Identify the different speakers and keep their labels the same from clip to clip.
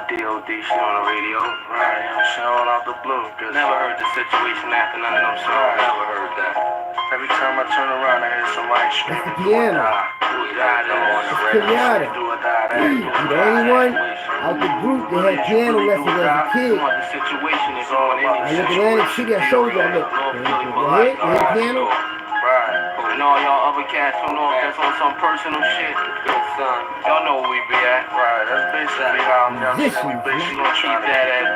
Speaker 1: D.O.D. shit on the radio. Right, I'm showing out the blue. Never heard the situation after none of them songs. Never heard that. Every time I turn around, I hear somebody screaming.
Speaker 2: That's the piano. Pinata. You're the only one out the group that had piano lessons as a kid. I look Atlantic City, I showed y'all, look. You had piano?
Speaker 1: And all y'all other cats don't know if that's on some personal shit. Y'all know where we be at. Right, that's basically how I'm basically gonna treat that.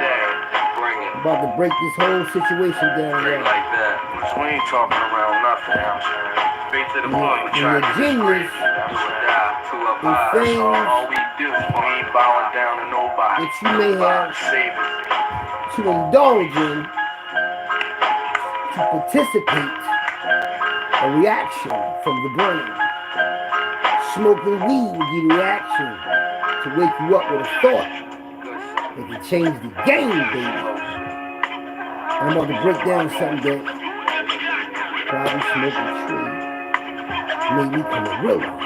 Speaker 1: Bring it.
Speaker 2: I'm about to break this whole situation down there.
Speaker 1: Like that. So we ain't talking around nothing, I'm saying. Straight to the point. We try to
Speaker 2: genius.
Speaker 1: Things all we do. We ain't bowing down to nobody.
Speaker 2: That you may have to indulge in to participate a reaction from the brain. Smoking weed will give you a reaction to wake you up with a thought that can change the game, baby. I'm about to break down something that probably smoking tree made me come to realize.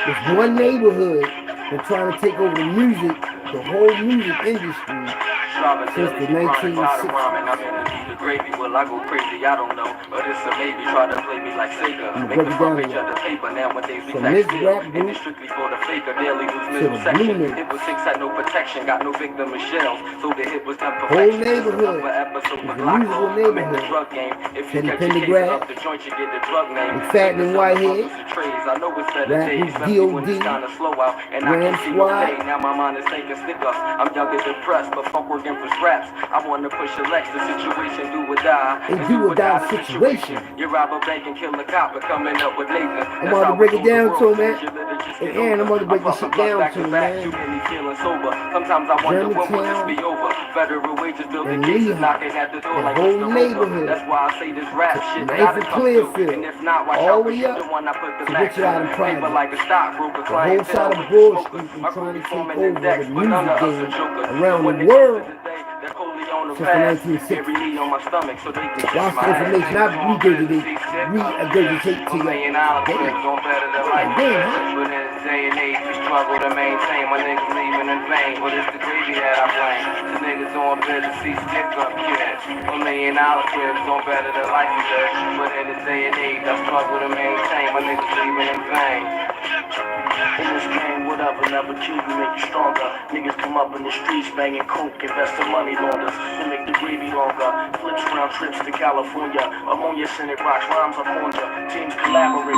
Speaker 2: There's one neighborhood that's trying to take over the music, the whole music industry since the 1960s.
Speaker 1: Gravy, well, I go crazy, I don't know. But it's a maybe, try to play me like Sega. Make the front page of the paper, nowadays we tax still. And it's strictly for the faker, daily news middle section. It was 6, had no protection, got no victim of shells. So the hit was done perfection.
Speaker 2: Whole neighborhood,
Speaker 1: episode
Speaker 2: it's a musical neighborhood.
Speaker 1: Drug game. If you
Speaker 2: Teddy
Speaker 1: catch
Speaker 2: Pendergrass,
Speaker 1: up the joint, you get the drug name.
Speaker 2: Fat and Whitehead,
Speaker 1: I know it's better days,
Speaker 2: D.O.D, Ram Squad.
Speaker 1: Now my mind is thinking stick-ups. I'm young and depressed, but fuck working for scraps. I want to push a Lex, the situation do or die.
Speaker 2: A do or die situation.
Speaker 1: You rob a bank and kill a cop, but coming up with Nathan.
Speaker 2: I'm about to break it down to him, man. And Aaron, I'm about to break this shit down to him, man.
Speaker 1: Sometimes I wonder when will this be over. Federal wages building cases knocking at the door like
Speaker 2: the whole neighborhood.
Speaker 1: That's why I say this rap shit.
Speaker 2: Nice and Clearfield.
Speaker 1: And if not, watch
Speaker 2: all
Speaker 1: out
Speaker 2: the way up
Speaker 1: the one I put the
Speaker 2: to
Speaker 1: back
Speaker 2: Richard Island
Speaker 1: paper like a stockbroker.
Speaker 2: The whole side of Broad Street been trying to take over the music game around the world since the 1960s. Lots of information I regurgitate to you.
Speaker 1: Day and age, we struggle to maintain. My niggas leaving in vain, but it's the gravy that I blame. The niggas on business, see stick up kids. $1 million cribs don't better than life is there. But in this day and age, I struggle to maintain. My niggas leaving in vain. In this game, whatever, never choose to make you stronger. Niggas come up in the streets banging coke, investing money launders to make the gravy longer. Flips round trips to California. Ammonia scented rocks, rhymes are conjure. Teams collaborate.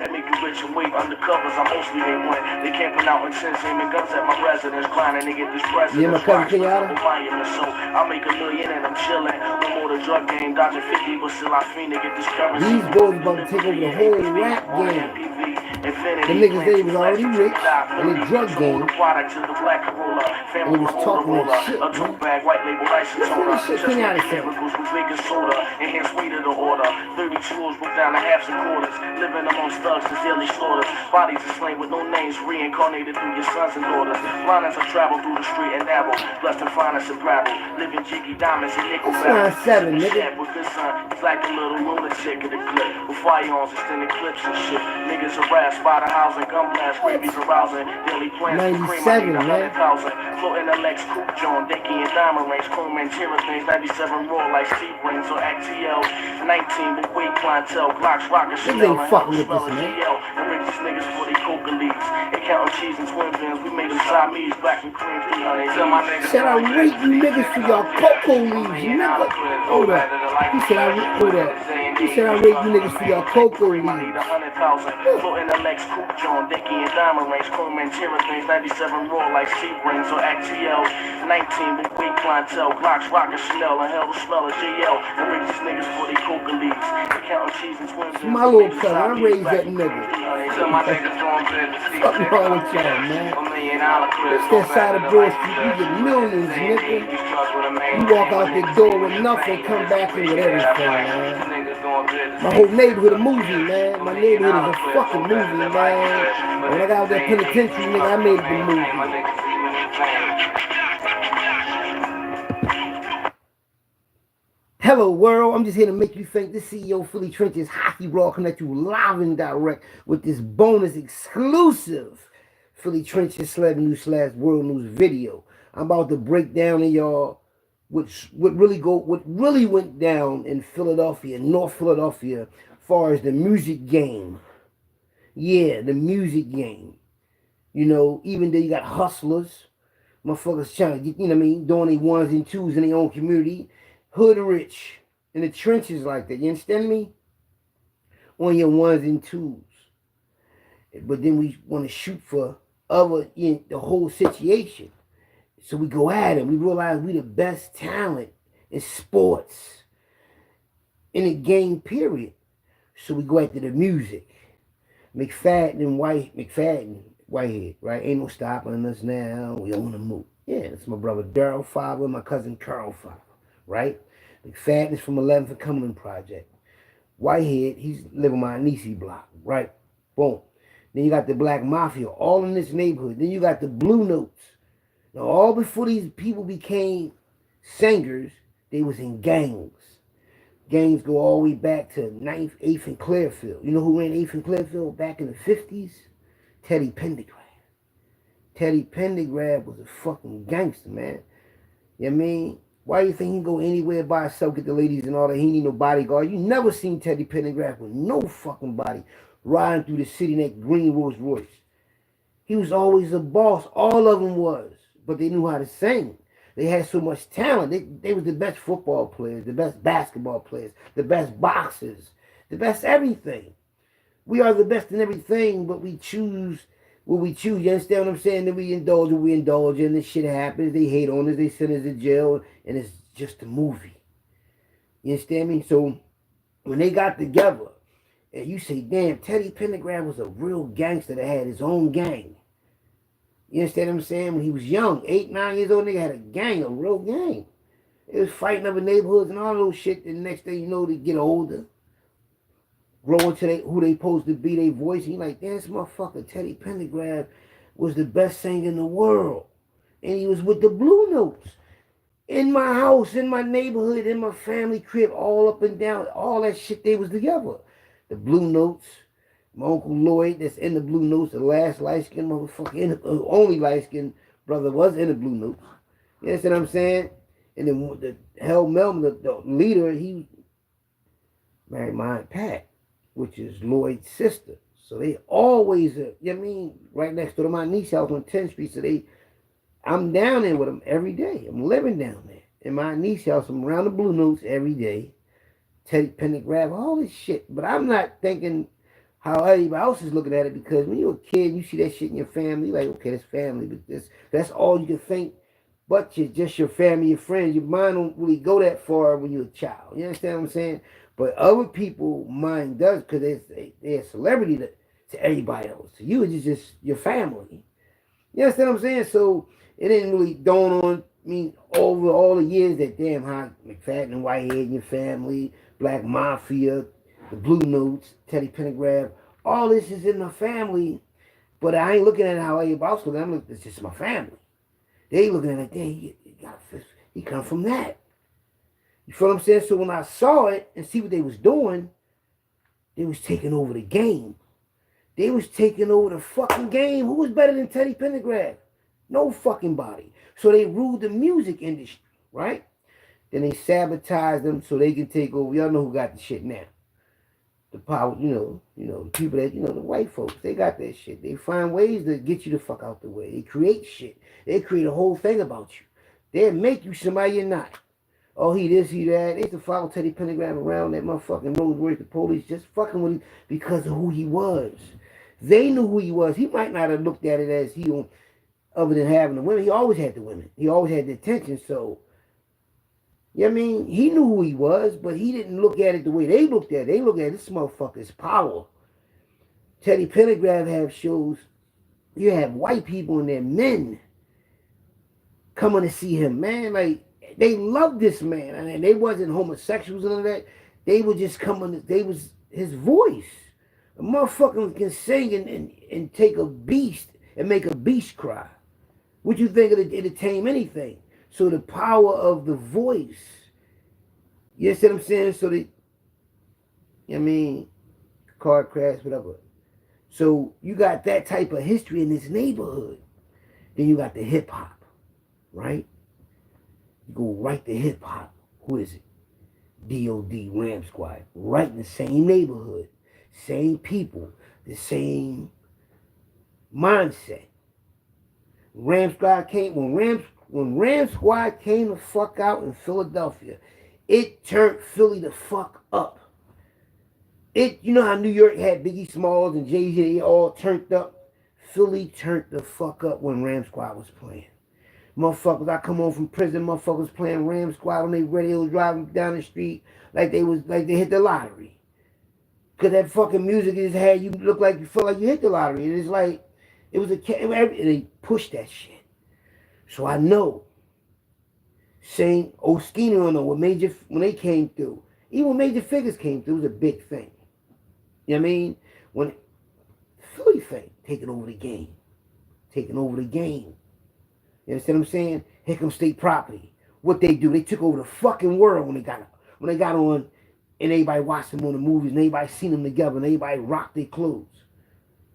Speaker 1: That make you rich and wait undercovers, I mostly ain't one. They camping out in tents, aiming guns at my residence, grinding to get this president.
Speaker 2: Yeah, my cousin Kenyatta.
Speaker 1: So I make $1 million and I'm chilling. No more the drug game, dodging 50, but still I fiend to get this currency.
Speaker 2: These boys about to take over the whole rap game. The niggas, they was already rich in the drug game. And he was talking that shit, man. Listen to this shit Kenyatta said.
Speaker 1: Enhanced weight of the order. 32s broke down to halves and quarters. Living amongst thugs is daily slaughters. Bodies are slain with no names, reincarnated through your sons and daughters. Linings I travel through the street and dabble. Blessed and finest and brabble. Living jiggy diamonds and nickel barrels.
Speaker 2: 9-7, nigga.
Speaker 1: With this son, he's like a little lunatic in the clip. With firearms, extended clips and shit. Niggas harassed by the housing, gun blast, rabies arousing. Daily plans to cream,
Speaker 2: 97, man.
Speaker 1: Floating the Lex Coupe, John, Dickey, and Diamond Rings. Chrome and Tira things, 97 raw like Steve Rings or ActL. 19 with weight clientele, Glocks, Rockets, Chanel, and
Speaker 2: fucking with this, man.
Speaker 1: And rich these niggas for they coca leaves. They counting cheese and twin bins, we made them Siamese, black and cream.
Speaker 2: Said I rate you niggas for y'all cocoa leaves, nigga. Hold up. He said I rate you niggas for y'all cocoa leaves.
Speaker 1: Floating the Lex Coupe, John, Dickey, and Diamond Rings. Chrome and Tira things, 97 raw like Steve Rings or ActL. 19 with weight clientele, Glocks, Rockets, Chanel, and hell the smell of JL. And rich these niggas for they coca leaves. They counting cheese and twin bins.
Speaker 2: My little cousin, I raised that nigga. What's wrong with y'all, man? It's that side of Broad Street, you get millions, nigga. You walk out the door with nothing, come back in with everything, man. My whole neighborhood a movie, man. My neighborhood is a fucking movie, man. When I got out that penitentiary, nigga, I made the movie. Hello world, I'm just here to make you think. This CEO Philly Trenches Hockey Raw coming at you live and direct with this bonus exclusive Philly Trenches Celeb News / World News video. I'm about to break down in y'all what really went down in Philadelphia, North Philadelphia, as far as the music game. Yeah, the music game. You know, even though you got hustlers, motherfuckers trying to get, you know what I mean, doing their ones and twos in their own community. Hood rich in the trenches like that. You understand me? On your ones and twos. But then we want to shoot for the whole situation. So we go at it. We realize we the best talent in sports in the game, period. So we go after the music. McFadden, Whitehead, right? Ain't no stopping us now. We on the move. Yeah, it's my brother Daryl Favre and my cousin Carl Favre, right? McFadden's from 11th and Cumberland Project. Whitehead, he's living my Nisi block, right? Boom. Then you got the Black Mafia, all in this neighborhood. Then you got the Blue Notes. Now, all before these people became singers, they was in gangs. Gangs go all the way back to 9th, 8th, and Clearfield. You know who ran 8th and Clearfield back in the 50s? Teddy Pendergrass. Teddy Pendergrass was a fucking gangster, man. You know what I mean? Why do you think he can go anywhere by himself, get the ladies and all that? He need no bodyguard. You never seen Teddy Pendergrass with no fucking body riding through the city in that green Rolls Royce. He was always a boss. All of them was. But they knew how to sing. They had so much talent. They was the best football players, the best basketball players, the best boxers, the best everything. We are the best in everything, but we choose what we choose. You understand what I'm saying? Then we indulge what we indulge in. This shit happens. They hate on us. They send us to jail. And it's just a movie. You understand me? So when they got together, and you say, damn, Teddy Pendergrass was a real gangster that had his own gang. You understand what I'm saying? When he was young, 8, 9 years old, nigga had a gang, a real gang. It was fighting over neighborhoods and all those shit. And the next thing you know, they get older, grow into who they supposed to be, their voice. And you're like, damn, this motherfucker, Teddy Pendergrass, was the best singer in the world. And he was with the Blue Notes. In my house, in my neighborhood, in my family crib, all up and down, all that shit, they was together. The Blue Notes. My Uncle Lloyd, that's in the Blue Notes, the last light-skinned motherfucker, only light-skinned brother was in the Blue Notes. You understand what I'm saying? And then the Hell Melvin, the leader, he married my Aunt Pat, which is Lloyd's sister. So they always, you know what I mean, right next door to my niece's house on 10th Street. So I'm down there with them every day. I'm living down there. In my niece's house, I'm around the Blue Notes every day. Teddy Pendergrass, all this shit. But I'm not thinking how everybody else is looking at it, because when you're a kid, you see that shit in your family, you're like, okay, that's family, but that's all you can think, but just your family, your friends. Your mind don't really go that far when you're a child. You understand what I'm saying? But other people, mind does, because they're a celebrity to everybody else. To you, it's just your family. You understand what I'm saying? So it didn't really dawn on me over all the years that, damn, how McFadden and Whitehead and your family, Black Mafia, the Blue Notes, Teddy Pendergrass, all this is in my family, but I ain't looking at it how everybody else looking at it. It's just my family. They looking at it like, damn, he come from that. You feel what I'm saying? So when I saw it and see what they was doing, they was taking over the game. They was taking over the fucking game. Who was better than Teddy Pendergrass? No fucking body. So they ruled the music industry, right? Then they sabotaged them so they can take over. Y'all know who got the shit now. The power, the people that, the white folks, they got that shit. They find ways to get you the fuck out the way. They create shit. They create a whole thing about you. They'll make you somebody you're not. Oh, he this, he that. They used to follow Teddy Pendergrass around that motherfucking Rolls Royce, the police, just fucking with him because of who he was. They knew who he was. He might not have looked at it as other than having the women. He always had the women. He always had the attention, so... You know what I mean? He knew who he was, but he didn't look at it the way they looked at it. They look at this motherfucker's power. Teddy Pendergrass have shows. You have white people and their men coming to see him, man. Like, they loved this man. I mean, they wasn't homosexuals and all that. They were just coming, they was his voice. A motherfucker can sing and take a beast and make a beast cry. What you think it'll tame anything? So the power of the voice, You see what I'm saying? So they, I mean, car crash, whatever. So you got that type of history in this neighborhood. Then you got the hip hop, right? You go right to hip hop. Who is it? D.O.D. Ram Squad. Right in the same neighborhood. Same people. The same mindset. Ram Squad came when Ram Squad came the fuck out in Philadelphia, it turned Philly the fuck up. You know how New York had Biggie Smalls and Jay-Z, they all turned up? Philly turned the fuck up when Ram Squad was playing. Motherfuckers, I come home from prison, motherfuckers playing Ram Squad on their radio, driving down the street like they hit the lottery. Cause that fucking music just had you look like you feel like you hit the lottery. And it's like it was they pushed that shit. So I know. Saying Oskina on when they came through. Even when Major Figures came through, it was a big thing. You know what I mean? When Philly thing, taking over the game. Taking over the game. You understand what I'm saying? Here comes State Property. What they do, they took over the fucking world when they got on and everybody watched them on the movies and everybody seen them together and everybody rocked their clothes.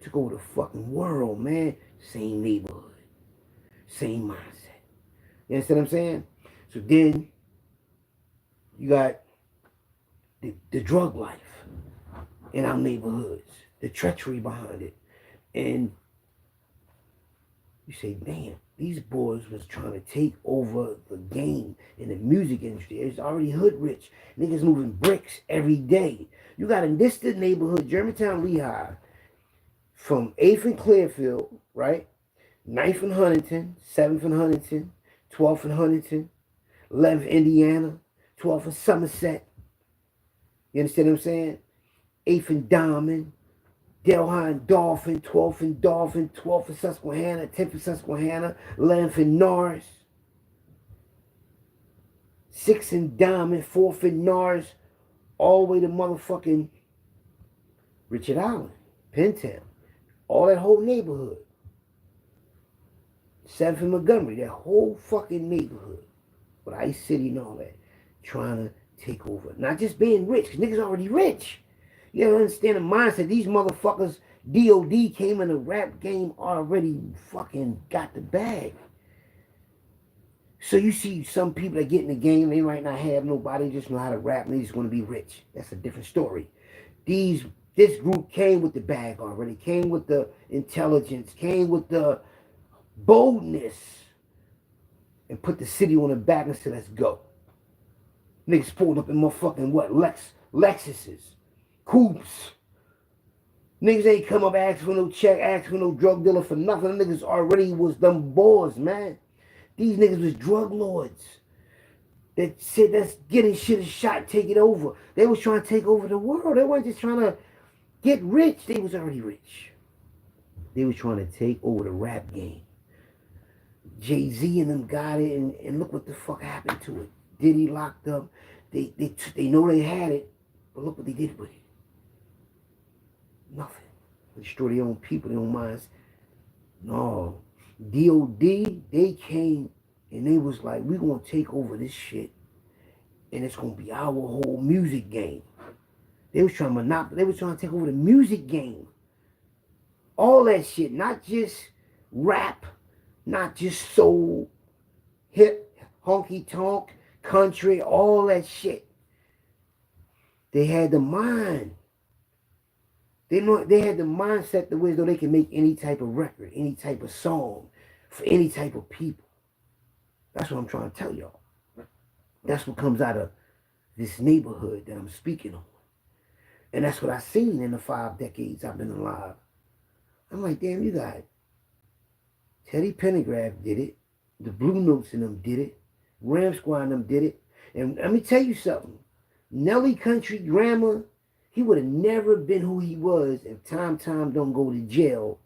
Speaker 2: Took over the fucking world, man. Same neighborhood. Same mindset. You understand what I'm saying? So then you got the drug life in our neighborhoods, the treachery behind it. And you say, damn, these boys was trying to take over the game in the music industry. It's already hood rich. Niggas moving bricks every day. You got in this neighborhood, Germantown, Lehigh, from 8th and Clearfield, right? 9th and Huntington, 7th and Huntington, 12th and Huntington, 11th Indiana, 12th and Somerset. You understand what I'm saying? 8th and Diamond, Delhi and Dolphin, 12th and Dolphin, 12th and Susquehanna, 10th and Susquehanna, 11th and Norris, 6th and Diamond, 4th and Norris, all the way to motherfucking Richard Island, Pentown, all that whole neighborhood. 7th and Montgomery, that whole fucking neighborhood. With Ice City and all that, trying to take over. Not just being rich, because niggas already rich. You don't understand the mindset. These motherfuckers, D.O.D. came in the rap game already fucking got the bag. So you see some people that get in the game, they might not have nobody, just know how to rap, and they just want to be rich. That's a different story. This group came with the bag already, came with the intelligence, came with the boldness, and put the city on the back and said, let's go. Niggas pulled up in motherfucking what? Lexuses. Coupes. Niggas ain't come up asking for no check, asking for no drug dealer for nothing. Them niggas already was them boys, man. These niggas was drug lords. That said, that's getting shit a shot, take it over. They was trying to take over the world. They weren't just trying to get rich. They was already rich. They was trying to take over the rap game. Jay-Z and them got it, and look what the fuck happened to it. Diddy locked up. They know they had it, but look what they did with it. Nothing. They destroy their own people, their own minds. No. D.O.D., they came and they was like, we gonna take over this shit, and it's gonna be our whole music game. They was trying to monopolize. They was trying to take over the music game. All that shit, not just rap, not just soul, hip, honky tonk, country, all that shit. They had the mind. They had the mindset the way as though they can make any type of record, any type of song, for any type of people. That's what I'm trying to tell y'all. That's what comes out of this neighborhood that I'm speaking on. And that's what I've seen in the 5 decades I've been alive. I'm like, damn, you got Teddy Pendergraft did it. The Blue Notes in them did it. Ram Squad and them did it. And let me tell you something. Nelly Country Grammar, he would have never been who he was if Tom don't go to jail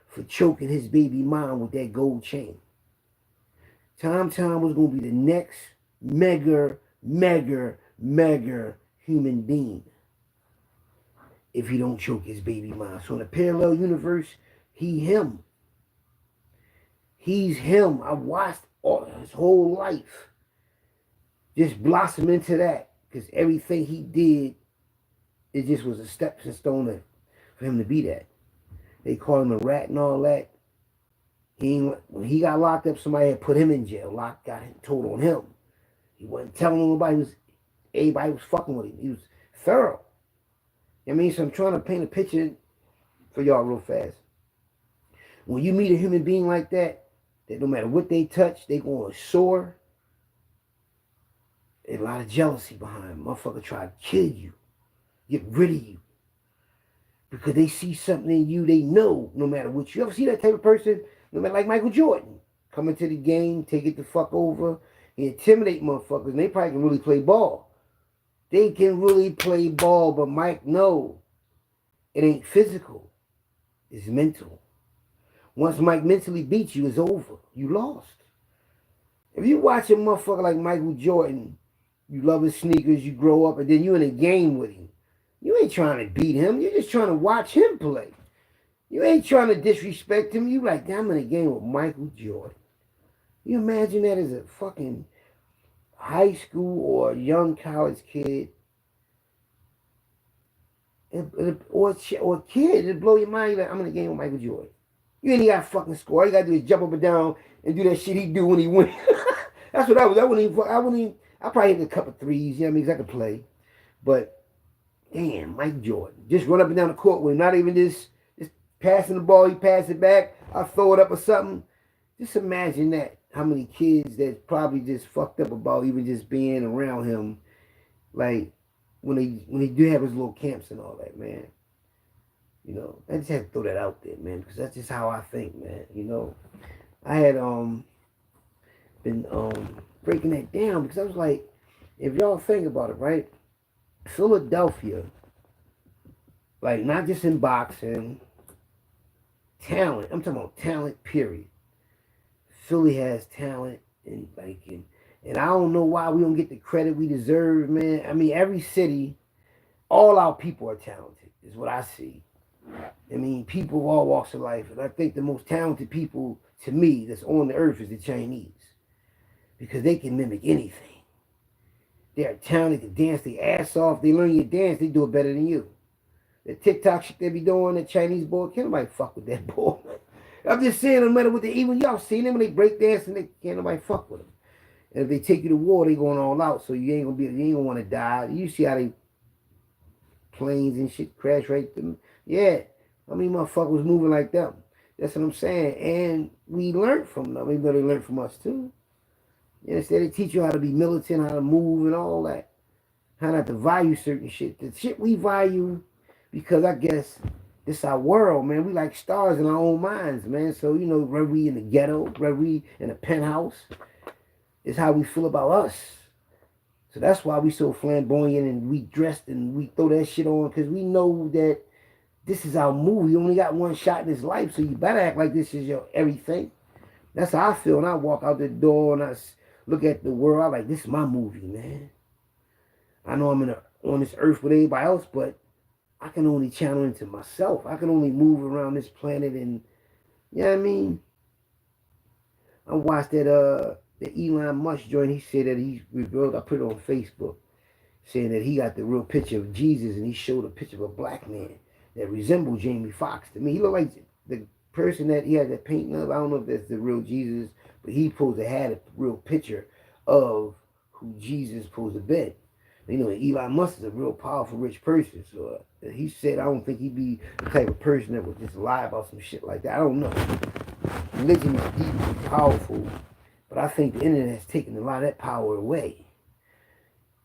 Speaker 2: for choking his baby mom with that gold chain. Tom was going to be the next mega human being if he don't choke his baby mom. So in a parallel universe, him. He's him. I watched his whole life just blossom into that. Because everything he did, it just was a stepping stone for him to be that. They called him a rat and all that. When he got locked up, somebody had put him in jail. Got told on him. He wasn't telling nobody. Everybody was fucking with him. He was thorough. I mean, so I'm trying to paint a picture for y'all real fast. When you meet a human being like that no matter what they touch, they going to soar. There's a lot of jealousy behind them. Motherfucker try to kill you, get rid of you. Because they see something in you they know no matter what. You ever see that type of person? No matter like Michael Jordan. Come into the game, take it the fuck over, and intimidate motherfuckers. And they probably can really play ball. They can really play ball, but Mike, no. It ain't physical. It's mental. Once Mike mentally beats you, it's over. You lost. If you watch a motherfucker like Michael Jordan, you love his sneakers, you grow up, and then you in a game with him. You ain't trying to beat him. You're just trying to watch him play. You ain't trying to disrespect him. You like, I'm in a game with Michael Jordan. You imagine that as a fucking high school or young college kid or kid, it'd blow your mind. You're like, I'm in a game with Michael Jordan. You ain't got to fucking score. All you got to do is jump up and down and do that shit he do when he wins. That's what I was. I probably hit a couple threes, you know what I mean, because I could play. But, damn, Mike Jordan. Just run up and down the court with him. Not even just passing the ball, he pass it back, I throw it up or something. Just imagine that. How many kids that probably just fucked up about even just being around him. Like, when he do have his little camps and all that, man. You know, I just had to throw that out there, man, because that's just how I think, man. You know, I had been breaking that down because I was like, if y'all think about it, right? Philadelphia, like not just in boxing, talent. I'm talking about talent, period. Philly has talent and and I don't know why we don't get the credit we deserve, man. I mean, every city, all our people are talented, is what I see. I mean, people of all walks of life. And I think the most talented people, to me, that's on the earth is the Chinese. Because they can mimic anything. They're talented, they can dance their ass off. They learn your dance, they do it better than you. The TikTok shit they be doing, the Chinese boy, can't nobody fuck with that boy. I'm just saying, no matter what they, even y'all seen them when they break dance and they can't nobody fuck with them. And if they take you to war, they going all out. So you ain't gonna want to die. You see how they planes and shit crash right through. Yeah, I mean, motherfuckers moving like them. That's what I'm saying. And we learned from them, even though they learned from us too. You understand? They teach you how to be militant, how to move and all that. How not to value certain shit. The shit we value, because I guess it's our world, man. We like stars in our own minds, man. So, you know, whether we in the ghetto, whether we in a penthouse, it's how we feel about us. So that's why we so flamboyant and we dressed and we throw that shit on, because we know that this is our movie. You only got one shot in this life, so you better act like this is your everything. That's how I feel when I walk out the door and I look at the world. I'm like, this is my movie, man. I know I'm on this earth with everybody else, but I can only channel into myself. I can only move around this planet and, you know what I mean? I watched that Elon Musk joint. He said that he revealed, I put it on Facebook, saying that he got the real picture of Jesus and he showed a picture of a black man that resembled Jamie Foxx to me. He looked like the person that he had that painting of. I don't know if that's the real Jesus, but he supposed to have a real picture of who Jesus supposed to be. You know, Elon Musk is a real powerful, rich person. So he said, I don't think he'd be the type of person that would just lie about some shit like that. I don't know. Religion is deeply powerful, but I think the internet has taken a lot of that power away.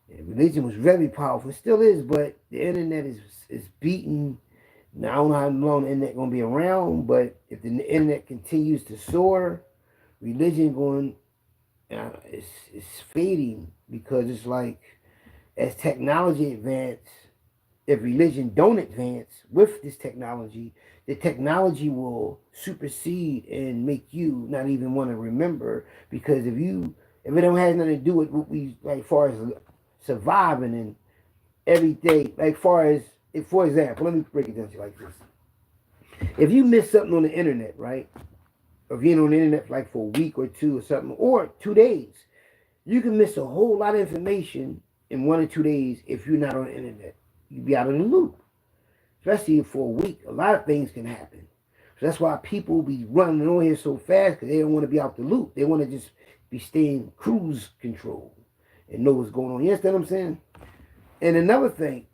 Speaker 2: And religion was very powerful, it still is, but the internet is beaten. Now, I don't know how long the internet going to be around, but if the internet continues to soar, religion it's fading, because it's like, as technology advances, if religion don't advance with this technology, the technology will supersede and make you not even want to remember. Because if it don't have nothing to do with what we, like, far as surviving and every day, like far as, for example, let me break it down to you like this. If you miss something on the internet, right? Or if you're on the internet for a week or two or something, or 2 days, you can miss a whole lot of information in 1 or 2 days if you're not on the internet. You'll be out of the loop. Especially for a week. A lot of things can happen. So that's why people be running on here so fast because they don't want to be out the loop. They want to just be staying cruise control and know what's going on. You understand what I'm saying? And another thing,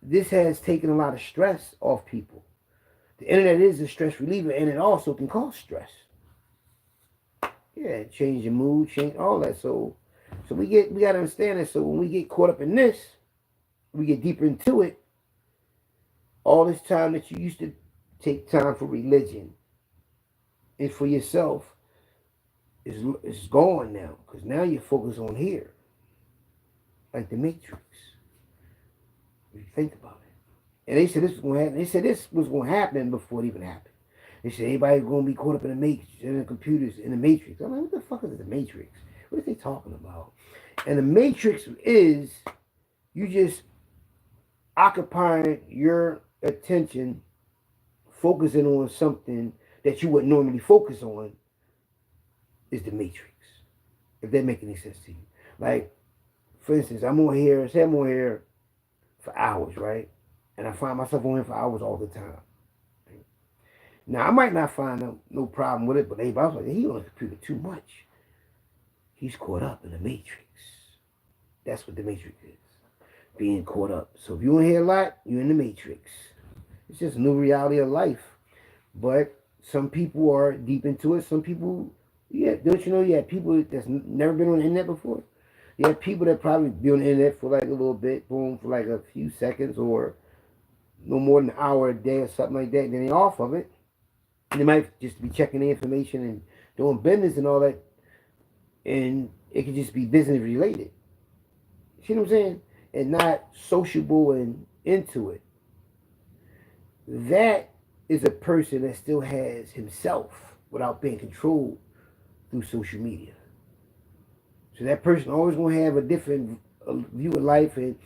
Speaker 2: this has taken a lot of stress off people. The internet is a stress reliever, and it also can cause stress. Yeah, change your mood, change all that. So we gotta understand that. So when we get caught up in this, we get deeper into it. All this time that you used to take time for religion and for yourself is gone now, because now you're focused on here, like the Matrix. If you think about it, and they said this was going to happen. They said this was going to happen before it even happened. They said everybody's going to be caught up in the Matrix, in the computers, in the Matrix. I'm like, what the fuck is the Matrix? What are they talking about? And the Matrix is you just occupying your attention, focusing on something that you would normally focus on, is the Matrix. If that makes any sense to you. Like, for instance, I'm on here for hours, right? And I find myself on here for hours all the time. Now, I might not find no problem with it, but everybody's like, he on the computer too much. He's caught up in the Matrix. That's what the Matrix is. Being caught up. So if you're on here a lot, you're in the Matrix. It's just a new reality of life. But some people are deep into it. Some people, yeah, don't you know, you have people that's never been on the internet before. You have people that probably be on the internet for like a little bit, boom, for like a few seconds or no more than an hour a day or something like that. Then they're off of it. And they might just be checking the information and doing business and all that. And it could just be business related. See what I'm saying? And not sociable and into it. That is a person that still has himself without being controlled through social media. So that person always going to have a different view of life. And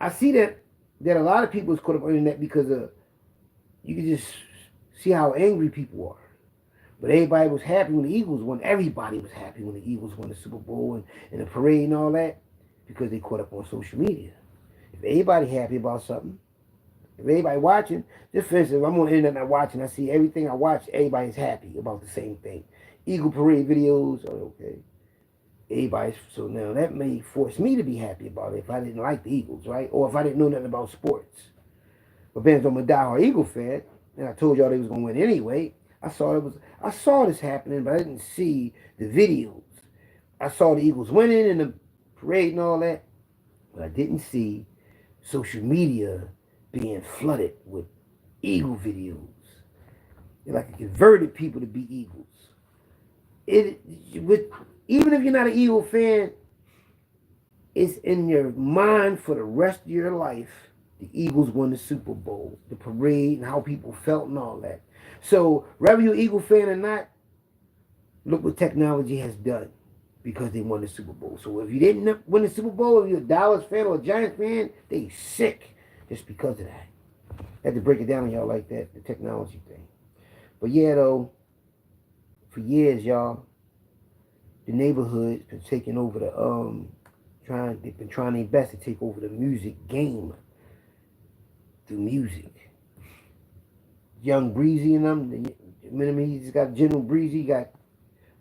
Speaker 2: I see that a lot of people is caught up on the internet because you can just see how angry people are. But everybody was happy when the Eagles won. Everybody was happy when the Eagles won the Super Bowl and the parade and all that because they caught up on social media. If everybody happy about something, if everybody watching, just for instance, if I'm on the internet and I'm watching, I see everything I watch, everybody's happy about the same thing. Eagle parade videos, okay. Everybody's, so now that may force me to be happy about it if I didn't like the Eagles, right? Or if I didn't know nothing about sports. But being I'm a diehard Eagle fan, and I told y'all they was gonna win anyway, I saw this happening, but I didn't see the videos. I saw the Eagles winning and the parade and all that, but I didn't see social media being flooded with Eagle videos. It like it converted people to be Eagles. Even if you're not an Eagle fan, it's in your mind for the rest of your life. The Eagles won the Super Bowl, the parade, and how people felt and all that. So, whether you're an Eagle fan or not, look what technology has done because they won the Super Bowl. So, if you didn't win the Super Bowl, if you're a Dallas fan or a Giants fan, they sick just because of that. I had to break it down on y'all like that, the technology thing. But yeah, though, for years, y'all, the neighborhood's been taking over they've been trying their best to take over the music game through music. Young Breezy and them, he just got General Breezy, got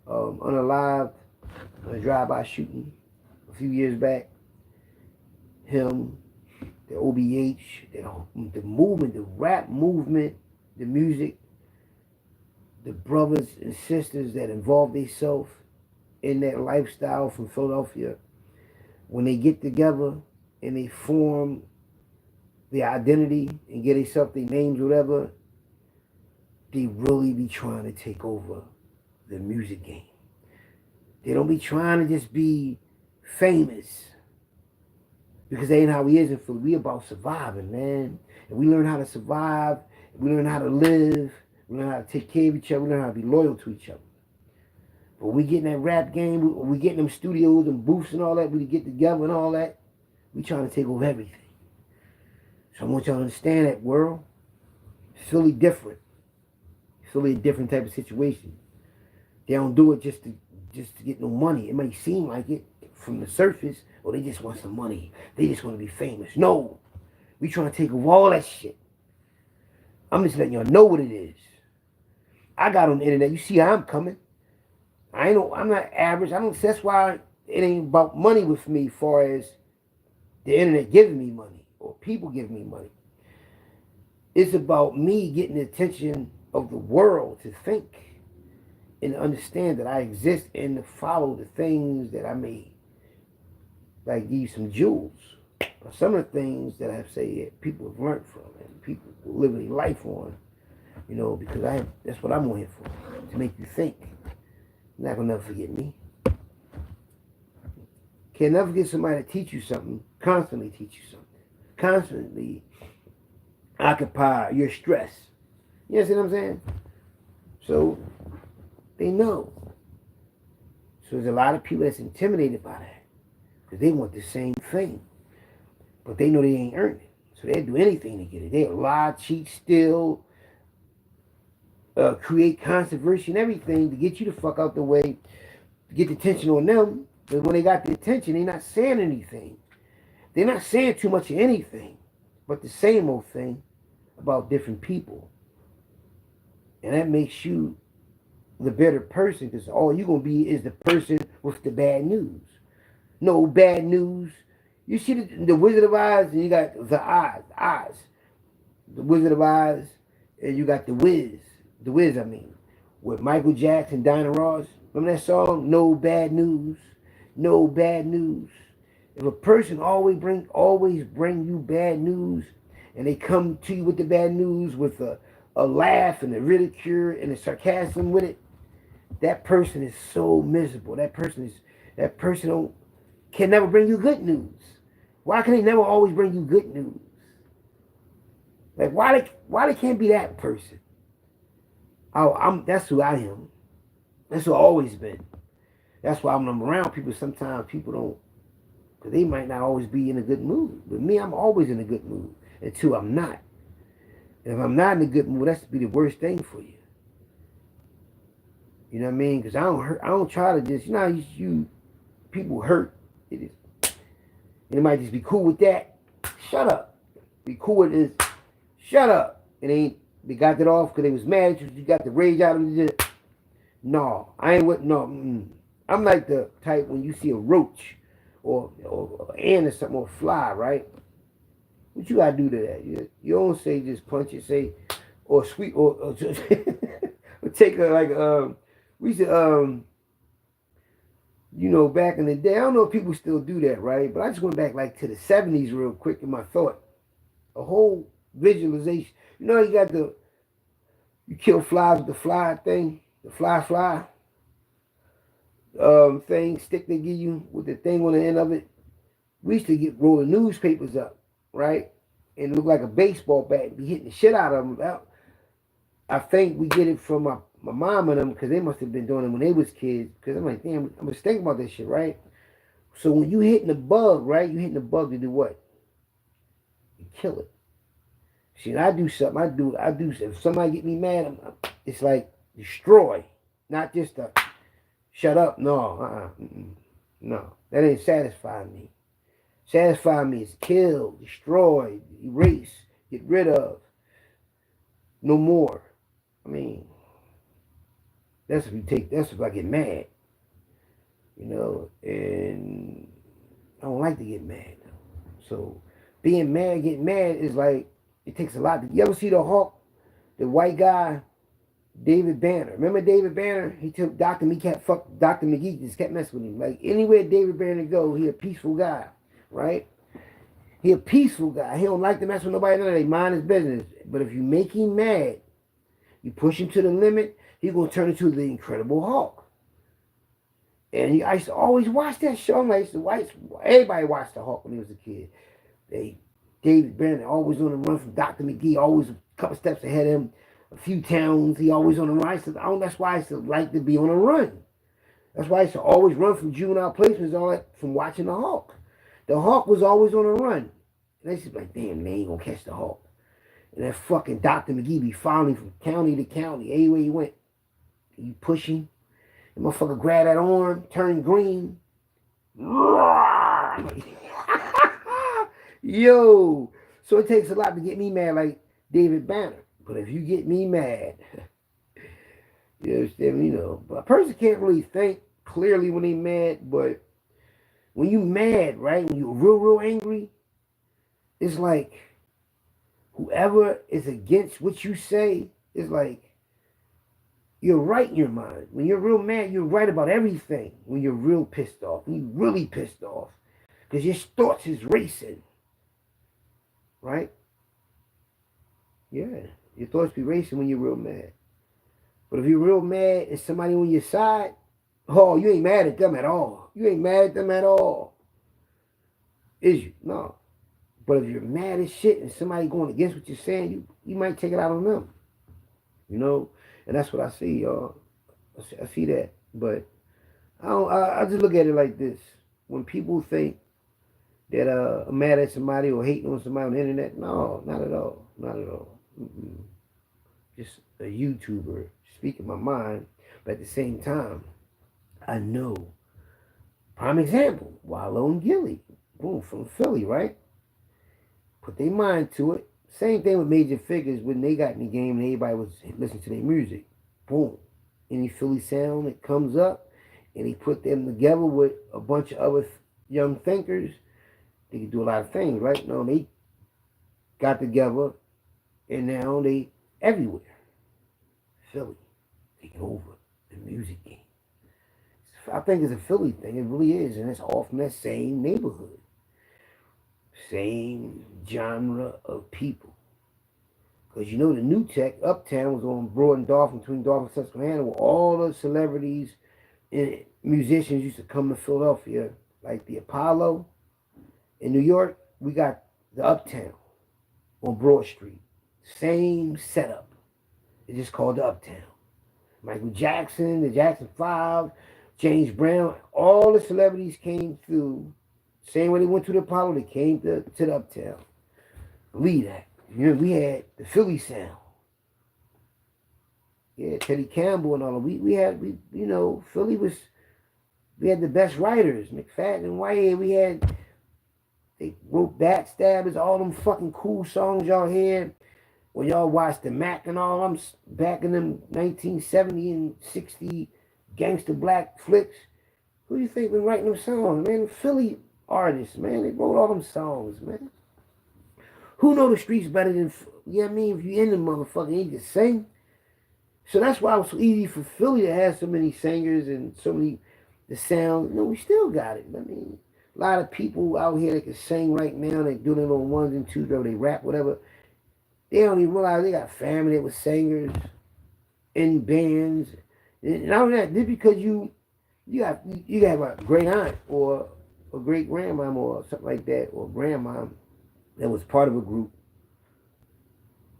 Speaker 2: Unalive, a drive-by shooting a few years back. Him, the OBH, the movement, the rap movement, the music, the brothers and sisters that involve themselves in that lifestyle from Philadelphia, when they get together and they form their identity and get themselves their names, whatever, they really be trying to take over the music game. They don't be trying to just be famous, because that ain't how we is in Philly. We about surviving, man. And we learn how to survive. We learn how to live. We learn how to take care of each other. We learn how to be loyal to each other. But we get in that rap game. We get in them studios and booths and all that. We get together and all that. We trying to take over everything. So I want y'all to understand that, world. Philly different. Philly a different type of situation. They don't do it just to get no money. It may seem like it. from the surface, or they just want some money. They just want to be famous. No, we trying to take over all that shit. I'm just letting y'all know what it is. I got on the internet. You see how I'm coming. I'm not average. That's why it ain't about money with me, as far as the internet giving me money or people giving me money. It's about me getting the attention of the world to think and understand that I exist and to follow the things that I made. Like give you some jewels. Some of the things that I've said people have learned from and people live their life on. Because that's what I'm on here for. To make you think. You're not gonna never forget me. Can't never get somebody to teach you something, constantly teach you something. Constantly occupy your stress. You know what I'm saying? So they know. So there's a lot of people that's intimidated by that. Because they want the same thing. But they know they ain't earned it. So they'll do anything to get it. They'll lie, cheat, steal, create controversy and everything to get you the fuck out the way, to get the attention on them. But when they got the attention, they're not saying anything. They're not saying too much of anything, but the same old thing about different people. And that makes you the better person, because all you're going to be is the person with the bad news. No bad news. You see the Wizard of Oz, and you got the Oz. The Wizard of Oz, and you got the Wiz, with Michael Jackson, Dinah Ross. Remember that song? No bad news. No bad news. If a person always bring you bad news, and they come to you with the bad news with a laugh and a ridicule and a sarcasm with it, that person is so miserable. That person can never bring you good news. Why can they never always bring you good news? Like why they can't be that person? That's who I am. That's who I've always been. That's why when I'm around people, sometimes people don't, because they might not always be in a good mood. But me, I'm always in a good mood until I'm not. And if I'm not in a good mood, that's be the worst thing for you. You know what I mean? Because I don't try to just, you people hurt. It might just be cool with that. Shut up. Be cool with this. Shut up. They got that off because they was mad at you. You got the rage out of them. No, I ain't with, no. I'm like the type when you see a roach or an ant or something, or a fly, right? What you gotta do to that? You don't say just punch it, say, or sweet, or just take we used to, back in the day, I don't know if people still do that, right? But I just went back like to the 70s real quick in my thought. A whole visualization. You kill flies with the fly thing, the fly thing, stick they give you with the thing on the end of it. We used to roll the newspapers up, right? And it looked like a baseball bat and be hitting the shit out of them. I think we get it from my mom and them, because they must have been doing it when they was kids. Because I'm like, damn, I'm just thinking about this shit, right? So when you hitting the bug, right? You hitting the bug to do what? You kill it. See, I do something. I do. If somebody get me mad, it's like destroy, not just a shut up. No, no, that ain't satisfying me. Satisfying me is kill, destroy, erase, get rid of. No more. I mean, that's if I get mad, and I don't like to get mad. So being mad, getting mad is like, it takes a lot. You ever see the Hulk, the white guy, David Banner? Remember David Banner? He took Dr. McGee just kept messing with him. Like anywhere David Banner go, he a peaceful guy, right? He a peaceful guy. He don't like to mess with nobody. They mind his business. But if you make him mad, you push him to the limit, he's gonna turn into the Incredible Hulk. And I used to always watch that show. Everybody watched the Hulk when he was a kid. David Banner always on the run from Dr. McGee, always a couple steps ahead of him, a few towns, he always on the run. That's why I used to like to be on a run. That's why I used to always run from juvenile placements, all that, from watching the Hulk. The Hulk was always on a run. And I used to be like, damn, man, you gonna catch the Hulk. And that fucking Dr. McGee be following from county to county, anywhere he went. You push him, the motherfucker grab that arm, turn green, Yo, so it takes a lot to get me mad like David Banner. But if you get me mad, you understand me, but a person can't really think clearly when they mad, but when you mad, right, when you're real angry, it's like whoever is against what you say is like you're right in your mind. When you're real mad, you're right about everything. When you're real pissed off, when you're really pissed off, because your thoughts is racing, right? Yeah, your thoughts be racing when you're real mad. But if you're real mad and somebody on your side, oh, you ain't mad at them at all. You ain't mad at them at all. Is you? No. But if you're mad as shit and somebody going against what you're saying, you might take it out on them. And that's what I see, y'all. I see that. But I just look at it like this. When people think that I'm mad at somebody or hating on somebody on the internet, no, not at all. Not at all. Mm-mm. Just a YouTuber speaking my mind, but at the same time, I know. Prime example, Wallow and Gilly, boom, from Philly, right? Put their mind to it. Same thing with Major Figures when they got in the game and everybody was listening to their music. Boom. Any Philly sound that comes up and he put them together with a bunch of other young thinkers, they could do a lot of things, right? No, they got together and now they everywhere. Philly taking over the music game. I think it's a Philly thing. It really is, and it's all from that same neighborhood, same genre of people. Because the new tech, Uptown, was on Broad and Dolphin, between Dolphin and Susquehanna, where all the celebrities and musicians used to come to Philadelphia, like the Apollo. In New York, we got the Uptown on Broad Street. Same setup. It's just called the Uptown. Michael Jackson, the Jackson 5, James Brown, all the celebrities came through. Same way they went to the Apollo, they came to the Uptown. Believe that. We had the Philly sound. Yeah, Teddy Campbell and all of we had Philly was we had the best writers, McFadden and Whitehead. They wrote Backstabbers, all them fucking cool songs y'all hear when y'all watched the Mac and all them back in them 1970 and 60 gangster black flicks. Who do you think been writing them songs, man? Philly artists, man. They wrote all them songs, man. Who know the streets better than, I mean? If you in the motherfucker, you can sing. So that's why it was so easy for Philly to have so many singers and so many, the sound. We still got it. I mean, a lot of people out here that can sing right now. They do their little ones and twos, or they rap, whatever. They don't even realize they got family that was singers in bands. And not only that, just because you have a great aunt or a great grandmom or something like that, or grandmom that was part of a group,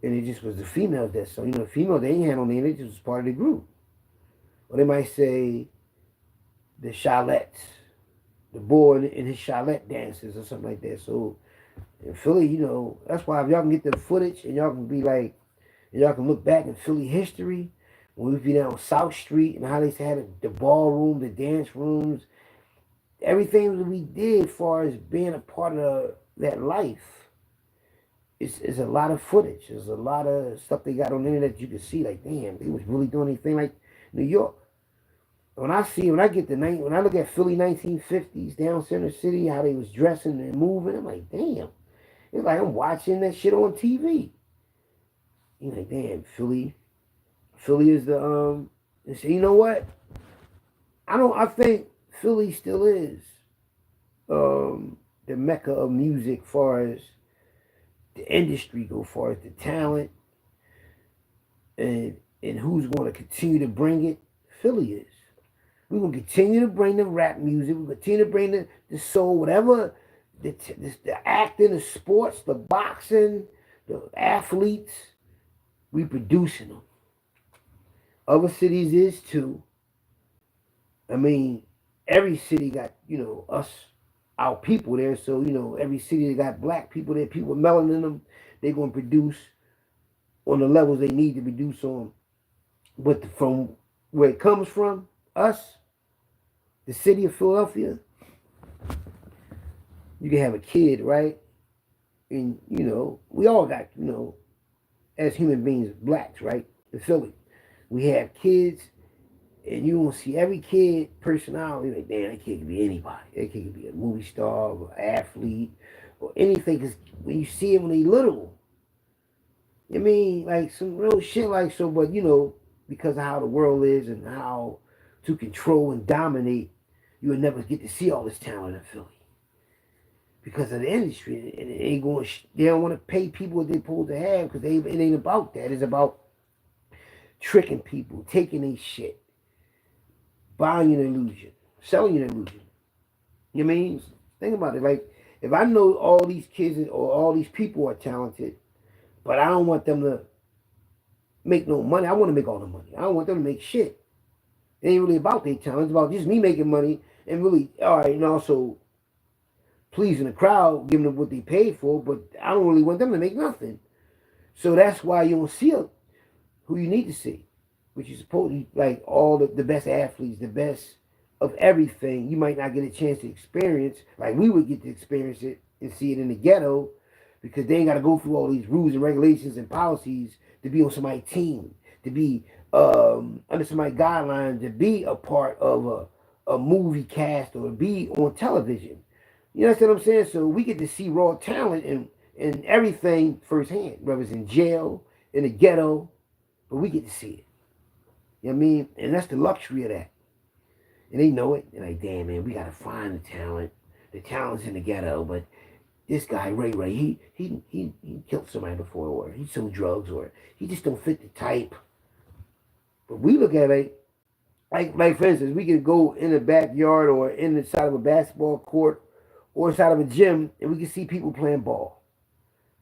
Speaker 2: and it just was the females that sung. The females, they ain't had no name, they just was part of the group. Or they might say the Chalettes, the boy in his Chalette dances or something like that. So in Philly, that's why if y'all can get the footage and y'all can be like, and y'all can look back in Philly history, when we be down South Street and how they had the ballroom, the dance rooms, everything that we did as far as being a part of that life. It's a lot of footage. There's a lot of stuff they got on the internet you can see. Like, damn, they was really doing anything like New York. When I look at Philly 1950s down Center City, how they was dressing and moving, I'm like, damn. It's like I'm watching that shit on TV. You're like, damn, Philly is the and so you know what? I think Philly still is the mecca of music far as the industry go, far as the talent and who's going to continue to bring it. Philly is. We're going to continue to bring the rap music. We're going to continue to bring the soul, whatever, the acting, the sports, the boxing, the athletes. We producing them. Other cities is too. I mean, every city got, us, our people there. So, every city that got black people there, people with melanin in them, they're going to produce on the levels they need to produce on. But from where it comes from, us, the city of Philadelphia, You can have a kid, right? And we all got, as human beings, blacks, right? In Philly, we have kids, and you will see every kid personality. Like, damn, that kid could be anybody. That kid could be a movie star, or an athlete, or anything. Because when you see them when they little, I mean, like some real shit, like so. But because of how the world is and how to control and dominate, you will never get to see all this talent in Philly because of the industry, and it ain't going. They don't want to pay people what they're supposed to have because it ain't about that. It's about tricking people, taking their shit, buying an illusion, selling an illusion. You know what I mean? Think about it. Like, if I know all these kids or all these people are talented, but I don't want them to make no money. I want to make all the money. I don't want them to make shit. It ain't really about their talent. It's about just me making money and really, all right, and also pleasing the crowd, giving them what they paid for, but I don't really want them to make nothing. So that's why you don't see who you need to see, which is supposed to, like, all the best athletes, the best of everything. You might not get a chance to experience, like we would get to experience it and see it in the ghetto, because they ain't got to go through all these rules and regulations and policies to be on somebody's team, to be under somebody's guidelines, to be a part of a movie cast or be on television. You know what I'm saying? So we get to see raw talent and everything firsthand, whether it's in jail, in the ghetto, but we get to see it. You know what I mean? And that's the luxury of that. And they know it. They're like, damn, man, we got to find the talent. The talent's in the ghetto, but this guy, Ray, he killed somebody before, or he sold drugs, or he just don't fit the type. But we look at it like for instance, we can go in the backyard or in the side of a basketball court or inside of a gym, and we can see people playing ball.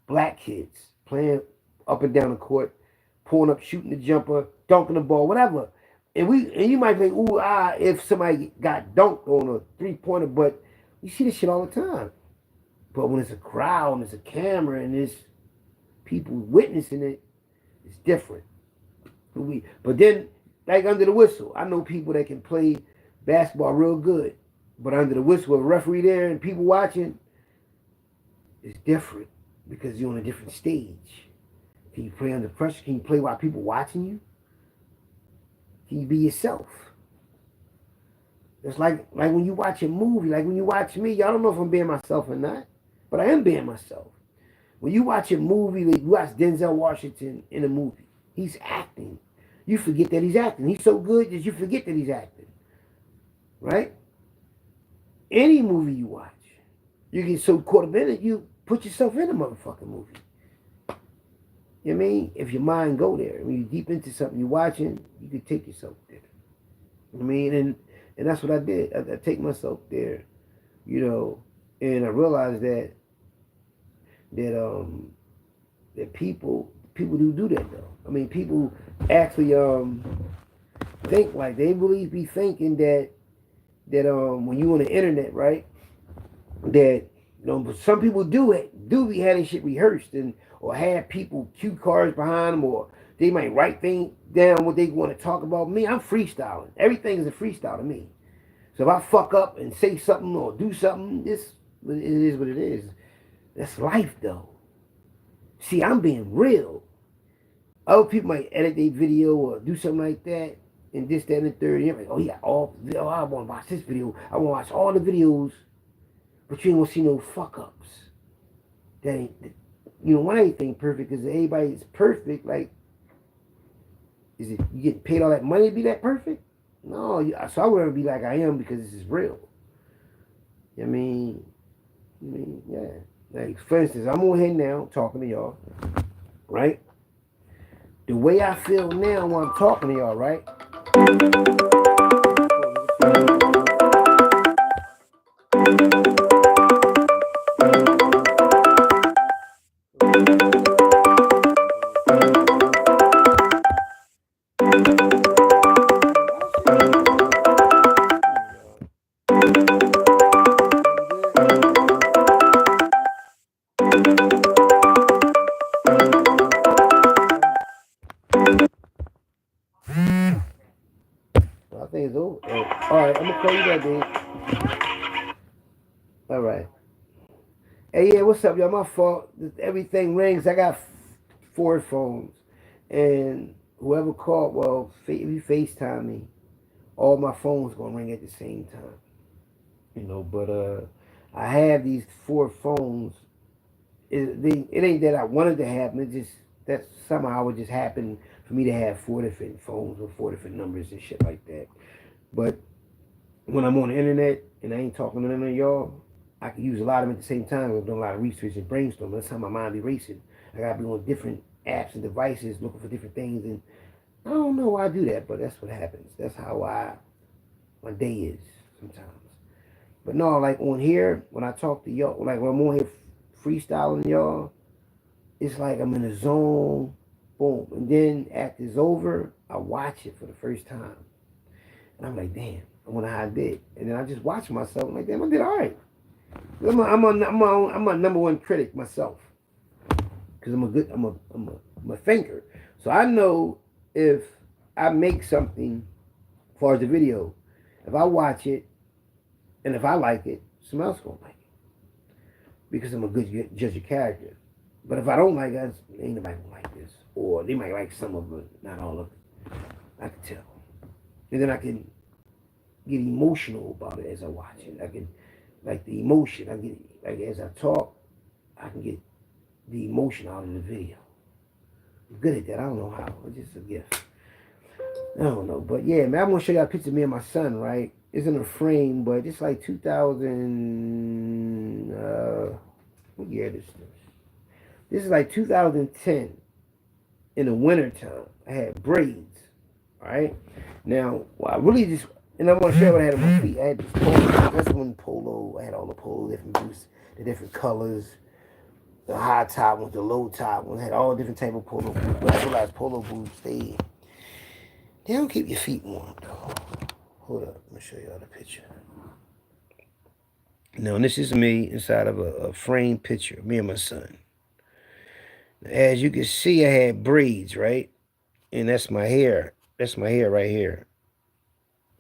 Speaker 2: Black kids playing up and down the court, pulling up, shooting the jumper, dunking the ball, whatever. And you might think, ooh, if somebody got dunked on a 3-pointer, but you see this shit all the time. But when it's a crowd and it's a camera and there's people witnessing it, it's different. But then, like under the whistle, I know people that can play basketball real good, but under the whistle, a referee there and people watching, it's different because you're on a different stage. Can you play under pressure? Can you play while people watching you? Can you be yourself? It's like when you watch a movie, like when you watch me, y'all don't know if I'm being myself or not, but I am being myself. When you watch a movie, like you watch Denzel Washington in a movie, he's acting. You forget that he's acting. He's so good that you forget that he's acting. Right? Any movie you watch, you get so caught up in it, you put yourself in a motherfucking movie. You know what I mean? If your mind go there, when you're deep into something you're watching, you can take yourself there. You know what I mean? And that's what I did. I take myself there, and I realized that people do that though. I mean, people actually think like they really be thinking that when you on the internet, right? That some people do be having shit rehearsed or have people cue cards behind them, or they might write things down what they want to talk about. Me, I'm freestyling. Everything is a freestyle to me. So if I fuck up and say something or do something, it is what it is. That's life though. See, I'm being real. Other people might edit their video or do something like that, and this, that, and the third. And you're like, I want to watch this video. I want to watch all the videos, but you ain't gonna see no fuck ups. That ain't, why anything perfect? Because everybody's perfect. Like, is it you getting paid all that money to be that perfect? No, so I wouldn't be like I am because this is real. I mean, yeah. Like, for instance, I'm on here now talking to y'all, right? The way I feel now when I'm talking to y'all, right? I think it's over. All right, I'm gonna call you that, dude. All right. yeah, what's up, y'all? My fault. Everything rings. I got 4 phones. And whoever called, well, if you FaceTime me, all my phones going to ring at the same time. But I have these 4 phones. It ain't that I wanted to happen. It just, that somehow it just happened for me to have 4 different phones with 4 different numbers and shit like that. But when I'm on the internet and I ain't talking to none of y'all, I can use a lot of them at the same time. I'm doing a lot of research and brainstorming. That's how my mind be racing. I gotta be on different apps and devices looking for different things, and I don't know why I do that, but that's what happens. That's how my day is sometimes. But no, like on here, when I talk to y'all, like when I'm on here freestyling y'all, it's like I'm in a zone, boom. And then after it's over, I watch it for the first time. And I'm like, damn, I wonder how I did. And then I just watch myself. I'm like, damn, I did all right. I'm a number one critic myself. Because I'm a thinker. So I know if I make something as far as the video, if I watch it and if I like it, someone else gonna like it. Because I'm a good judge of character. But if I don't like it, ain't nobody gonna like this. Or they might like some of it, not all of it. I can tell. And then I can get emotional about it as I watch it. I can, like the emotion, I get, like as I talk, I can get the emotion out of the video. I'm good at that. I don't know how. It's just a gift. I don't know. But yeah, man, I'm going to show you a picture of me and my son, right? It's in a frame, but it's like 2000, what year is this? This is like 2010 in the wintertime. I had braids, right? Now, well, I really just, and I want to show you what I had on my feet. I had this polo. That's one polo. I had all the polo, different boots, the different colors. The high top ones, the low top ones, had all different type of polo boots. But I realized polo boots, they don't keep your feet warm, though. Hold up, let me show y'all the picture. Now, this is me inside of a framed picture, me and my son. As you can see, I had braids, right? And that's my hair. That's my hair right here.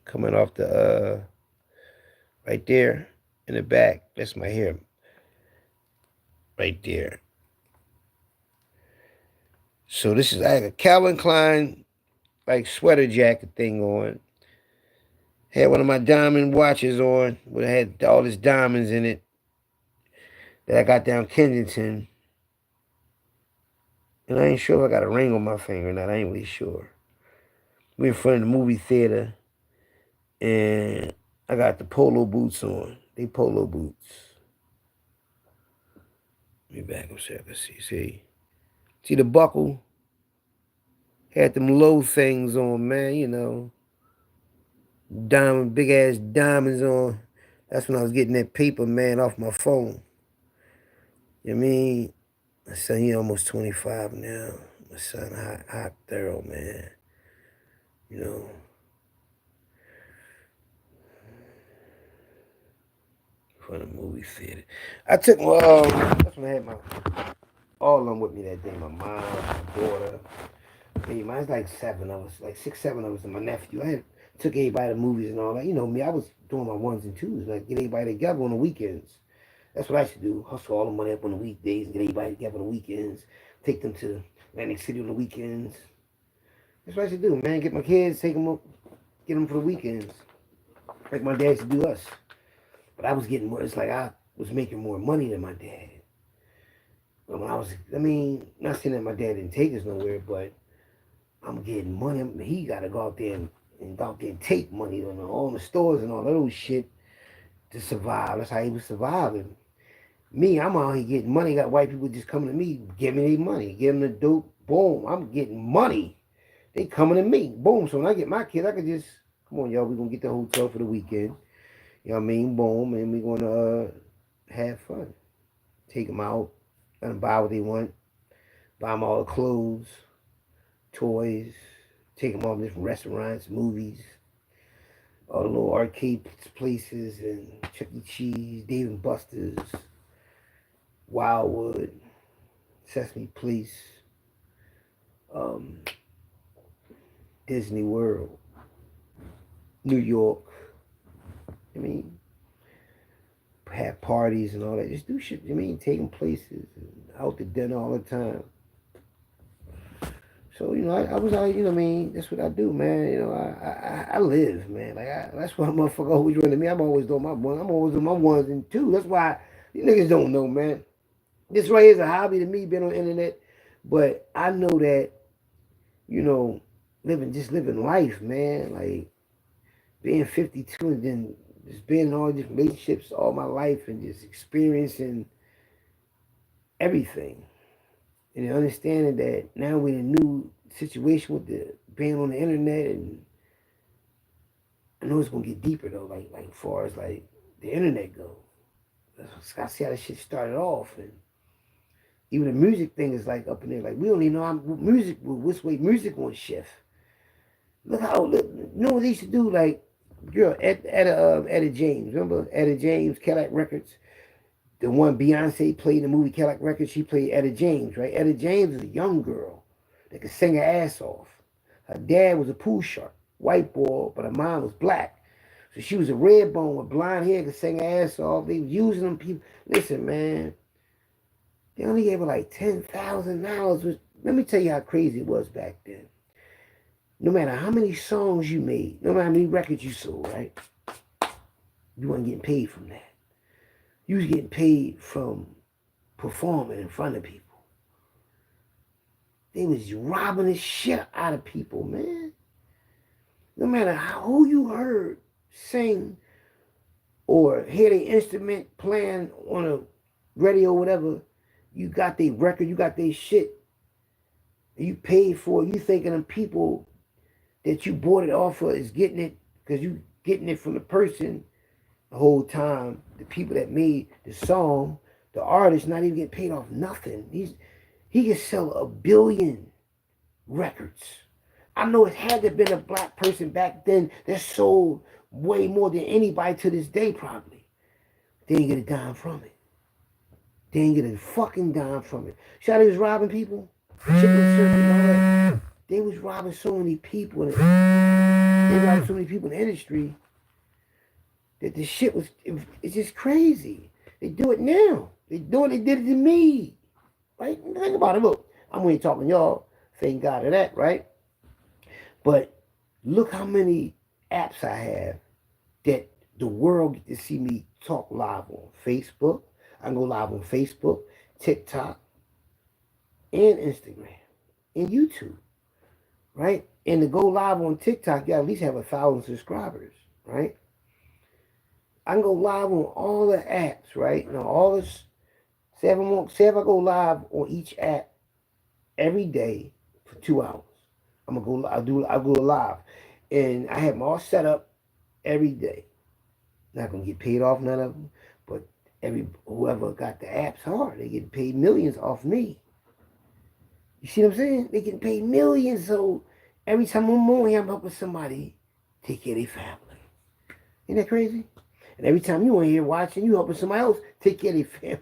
Speaker 2: Coming off the, right there in the back. That's my hair. Right there. So this is, I had a Calvin Klein, like, sweater jacket thing on. Had one of my diamond watches on. It had all this diamonds in it that I got down Kensington. And I ain't sure if I got a ring on my finger or not. I ain't really sure. We in front of the movie theater. And I got the polo boots on. They polo boots. Let me back up so I can see. See the buckle? Had them low things on, man, Diamond, big ass diamonds on. That's when I was getting that paper, man, off my phone. You know what I mean? My son, he almost 25 now. My son, hot thorough, man. For the movie theater. I took, that's when I had all of them with me that day. My mom, my daughter. Hey, mine's like 7 of us, like 6, 7 of us, and my nephew. Took everybody to movies and all that. You know me, I was doing my ones and twos, like get everybody together on the weekends. That's what I should do. Hustle all the money up on the weekdays and get everybody together on the weekends. Take them to Atlantic City on the weekends. That's what I should do, man. Get my kids, take them up, get them for the weekends. Like my dad used to do us. But I was getting more, it's like I was making more money than my dad. But when not saying that my dad didn't take us nowhere, but I'm getting money. He got to go out there and go out there and take money on all the stores and all that old shit to survive. That's how he was surviving. Me, I'm out here getting money. Got white people just coming to me, give me their money, give them the dope. Boom, I'm getting money. They coming to me. Boom. So when I get my kids, I can just, come on, y'all, we going to get the hotel for the weekend. You know what I mean? Boom. And we going to have fun. Take them out. Let them buy what they want. Buy them all the clothes, toys. Take them all to different restaurants, movies. All the little arcade places and Chuck E. Cheese, Dave and Buster's, Wildwood, Sesame Place, Disney World, New York. have parties and all that. Just do shit. I mean, taking places and out to dinner all the time. So I was out. That's what I do, man. I live, man. That's why motherfucker always running me. I'm always doing my one. I'm always doing my ones and twos. That's why you niggas don't know, man. This right here is a hobby to me, being on the internet. But I know that you know, living life, man. Like being 52 and then just being in all these relationships all my life and just experiencing everything. And understanding that now we're in a new situation with the being on the internet, and I know it's gonna get deeper though, like far as like the internet goes. I see how this shit started off, and even the music thing is like up in there. Like we don't even know how music, which way music gonna shift. You know what they used to do? Like, girl, Etta James, remember Etta James, Cadillac Records? The one Beyonce played in the movie Cadillac Records, she played Etta James, right? Etta James is a young girl that could sing her ass off. Her dad was a pool shark, white boy, but her mom was black. So she was a red bone with blonde hair, could sing her ass off. They was using them people. Listen, man, they only gave her like $10,000. Let me tell you how crazy it was back then. No matter how many songs you made, no matter how many records you sold, right? You weren't getting paid from that. You was getting paid from performing in front of people. They was robbing the shit out of people, man. No matter who you heard sing or hear the instrument playing on a radio or whatever, you got their record, you got their shit, and you paid for it. You thinking of people that you bought it off of is getting it because you getting it from the person the whole time. The people that made the song, the artist not even getting paid off nothing. He can sell 1 billion records. I know it had to have been a black person back then that sold way more than anybody to this day probably. They ain't get a dime from it. They ain't get a fucking dime from it. See how they was robbing people? Chicken circuit and all that. They was robbing so many people. They robbed so many people in the industry that the shit was, it's just crazy. They do it now. They did it to me. Right? Think about it. Look, I'm only talking y'all. Thank God of that, right? But look how many apps I have that the world get to see me talk live on. Facebook. I can go live on Facebook, TikTok, and Instagram, and YouTube, right? And to go live on TikTok, you gotta at least have 1,000 subscribers, right? I can go live on all the apps, right? Now all this, say if I go live on each app every day for 2 hours. I'll go live. And I have them all set up every day. Not gonna get paid off none of them, but whoever got the apps hard, they get paid millions off me. You see what I'm saying? They getting paid millions, so every time I'm on here, I'm helping somebody take care of their family. Isn't that crazy? And every time you on here watching, you helping somebody else take care of their family.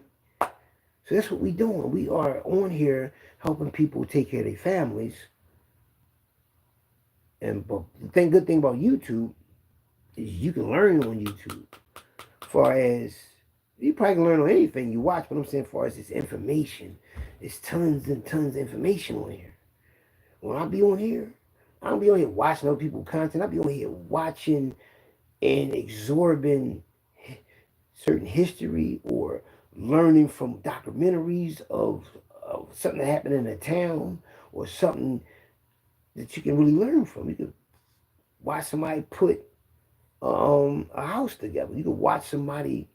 Speaker 2: So that's what we doing. We are on here helping people take care of their families. But the good thing about YouTube is you can learn on YouTube. As far as, you probably can learn on anything you watch, but I'm saying as far as this information, it's tons and tons of information on here. When I be on here, I don't be on here watching other people's content. I be on here watching and absorbing certain history or learning from documentaries of something that happened in a town or something that you can really learn from. You can watch somebody put a house together. You can watch somebody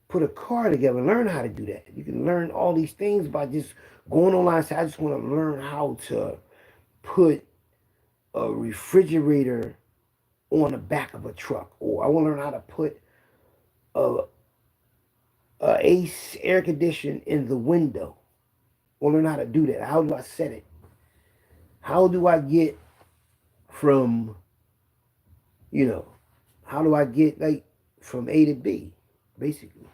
Speaker 2: put a car together and learn how to do that. You can learn all these things by just going online and say, I just want to learn how to put a refrigerator on the back of a truck, or I want to learn how to put a air condition in the window. I want to learn how to do that. How do I set it? How do I get from, how do I get from A to B, basically?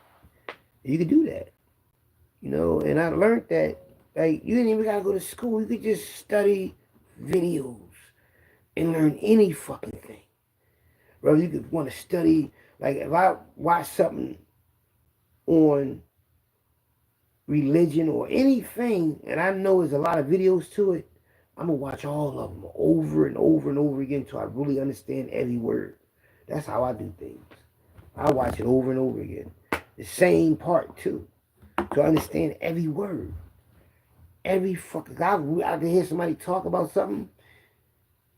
Speaker 2: You could do that, and I learned that, you didn't even gotta go to school. You could just study videos and learn any fucking thing. Bro, you could want to study, if I watch something on religion or anything, and I know there's a lot of videos to it, I'm going to watch all of them over and over and over again until I really understand every word. That's how I do things. I watch it over and over again. The same part, too. To understand every word. Every fucking... I can hear somebody talk about something,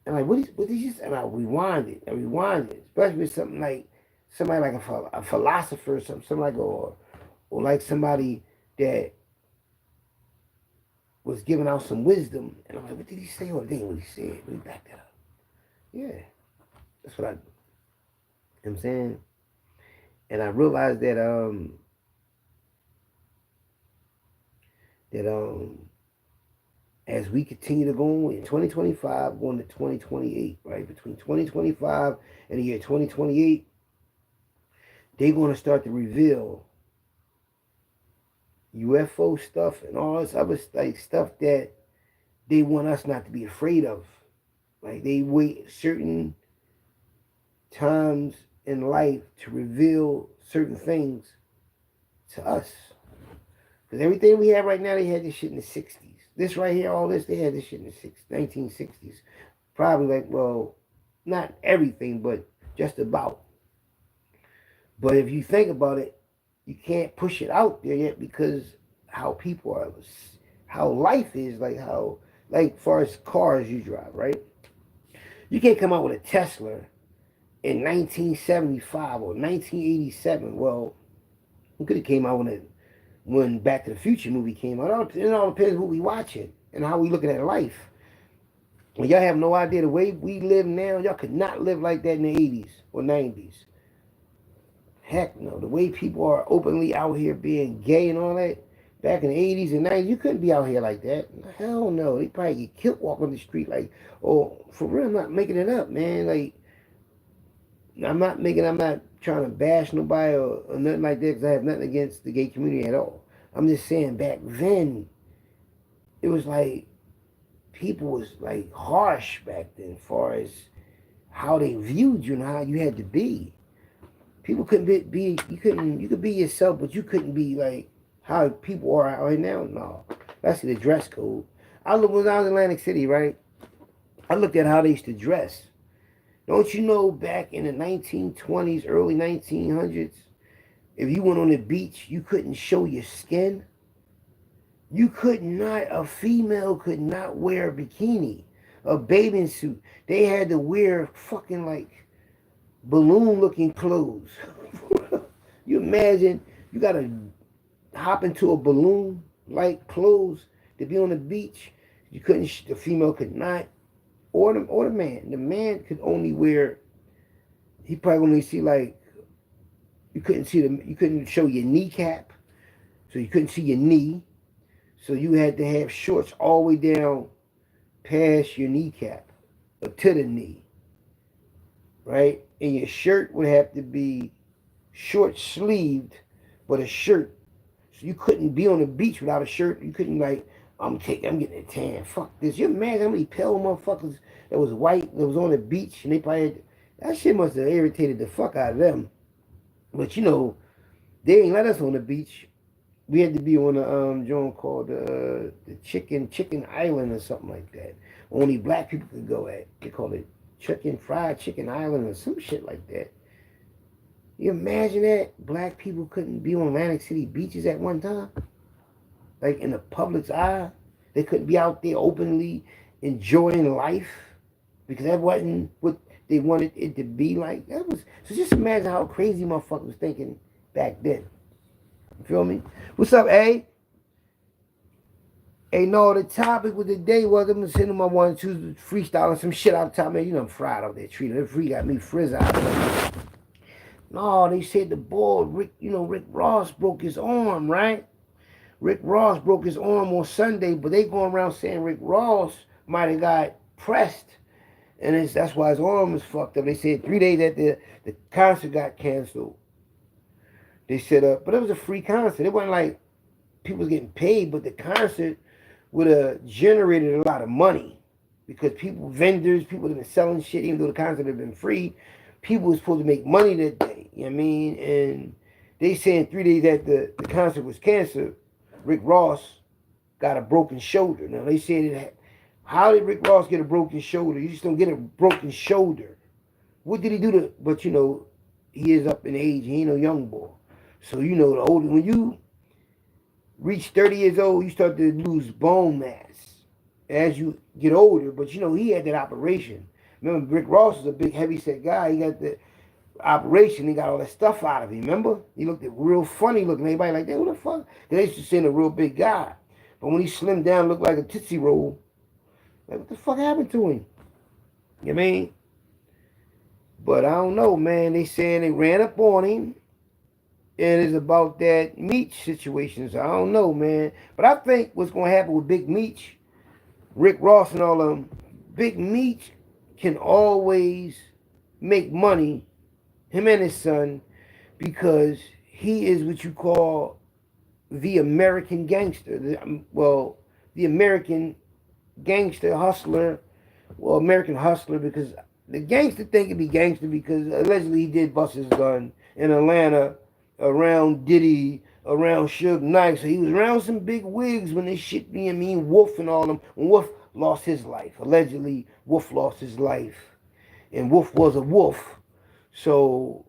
Speaker 2: and I'm like, what did you say? And I rewind it. Especially with something like... Somebody like a philosopher or something like... Or like somebody that was giving out some wisdom. And I'm like, what did he say? Or they what he said. Let me back that up. Yeah. That's what I do. You know what I'm saying? And I realized that as we continue to go in 2025, going to 2028, right? Between 2025 and the year 2028, they're going to start to reveal UFO stuff and all this other stuff that they want us not to be afraid of. Like they wait certain times in life to reveal certain things to us. Because everything we have right now, they had this shit in the 60s. This right here, all this, they had this shit in the 1960s. Probably like, well, not everything, but just about. But if you think about it, you can't push it out there yet because how people are, how life is, like far as cars you drive, right? You can't come out with a Tesla in 1975 or 1987. Well, you could have came out when Back to the Future movie came out. It all depends what we watching and how we looking at life. Well, y'all have no idea the way we live now. Y'all could not live like that in the 80s or 90s. Heck no. The way people are openly out here being gay and all that, back in the 80s and 90s, you couldn't be out here like that. Hell no. They probably get killed walking the street like, oh, for real, I'm not making it up, man. Like, I'm not trying to bash nobody or nothing like that because I have nothing against the gay community at all. I'm just saying back then, it was like, people was like harsh back then as far as how they viewed you and how you had to be. People couldn't be you could be yourself, but you couldn't be like how people are out here now. No. That's the dress code. When I was in Atlantic City, right? I looked at how they used to dress. Don't you know back in the 1920s, early 1900s, if you went on the beach, you couldn't show your skin? A female could not wear a bikini, a bathing suit. They had to wear fucking like balloon-looking clothes. You imagine you gotta hop into a balloon-like clothes to be on the beach? You couldn't. The female could not, or the man. The man could only wear. He probably only see like. You couldn't show your kneecap, so you couldn't see your knee. So you had to have shorts all the way down past your kneecap, or to the knee, right? And your shirt would have to be short-sleeved, but a shirt. So you couldn't be on the beach without a shirt. You couldn't like, I'm getting a tan. Fuck this. You imagine how many pale motherfuckers that was white that was on the beach and they probably had, that shit must have irritated the fuck out of them. But you know, they ain't let us on the beach. We had to be on a joint called the Chicken Island or something like that. Only black people could go at. They call it Fried Chicken Island or some shit like that. You imagine that? Black people couldn't be on Atlantic City beaches at one time? Like in the public's eye? They couldn't be out there openly enjoying life? Because that wasn't what they wanted it to be like. So just imagine how crazy motherfuckers was thinking back then. You feel me? What's up, A? Hey, no, the topic of the day was I'm gonna send them my 1 2 freestyling some shit out the top, man. You know I'm fried out there treating. That free got me frizz out. No, they said the boy Rick Ross broke his arm, right? Rick Ross broke his arm on Sunday, but they going around saying Rick Ross might have got pressed, and that's why his arm is fucked up. They said 3 days after the concert got canceled. They set up, but it was a free concert. It wasn't like people was getting paid, but the concert would have generated a lot of money because vendors, people that been selling shit, even though the concert had been free, people was supposed to make money that day. You know what I mean? And They saying 3 days after the concert was canceled, Rick Ross got a broken shoulder. Now they said it. How did Rick Ross get a broken shoulder? You just don't get a broken shoulder. What did he do to? But he is up in age. He ain't no young boy. So the older when you reach 30 years old, you start to lose bone mass as you get older. But he had that operation. Remember, Rick Ross was a big, heavy-set guy. He got the operation. He got all that stuff out of him. Remember? He looked real funny looking. Everybody like that. Who the fuck? They used to say a real big guy. But when he slimmed down, looked like a Tootsie Roll. Like, what the fuck happened to him? You know what I mean? But I don't know, man. They saying they ran up on him. And it's about that Meech situation. So I don't know, man. But I think what's going to happen with Big Meech, Rick Ross and all of them, Big Meech can always make money, him and his son, because he is what you call the American gangster. The American gangster hustler. Well, American hustler, because the gangster thing could be gangster because allegedly he did bust his gun in Atlanta around Diddy, around Suge Knight. So he was around some big wigs when this shit being Wolf and all them. When Wolf lost his life. Allegedly, Wolf lost his life. And Wolf was a wolf. So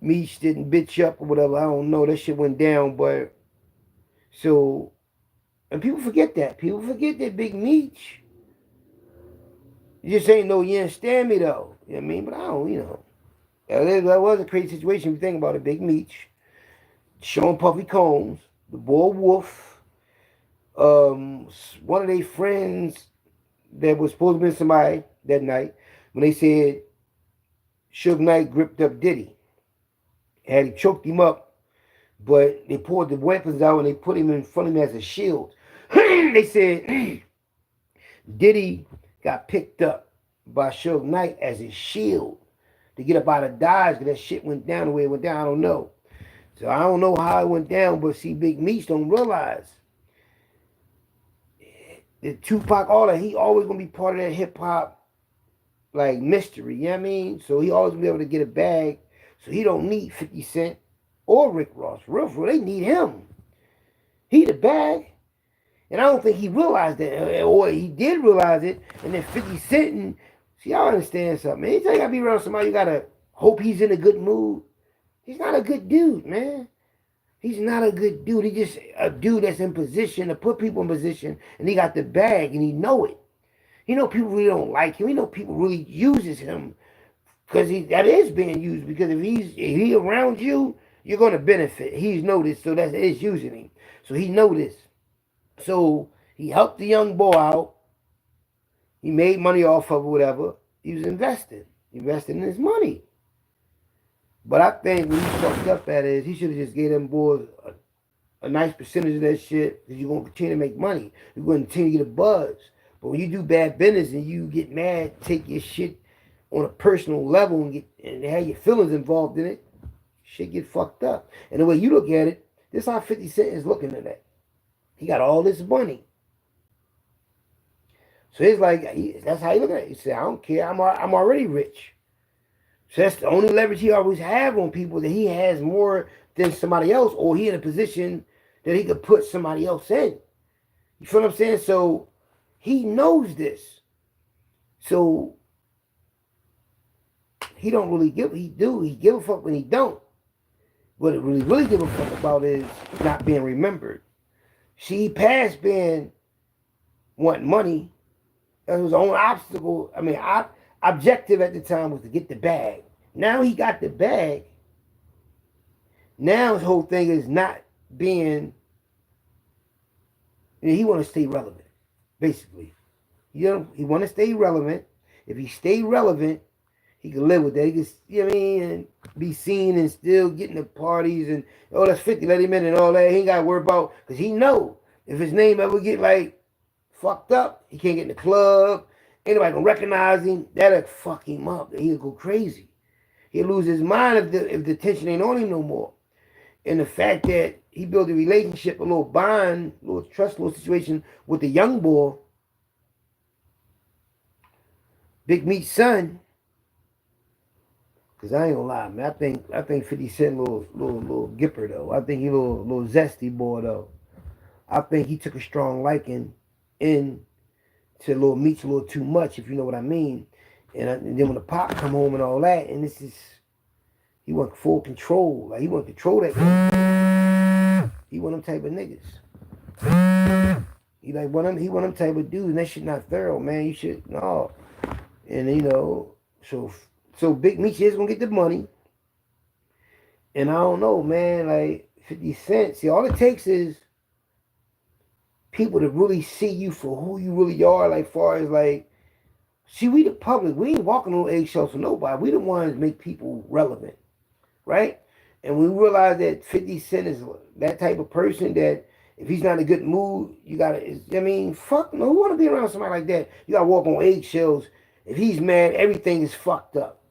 Speaker 2: Meech didn't bitch up or whatever. I don't know. That shit went down, but so, and people forget that. People forget that Big Meech. You just ain't no, you understand me though. You know what I mean? But I don't, that was a crazy situation if you think about it. Big Meech, Sean Puffy Combs, the boy Wolf, one of their friends that was supposed to be somebody that night when they said Suge Knight gripped up Diddy. Had he choked him up, but they pulled the weapons out and they put him in front of him as a shield. They said Diddy got picked up by Suge Knight as his shield to get up out of Dodge because that shit went down the way it went down. I don't know. So I don't know how it went down, but see, Big Meech don't realize that Tupac, all that, he always going to be part of that hip-hop, like, mystery, you know what I mean? So he always going to be able to get a bag, so he don't need 50 Cent or Rick Ross. For real, they need him. He the bag. And I don't think he realized that, or he did realize it, and then 50 Cent, and see, y'all understand something. Anytime you gotta be around somebody, you gotta hope he's in a good mood. He's not a good dude, man. He's not a good dude. He's just a dude that's in position to put people in position, and he got the bag, and he know it. He know people really don't like him. He know people really uses him, because that is being used, because if he around you, you're gonna benefit. He's noticed, so that is using him. So he noticed. So he helped the young boy out. He made money off of it, whatever. He was investing in his money. But I think when he fucked up at it, he should have just gave them boys a nice percentage of that shit, because you're going to continue to make money. You're going to continue to get a buzz. But when you do bad business and you get mad, take your shit on a personal level and have your feelings involved in it, shit get fucked up. And the way you look at it, this is how 50 Cent is looking at that. He got all this money. So it's like, that's how he look at it. He said, I don't care. I'm already rich. So that's the only leverage he always have on people, that he has more than somebody else, or he in a position that he could put somebody else in. You feel what I'm saying? So he knows this. So he don't really give, he give a fuck when he don't. What it really give a fuck about is not being remembered. See, he passed being wanting money. That was his own obstacle. I mean, objective at the time was to get the bag. Now he got the bag. Now his whole thing is not being, he want to stay relevant, basically. He want to stay relevant. If he stay relevant, he can live with that. He can, you know what I mean, and be seen and still getting the parties and, oh, that's 50, let him in and all that. He ain't got to worry about, because he know if his name ever get like fucked up, he can't get in the club. Anybody gonna recognize him? That'll fuck him up. He'll go crazy. He'll lose his mind if the tension ain't on him no more. And the fact that he built a relationship, a little bond, a little trust, a little situation with the young boy, Big Meech's son, Cause I ain't gonna lie, man. I think 50 Cent little gipper though. I think he little zesty boy though. I think he took a strong liking in to Little Meats a little too much, if you know what I mean. And then when the pop come home and all that, and this is he want full control. Like he want to control that. He want them type of niggas. He want them type of dudes, and that shit not thorough, man. You should no. And you know, so Big Meech is gonna get the money. And I don't know, man, like 50 Cent. See, all it takes is people to really see you for who you really are, like far as like, see, we the public, we ain't walking on eggshells for nobody. We the ones that make people relevant, right? And we realize that 50 Cent is that type of person that if he's not in a good mood, you gotta, I mean, fuck no, who wanna be around somebody like that? You gotta walk on eggshells. If he's mad, everything is fucked up.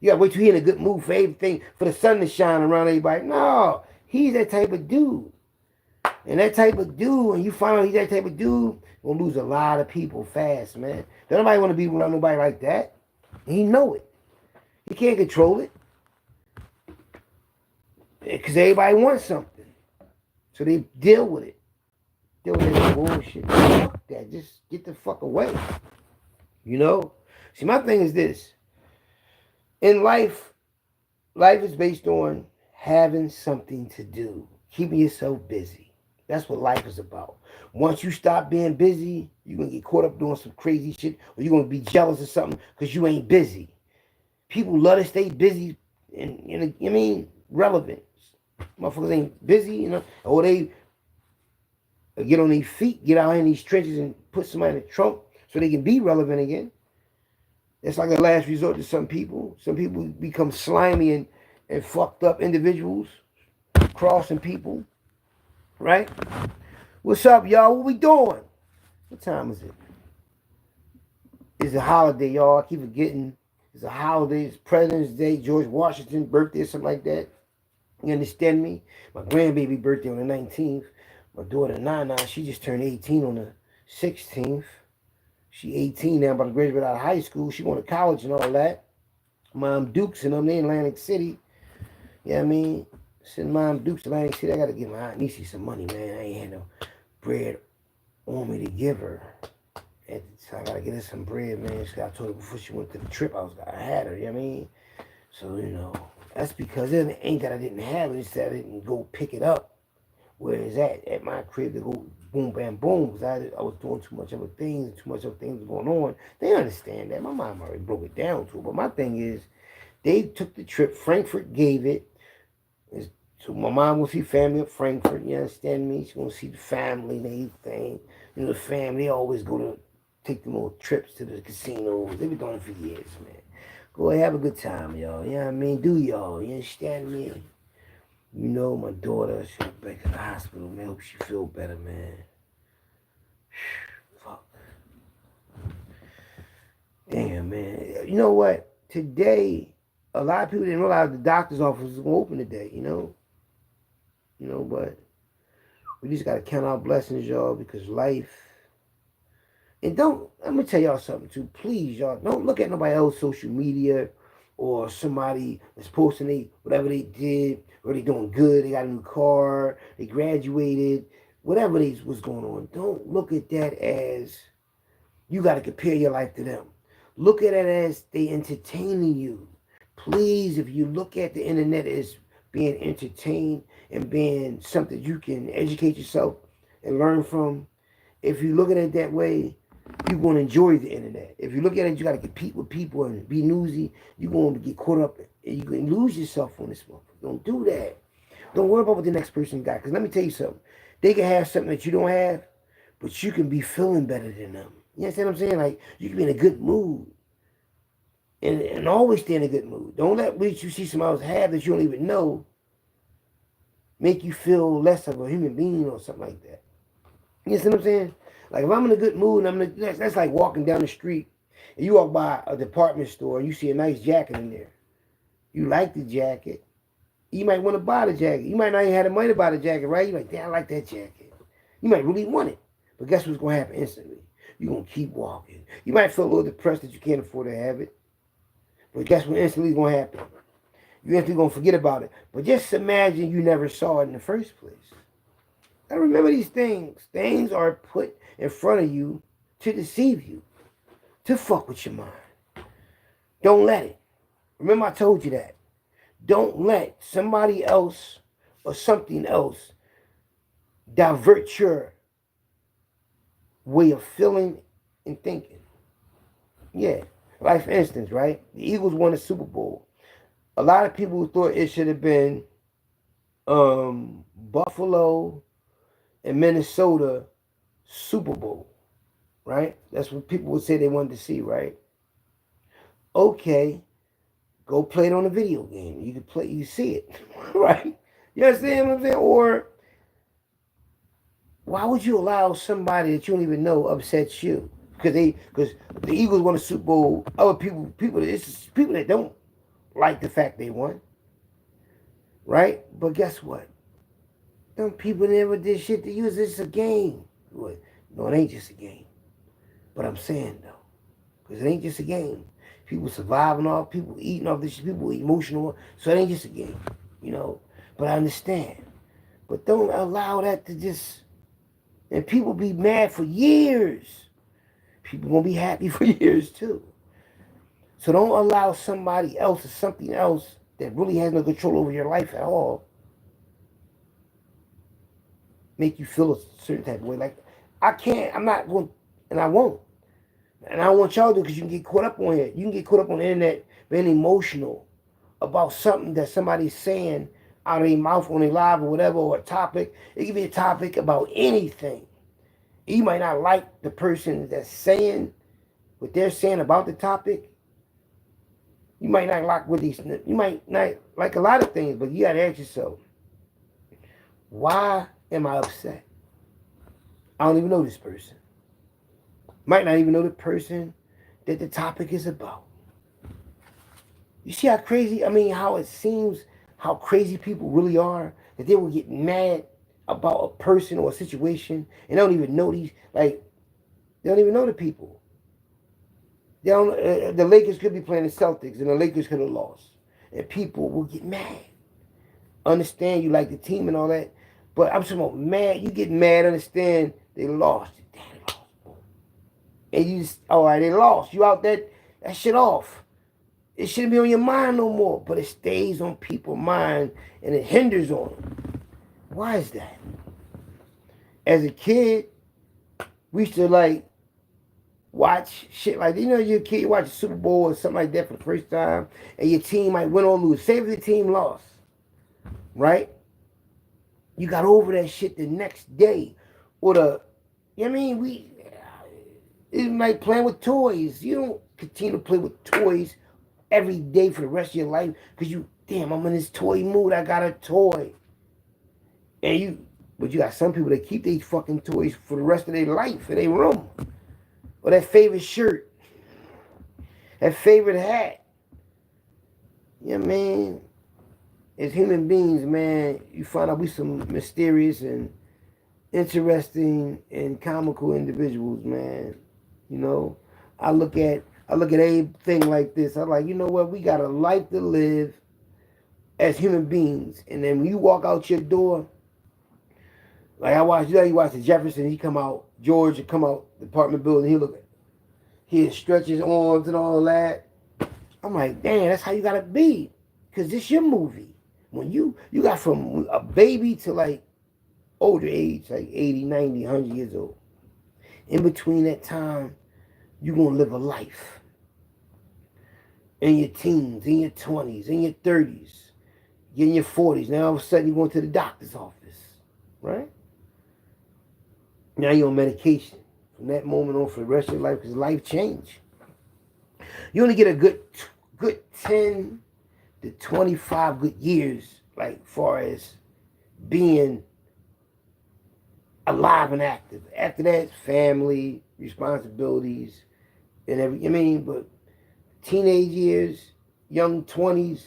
Speaker 2: You gotta wait till he's in a good mood for everything, for the sun to shine around everybody. No, he's that type of dude. And that type of dude, and you find out he's that type of dude, gonna lose a lot of people fast, man. Don't nobody want to be around nobody like that. And he know it. He can't control it. Because everybody wants something. So they deal with it. Deal with that bullshit. Fuck that. Just get the fuck away. You know? See, my thing is this. In life is based on having something to do. Keeping yourself busy. That's what life is about. Once you stop being busy, you're going to get caught up doing some crazy shit, or you're going to be jealous of something because you ain't busy. People love to stay busy and I mean, relevant. Motherfuckers ain't busy, you know, or they get on their feet, get out in these trenches and put somebody in the trunk so they can be relevant again. That's like a last resort to some people. Some people become slimy and fucked up individuals, crossing people. Right? What's up, y'all? What we doing? What time is it? It's a holiday, y'all. I keep forgetting. It's a holiday. It's President's Day, George Washington's birthday, something like that. You understand me? My grandbaby birthday on the 19th. My daughter, Nana, she just turned 18 on the 16th. She 18 now, about to graduate out of high school. She going to college and all that. Mom Dukes and them, they in Atlantic City. You know what I mean? Send Mom Dukes to Atlantic City. I got to give my Aunt Niecy some money, man. I ain't had no bread on me to give her. So I got to get her some bread, man. I told her before she went to the trip, I had her, you know what I mean? So, you know, that's because it ain't that I didn't have it. It's that I didn't go pick it up where it's at my crib to go boom, bam, boom. Because I was doing too much other things and too much other things going on. They understand that. My mom already broke it down to her. But my thing is, they took the trip. Frankfurt gave it. So my mom will see family at Frankfurt, you understand me? She's going to see the family and everything. You know, the family, they always go to take them little trips to the casinos. They've been doing it for years, man. Go ahead, have a good time, y'all. You know what I mean? Do y'all, you understand me? You know, my daughter, she went back to the hospital, man. Hope she feel better, man. Fuck. Damn, man. You know what? Today, a lot of people didn't realize the doctor's office was going to open today, you know? You know, but we just got to count our blessings, y'all, because life. And don't, I'm going to tell y'all something too. Please, y'all, don't look at nobody else's social media or somebody that's posting whatever they did, or they doing good, they got a new car, they graduated, whatever was going on. Don't look at that as you got to compare your life to them. Look at it as they entertaining you. Please, if you look at the internet as being entertained and being something you can educate yourself and learn from, if you look at it that way, you're going to enjoy the internet. If you look at it, you got to compete with people and be newsy, you're going to get caught up and you can lose yourself on this one. Don't do that. Don't worry about what the next person got. Because let me tell you something. They can have something that you don't have, but you can be feeling better than them. You understand what I'm saying? Like, you can be in a good mood. And always stay in a good mood. Don't let what you see somebody else have that you don't even know make you feel less of a human being or something like that. You understand what I'm saying? Like, if I'm in a good mood, and that's like walking down the street, and you walk by a department store, and you see a nice jacket in there. You like the jacket. You might want to buy the jacket. You might not even have the money to buy the jacket, right? You're like, damn, I like that jacket. You might really want it. But guess what's going to happen instantly? You're going to keep walking. You might feel a little depressed that you can't afford to have it. But guess what instantly going to happen? You instantly going to forget about it. But just imagine you never saw it in the first place. Now remember these things. Things are put in front of you to deceive you, to fuck with your mind. Don't let it. Remember I told you that. Don't let somebody else or something else divert your way of feeling and thinking. Yeah. Like for instance, right? The Eagles won the Super Bowl. A lot of people thought it should have been Buffalo and Minnesota Super Bowl, right? That's what people would say they wanted to see, right? Okay, go play it on a video game. You can play, you see it, right? You understand what I'm saying? Or why would you allow somebody that you don't even know upset you? Because the Eagles won a Super Bowl. Other people, it's people that don't like the fact they won, right? But guess what? Them people never did shit to you. It's just a game. No, it ain't just a game. But I'm saying though, because it ain't just a game. People surviving off, people eating off this shit, people emotional. So it ain't just a game, you know. But I understand. But don't allow that to just. And people be mad for years. People gonna be happy for years too. So don't allow somebody else or something else that really has no control over your life at all make you feel a certain type of way. Like, I'm not going, and I won't. And I don't want y'all to, because you can get caught up on it. You can get caught up on the internet being emotional about something that somebody's saying out of their mouth on their live or whatever, or a topic. It can be a topic about anything. You might not like the person that's saying what they're saying about the topic. You might not like what these, you might not like a lot of things, but you gotta ask yourself, why am I upset? I don't even know this person. Might not even know the person that the topic is about. You see how crazy, how it seems, how crazy people really are, that they will get mad about a person or a situation and they don't even know these, like, they don't even know the people. They don't, the Lakers could be playing the Celtics and the Lakers could have lost. And people will get mad. Understand you like the team and all that, but I'm talking about mad. You get mad, understand they lost. Damn, they lost. And you just, all right, they lost. You out that shit off. It shouldn't be on your mind no more, but it stays on people's mind and it hinders on them. Why is that? As a kid, we used to like watch shit like, you know, you're a kid, you watch the Super Bowl or something like that for the first time, and your team might win or lose. Say if the team lost, right? You got over that shit the next day. Or you know what I mean? It's like playing with toys. You don't continue to play with toys every day for the rest of your life because damn, I'm in this toy mood, I got a toy. But you got some people that keep these fucking toys for the rest of their life in their room. Or that favorite shirt. That favorite hat. You know what I mean? As human beings, man, you find out we some mysterious and interesting and comical individuals, man. You know? I look at everything like this. I'm like, you know what? We got a life to live as human beings. And then when you walk out your door, like you watch the Jefferson, George would come out the apartment building, he'd stretch his arms and all that. I'm like, damn, that's how you gotta be. Cause this your movie. When you got from a baby to like older age, like 80, 90, 100 years old. In between that time, you're gonna live a life. In your teens, in your 20s, in your 30s, you're in your 40s. Now all of a sudden you're going to the doctor's office, right? Now you're on medication from that moment on for the rest of your life because life changed. You only get a good 10 to 25 good years, like far as being alive and active. After that, family, responsibilities, and but teenage years, young 20s,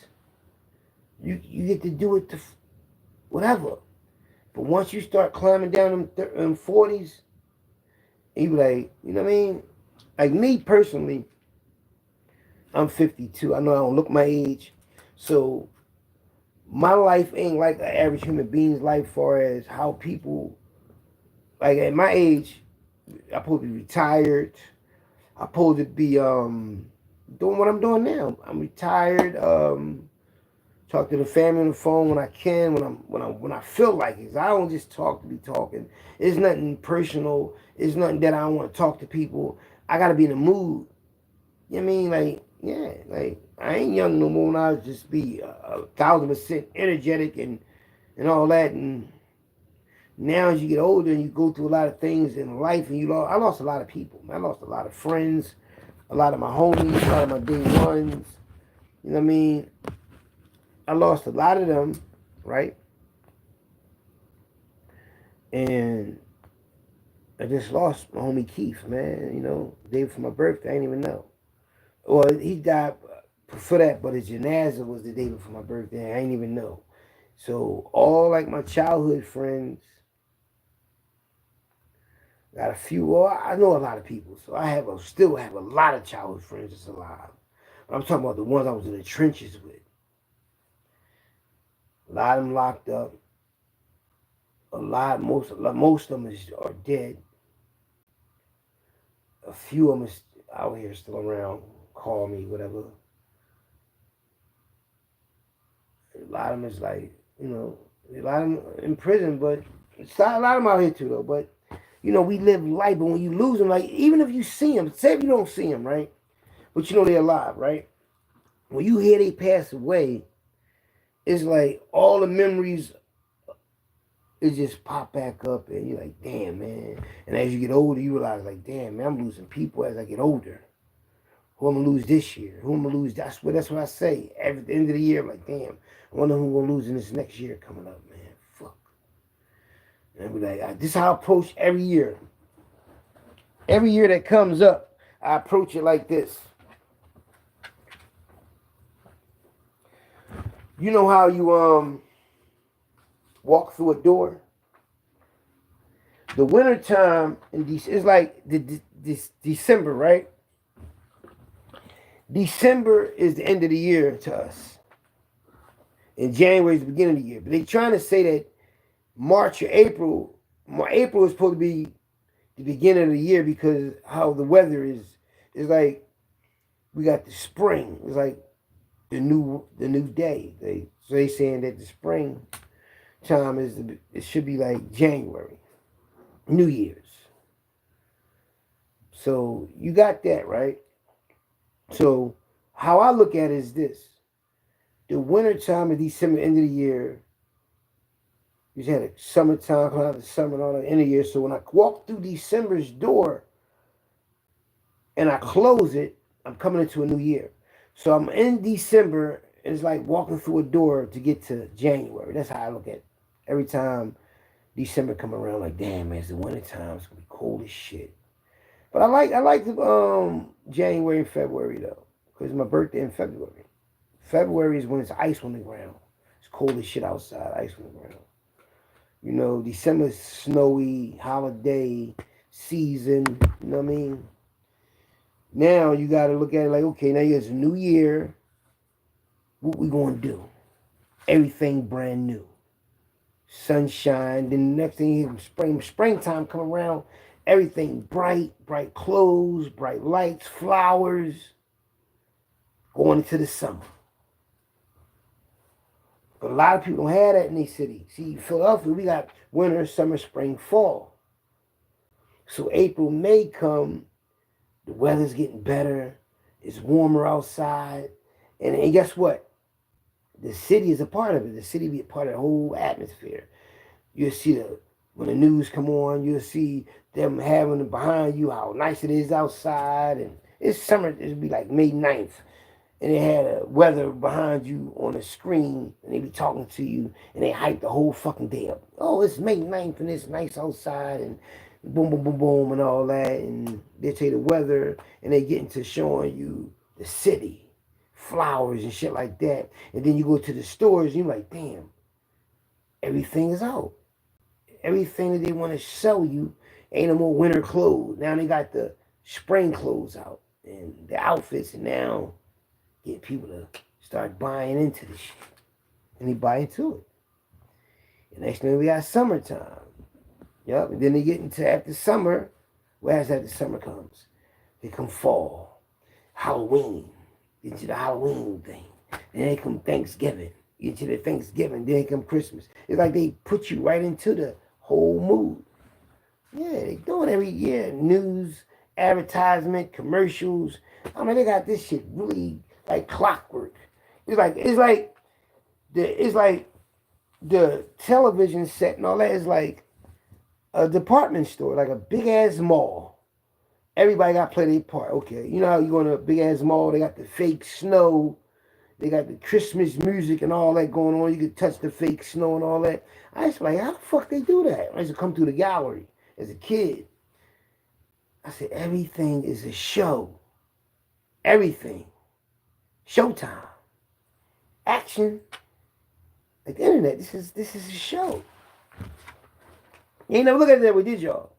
Speaker 2: you get to do it to whatever. But once you start climbing down them 40s, and you be like, you know what I mean? Like me personally, I'm 52. I know I don't look my age. So my life ain't like an average human being's life far as how people, like at my age, I'm supposed to be retired. I'm supposed to be doing what I'm doing now. I'm retired. Talk to the family on the phone when I can, when I feel like it. I don't just talk to be talking. It's nothing personal. It's nothing that I don't want to talk to people. I gotta be in the mood. You know what I mean? Like, yeah, like I ain't young no more when I was just be 1,000% energetic and all that. And now as you get older and you go through a lot of things in life, and I lost a lot of people. I lost a lot of friends, a lot of my homies, a lot of my day ones. You know what I mean? I lost a lot of them, right? And I just lost my homie Keith, man. You know, day before my birthday, I didn't even know. Well, he died for that, but his janaza was the day before my birthday. I didn't even know. So all like my childhood friends, got a few. Well, I know a lot of people, so still have a lot of childhood friends that's alive. But I'm talking about the ones I was in the trenches with. A lot of them locked up. Most of them are dead. A few of them is out here still around, call me, whatever. A lot of them is like, a lot of them in prison, but it's not a lot of them out here too, though. But, we live life, but when you lose them, like, even if you see them, say if you don't see them, right? But they're alive, right? When you hear they pass away, it's like all the memories, it just pop back up, and you're like, damn, man. And as you get older, you realize, like, damn, man, I'm losing people as I get older. Who I'm gonna lose this year? Who I'm gonna lose? That's what I say. At the end of the year, I'm like, damn, I wonder who I'm gonna lose in this next year coming up, man. Fuck. And I be like, this is how I approach every year. Every year that comes up, I approach it like this. You know how you walk through a door? The winter time in it's like this December, right? December is the end of the year to us. And January is the beginning of the year. But they're trying to say that March or April is supposed to be the beginning of the year because how the weather is like we got the spring. It's like the new day. They saying that the spring time it should be like January, New Year's. So you got that, right? So how I look at it is this. The winter time of December, end of the year, you had a summertime, come out of the summer and all the end of the year. So when I walk through December's door and I close it, I'm coming into a new year. So I'm in December, and it's like walking through a door to get to January. That's how I look at it. Every time December come around, like, damn, man, it's the winter time. It's gonna be cold as shit. But I like the January and February though, because it's my birthday in February. February is when it's ice on the ground. It's cold as shit outside, ice on the ground. December is snowy, holiday season. You know what I mean? Now you got to look at it like, okay, now it's a new year. What we gonna do? Everything brand new. Sunshine. Then the next thing, springtime come around. Everything bright clothes, bright lights, flowers. Going into the summer. But a lot of people don't have that in these cities. See, Philadelphia, we got winter, summer, spring, fall. So April, May come, the weather's getting better. It's warmer outside. And guess what? The city is a part of it. The city be a part of the whole atmosphere. You'll see when the news come on, you'll see them having behind you how nice it is outside. And it's summer, it'll be like May 9th. And they had a weather behind you on the screen, and they be talking to you, and they hype the whole fucking day up. Oh, it's May 9th, and it's nice outside, and boom, boom, boom, boom, and all that. And they tell you the weather, and they get into showing you the city, flowers and shit like that. And then you go to the stores, and you're like, damn, everything is out. Everything that they want to sell you ain't no more winter clothes. Now they got the spring clothes out, and the outfits, and now get people to start buying into the shit. And they buy into it. And next thing we got summertime. Yep. And then they get into after summer. Whereas after summer comes, they come fall, Halloween. Get to the Halloween thing. Then they come Thanksgiving. Get to the Thanksgiving. Then they come Christmas. It's like they put you right into the whole mood. Yeah, they do it every year. News, advertisement, commercials. I mean, they got this shit really like clockwork. It's like the television set and all that is like a department store, like a big ass mall. Everybody got to play their part. Okay, you know how you go in a big ass mall? They got the fake snow. They got the Christmas music and all that going on. You can touch the fake snow and all that. I was like, how the fuck they do that? I used to come through the gallery as a kid. I said, everything is a show. Everything. Showtime. Action. Like the internet, this is a show. You ain't never look at it that way, did y'all?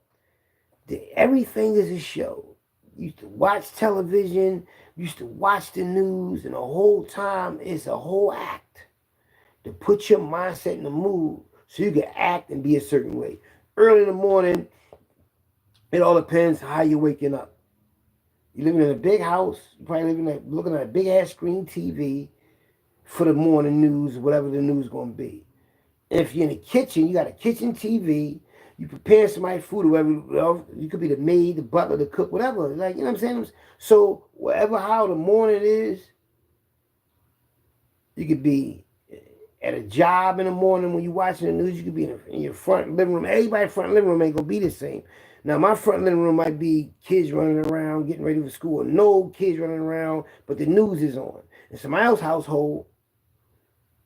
Speaker 2: Everything is a show. You used to watch television, you used to watch the news, and the whole time it's a whole act to put your mindset in the mood so you can act and be a certain way. Early in the morning, it all depends how you're waking up. You're living in a big house, you're probably looking at a big ass screen TV for the morning news, whatever the news is going to be. And if you're in the kitchen, you got a kitchen TV, you preparing somebody's food, whoever, you could be the maid, the butler, the cook, whatever. Like, you know what I'm saying? So, whatever how the morning is, you could be at a job in the morning when you're watching the news. You could be in your front living room. Everybody's front living room ain't going to be the same. Now, my front living room might be kids running around, getting ready for school, or no kids running around, but the news is on. In somebody else's household,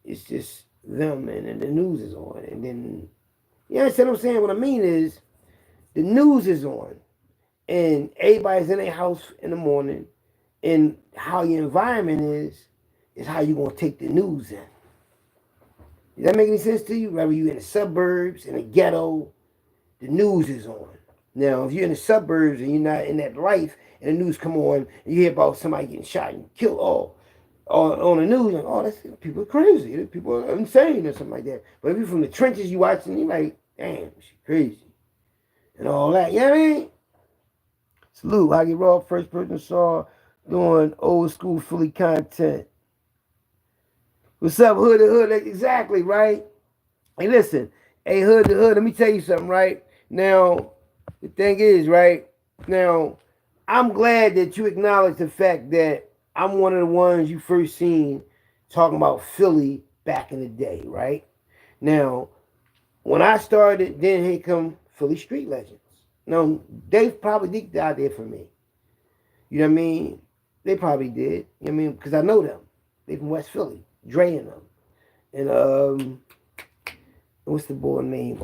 Speaker 2: it's just them, and then the news is on. And then, you understand what I'm saying? What I mean is, the news is on, and everybody's in their house in the morning, and how your environment is how you're going to take the news in. Does that make any sense to you? Whether you're in the suburbs, in the ghetto, the news is on. Now, if you're in the suburbs and you're not in that life, and the news come on, and you hear about somebody getting shot and killed, on the news, like, that's people are crazy. People are insane or something like that. But if you're from the trenches, you watching, you're like, damn, she's crazy. And all that. You know what I mean? Salute. I get raw first person saw doing old school Philly content. What's up, hood to hood? Exactly, right? Hey, listen. Hey, hood to hood, let me tell you something, right? Now, the thing is, right? Now, I'm glad that you acknowledge the fact that I'm one of the ones you first seen talking about Philly back in the day, right? Now, when I started, then here come Philly Street Legends. Now, they probably did out there for me. You know what I mean? They probably did. You know what I mean? Because I know them. They from West Philly. Dre and them. And, what's the boy name?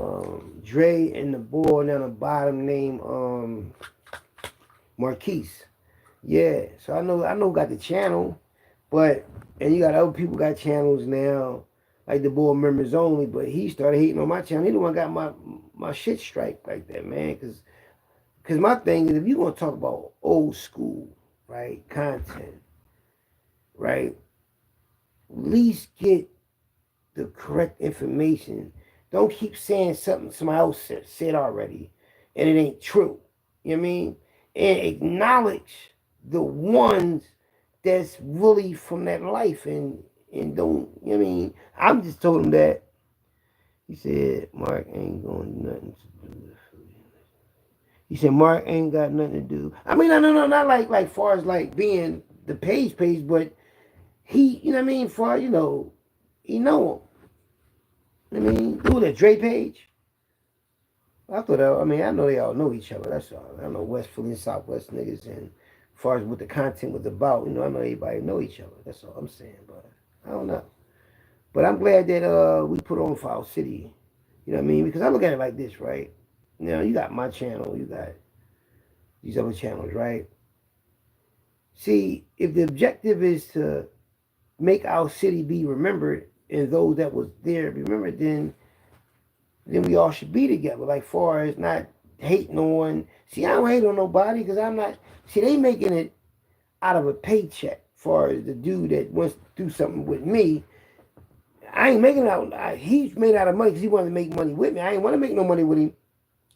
Speaker 2: Dre and the boy down the bottom name, Marquise. Yeah, so I know who got the channel, and you got other people got channels now, like the boy Members Only, but he started hating on my channel. He the one got my shit strike like that, man, because my thing is, if you want to talk about old school, right, content, right, at least get the correct information. Don't keep saying something somebody else said already, and it ain't true. You know what I mean? And acknowledge the ones that's really from that life and don't, you know what I mean? I'm just told him that. He said, Mark ain't going to nothing to do with it. He said, Mark ain't got nothing to do. I mean, no, not like far as like being the page, but he, you know what I mean? For, he know him. You know what I mean? Who that, Dre Page? I know they all know each other. That's all. I know West Philly and Southwest niggas, and as far as what the content was about, I know everybody know each other. That's all I'm saying. But I don't know. But I'm glad that we put on for our city. You know what I mean? Because I look at it like this, right? You got my channel, you got these other channels, right? See, if the objective is to make our city be remembered and those that was there be remembered, then we all should be together. Like far as not hating on. See, I don't hate on nobody because I'm not. See, they making it out of a paycheck far as the dude that wants to do something with me, I ain't making out. He's made out of money because he wanted to make money with me. I ain't want to make no money with him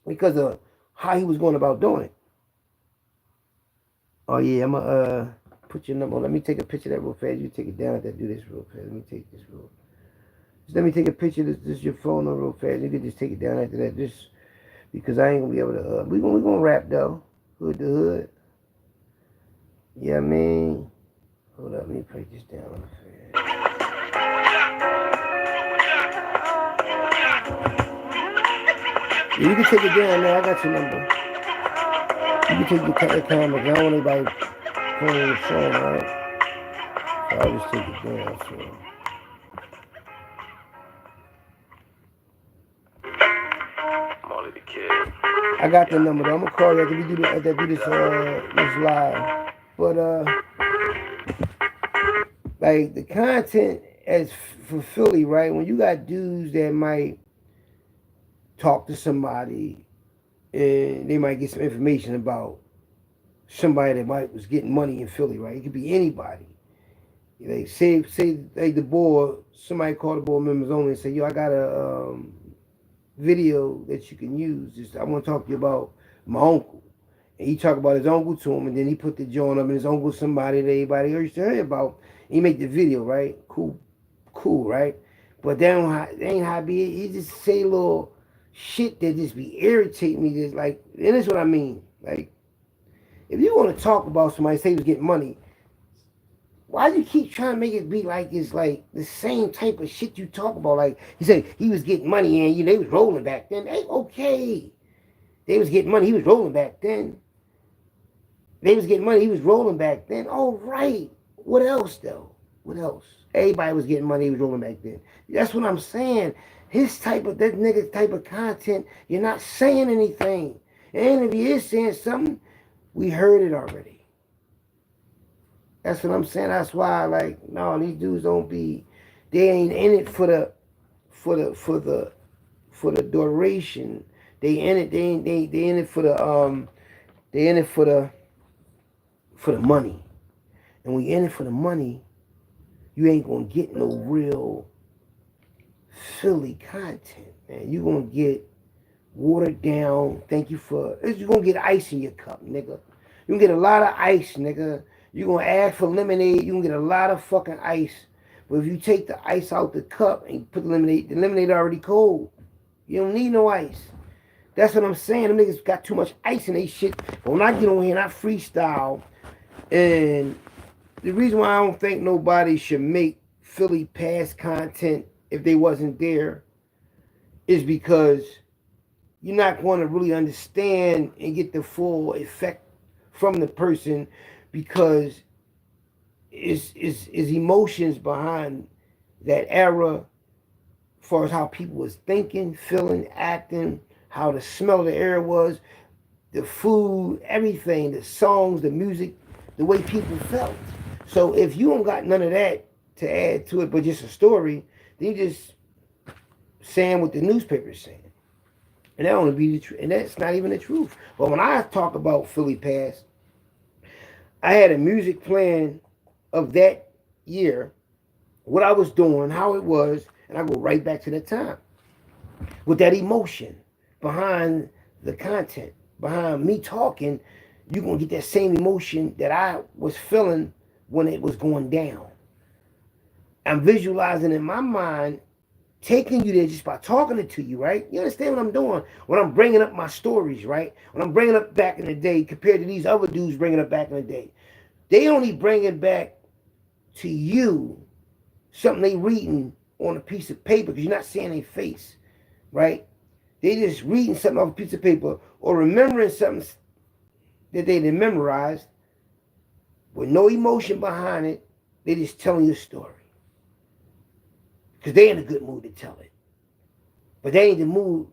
Speaker 2: because of how he was going about doing it. Oh yeah, I'm gonna put your number. Let me take a picture of that real fast. You take it down. Do this real fast. Let me take this real. Just let me take a picture. This is your phone number real fast. You can just take it down after that. Just because I ain't gonna be able to. We gonna rap though. Hood to hood. Yeah, I mean. Hold up. Let me break this down real fast. Yeah, you can take it down now. I got your number. You can take your camera. I don't want anybody playing your phone, alright? So I'll just take it down. So. I got the number though. I'm gonna call you after we do this live. But like the content as for Philly, right? When you got dudes that might talk to somebody and they might get some information about somebody that was getting money in Philly, right? It could be anybody. They say like the board, somebody called the board members only and say, yo, I got a video that you can use. Just I want to talk to you about my uncle. And he talked about his uncle to him, and then he put the joint up, and his uncle somebody that everybody used to hear about. He make the video, right? Cool, right? But they ain't how be. He just say little shit that just be irritating me. Just like, and that's what I mean. Like, if you want to talk about somebody say he was getting money, why do you keep trying to make it be like it's like the same type of shit you talk about? Like he said he was getting money and they was rolling back then. Hey, okay. They was getting money, he was rolling back then. They was getting money, he was rolling back then. All right. What else though? What else? Everybody was getting money, he was rolling back then. That's what I'm saying. That nigga type of content, you're not saying anything. And if he is saying something, we heard it already. That's what I'm saying. That's why, like, no, these dudes don't be. They ain't in it for the duration. They in it. They in it for the They in it for the money. And when you in it for the money, you ain't gonna get no real Philly content, man. You gonna get watered down. You're gonna get ice in your cup, nigga. You gonna get a lot of ice, nigga. You're going to ask for lemonade. You're going to get a lot of fucking ice. But if you take the ice out the cup and put the lemonade already cold. You don't need no ice. That's what I'm saying. Them niggas got too much ice in they shit. But when I get on here and I freestyle, and the reason why I don't think nobody should make Philly past content if they wasn't there is because you're not going to really understand and get the full effect from the person, because is emotions behind that era as far as how people was thinking, feeling, acting, how the smell of the air was, the food, everything, the songs, the music, the way people felt. So if you don't got none of that to add to it but just a story, then you just saying what the newspaper's saying. And that only be the truth, and that's not even the truth. But when I talk about Philly past, I had a music plan of that year, what I was doing, how it was, and I go right back to that time. With that emotion behind the content, behind me talking, you're going to get that same emotion that I was feeling when it was going down. I'm visualizing in my mind, taking you there just by talking it to you, right? You understand what I'm doing? When I'm bringing up my stories, right? When I'm bringing up back in the day compared to these other dudes bringing up back in the day. They only bring it back to you something they reading on a piece of paper because you're not seeing their face, right? They just reading something off a piece of paper or remembering something that they didn't memorize with no emotion behind it. They just telling you a story. Because they in a good mood to tell it. But they ain't the mood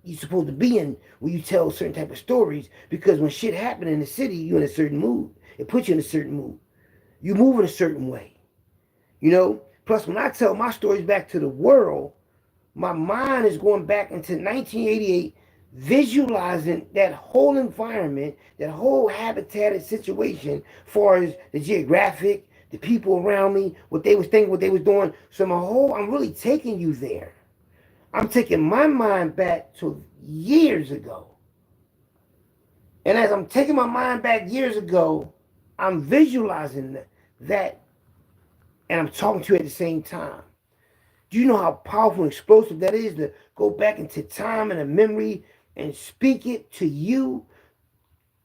Speaker 2: you're supposed to be in when you tell certain type of stories, because when shit happen in the city, you're in a certain mood. It puts you in a certain mood. You move in a certain way. You know? Plus, when I tell my stories back to the world, my mind is going back into 1988 visualizing that whole environment, that whole habitated situation, far as the geographic, the people around me, what they was thinking, what they was doing. So I'm really taking you there. I'm taking my mind back to years ago. And as I'm taking my mind back years ago, I'm visualizing that, and I'm talking to you at the same time. Do you know how powerful and explosive that is to go back into time and a memory and speak it to you?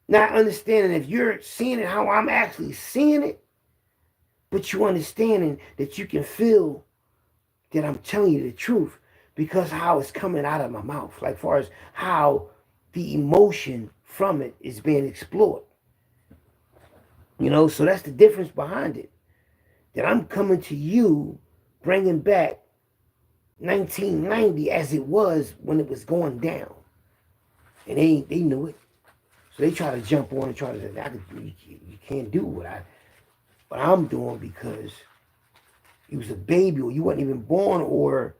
Speaker 2: Not understanding if you're seeing it how I'm actually seeing it, but you understanding that you can feel that I'm telling you the truth because how it's coming out of my mouth, like far as how the emotion from it is being explored. So that's the difference behind it. That I'm coming to you, bringing back 1990 as it was when it was going down, and they knew it, so they try to jump on and try to say, you can't do what I'm doing because you was a baby or you wasn't even born, or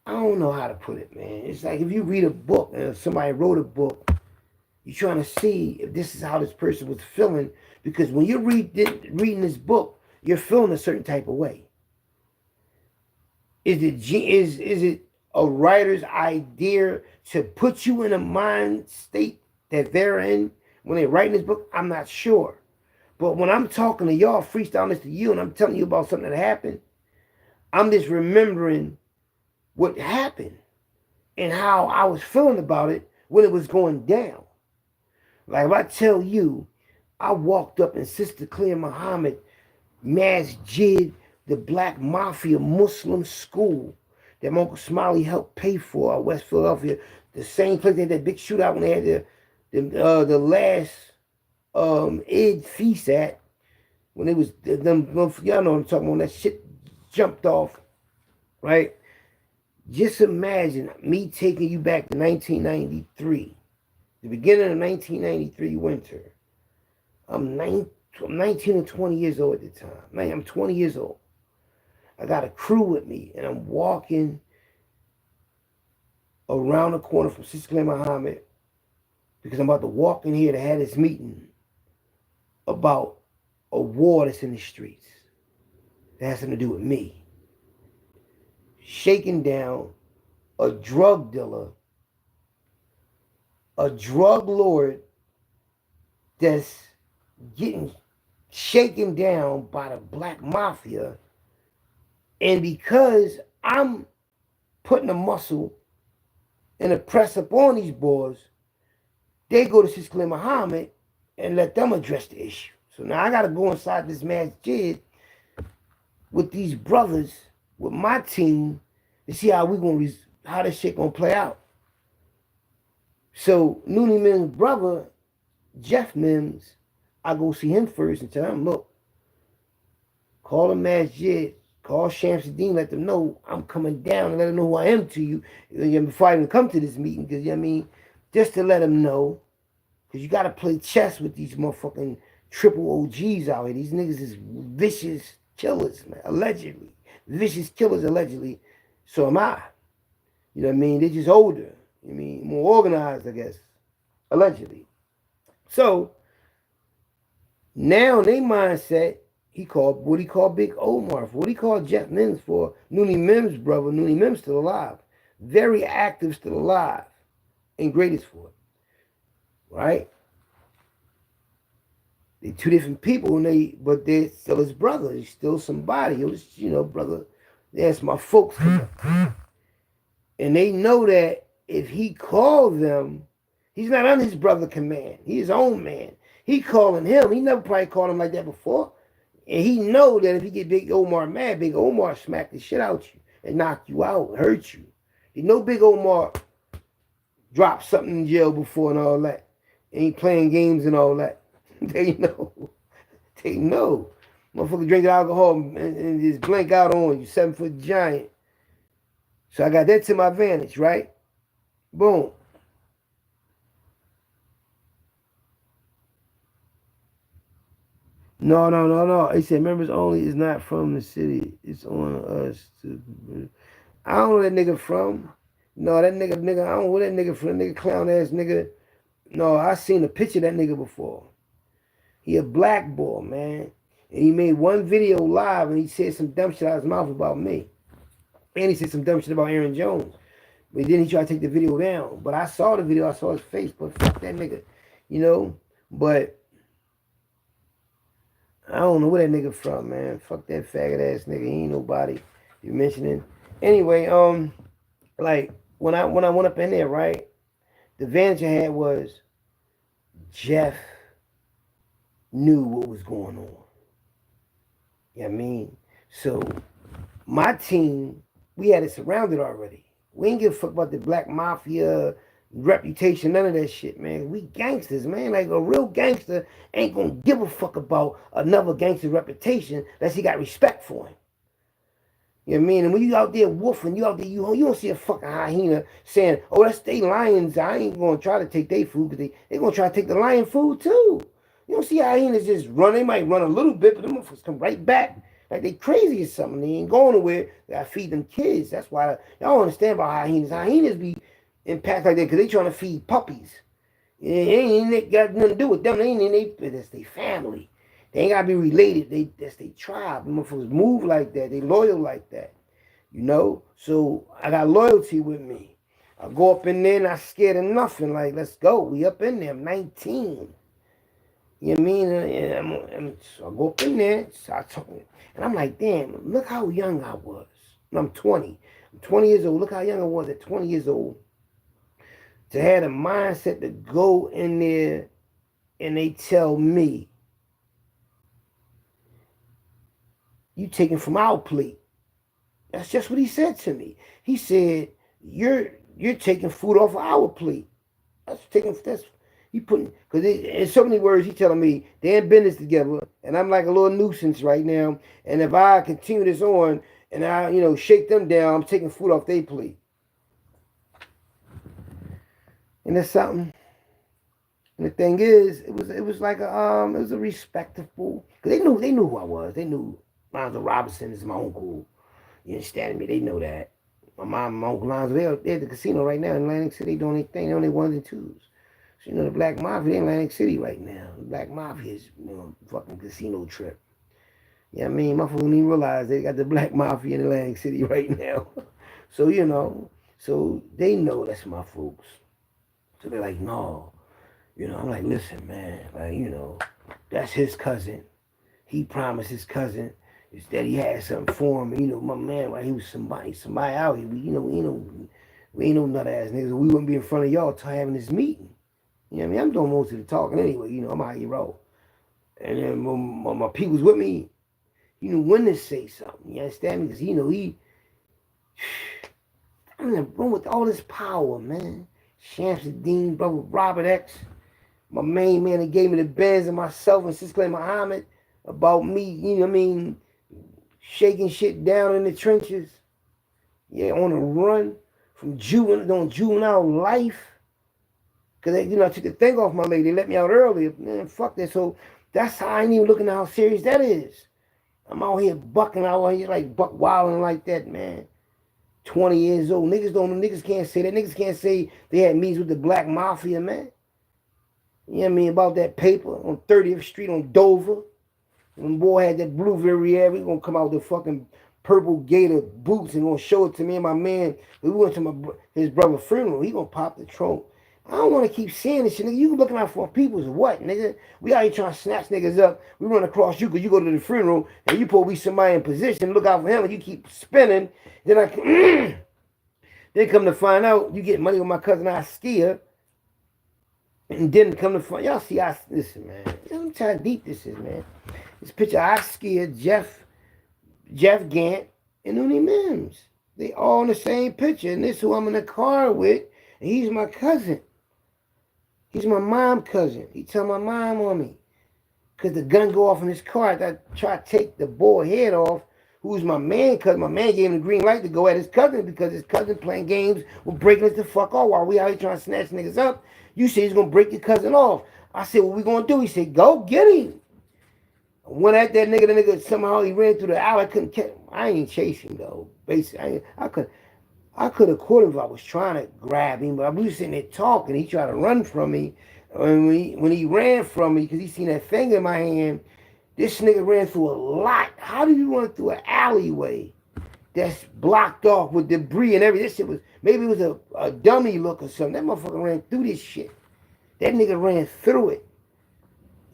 Speaker 2: I don't know how to put it, man. It's like if you read a book and if somebody wrote a book, you're trying to see if this is how this person was feeling, because when you're reading this book, you're feeling a certain type of way. Is it a writer's idea to put you in a mind state that they're in when they're writing this book? I'm not sure. But when I'm talking to y'all, freestyling this to you, and I'm telling you about something that happened, I'm just remembering what happened and how I was feeling about it when it was going down. Like if I tell you, I walked up in Sister Clear Muhammad Masjid, the Black Mafia Muslim school that my Uncle Smiley helped pay for at West Philadelphia, the same place they had that big shootout when they had the last Eid feast at, when it was them, y'all know what I'm talking about, when that shit jumped off, right? Just imagine me taking you back to 1993, the beginning of 1993 winter. I'm 19 or 20 years old at the time. I'm 20 years old. I got a crew with me, and I'm walking around the corner from Sister Clay Muhammad because I'm about to walk in here to have this meeting about a war that's in the streets that has something to do with me. Shaking down a drug dealer, a drug lord that's getting shaken down by the Black Mafia. And because I'm putting a muscle and a press up on these boys, they go to Sister Muhammad and let them address the issue. So now I got to go inside this masjid with these brothers, with my team, to see how how this shit gonna play out. So Noonie Mims' brother, Jeff Mims, I go see him first and tell him, look, call the masjid, call Shamsuddin, let them know I'm coming down and let them know who I am to you before I even come to this meeting. Because, just to let them know, because you got to play chess with these motherfucking triple OGs out here. These niggas is vicious killers, man, allegedly. Vicious killers, allegedly. So am I. You know what I mean? They're just older. More organized, I guess, allegedly. So, now their mindset, he called Big Omar, what he called Jeff Mims for Noonie Mims' brother. Noonie Mims still alive. Very active, still alive. And greatest for it. Right? They're two different people, but they're still his brother. He's still somebody. It was, brother. That's my folks. And they know that if he called them, he's not under his brother command. He's his own man. He calling him. He never probably called him like that before. And he know that if he get Big Omar mad, Big Omar smack the shit out you and knock you out, hurt you. You know Big Omar dropped something in jail before and all that. Ain't playing games and all that. They know. They know. Motherfucker drinking alcohol and just blink out on you, 7-foot giant. So I got that to my advantage, right? Boom. No. He said members only is not from the city. It's on us to. I don't know where that nigga from. No, that nigga, I don't know that nigga from. Nigga, clown ass nigga. No, I seen a picture of that nigga before. He a black boy, man. And he made one video live and he said some dumb shit out of his mouth about me. And he said some dumb shit about Aaron Jones. But then he tried to take the video down. But I saw the video, I saw his face, but fuck that nigga. You know? But I don't know where that nigga from, man. Fuck that faggot ass nigga. He ain't nobody you mentioning. Anyway, like when I went up in there, right? The advantage I had was Jeff knew what was going on. You know what I mean? So my team, we had it surrounded already. We ain't give a fuck about the black mafia reputation, none of that shit, man. We gangsters, man. Like a real gangster ain't gonna give a fuck about another gangster's reputation unless he got respect for him. You know what I mean? And when you out there woofing, you out there, you don't see a fucking hyena saying, oh, that's they lions. I ain't gonna try to take their food because they gonna try to take the lion food too. You don't see hyenas just run. They might run a little bit, but them motherfuckers come right back. Like they crazy or something. They ain't going nowhere. They gotta feed them kids. That's why y'all don't understand about hyenas. Hyenas be impacted like that because they trying to feed puppies. It ain't got nothing to do with them. That's their family. They ain't gotta be related. That's their tribe. Them motherfuckers move like that. They loyal like that. You know? So I got loyalty with me. I go up in there and I scared of nothing. Like, let's go. We up in there. I'm 19. You know what I mean? And so I go up in there, start talking. And I'm like, damn, look how young I was. And I'm 20. I'm 20 years old. Look how young I was at 20 years old. To have a mindset to go in there and they tell me, you taking from our plate. That's just what he said to me. He said, you're taking food off of our plate. He putting, because in so many words, he telling me they're in business together, and I'm like a little nuisance right now. And if I continue this on and I, shake them down, I'm taking food off their plate. And that's something. And the thing is, it was like it was a respectful, because they knew who I was. They knew Lonzo Robinson is my uncle. You understand me? They know that. My mom and my uncle Lonzo, they're at the casino right now in Atlantic City doing their thing. They're on their ones and twos. So, the Black Mafia in Atlantic City right now. The Black Mafia is, fucking casino trip. You know what I mean? My folks don't even realize they got the Black Mafia in Atlantic City right now. So, so they know that's my folks. So they're like, no. I'm like, listen, man, like, that's his cousin. He promised his cousin is that he had something for him. My man, like he was somebody out here. We ain't no nut ass niggas. We wouldn't be in front of y'all till having this meeting. You know what I mean? I'm doing most of the talking anyway. I'm how you roll. And then when my people's with me, when to say something. You understand me? Because, I'm in the room with all this power, man. Shamsuddin, brother Robert X, my main man that gave me the Benz, and myself and Sister Clay Muhammad about me, shaking shit down in the trenches. Yeah, on a run from juvenile life. Because, I took the thing off my leg. They let me out earlier. Man, fuck that. So that's how I ain't even looking at how serious that is. I'm out here bucking out here like buck wilding like that, man. 20 years old. Niggas can't say that. Niggas can't say they had meetings with the Black Mafia, man. You know what I mean? About that paper on 30th Street on Dover. When boy had that blue Verrier, we gonna come out with the fucking purple gator boots and gonna show it to me and my man. We went to his brother's funeral. He gonna pop the trunk. I don't want to keep seeing this shit, nigga. You looking out for people's what, nigga? We out here trying to snatch niggas up. We run across you because you go to the funeral and you probably somebody in position. Look out for him and you keep spinning. Then then come to find out you get money with my cousin Askia. And then come to find y'all see listen, man. I'm how deep this is, man. This picture Askia, Jeff Gant, and Uni Mims. They all in the same picture. And this who I'm in the car with, and he's my cousin. He's my mom cousin. He tell my mom on me. Because the gun go off in his car. I try to take the boy head off, who's my man cousin. My man gave him the green light to go at his cousin because his cousin playing games with breaking us the fuck off while we out here trying to snatch niggas up. You say he's going to break your cousin off. I said, what we going to do? He said, go get him. I went at that nigga, somehow he ran through the alley. I couldn't catch him. I ain't chasing though. Basically, I couldn't. I could have caught him if I was trying to grab him, but we was sitting there talking. He tried to run from me. And when he ran from me, because he seen that finger in my hand, this nigga ran through a lot. How do you run through an alleyway that's blocked off with debris and everything? This shit was, maybe it was a dummy look or something. That motherfucker ran through this shit. That nigga ran through it.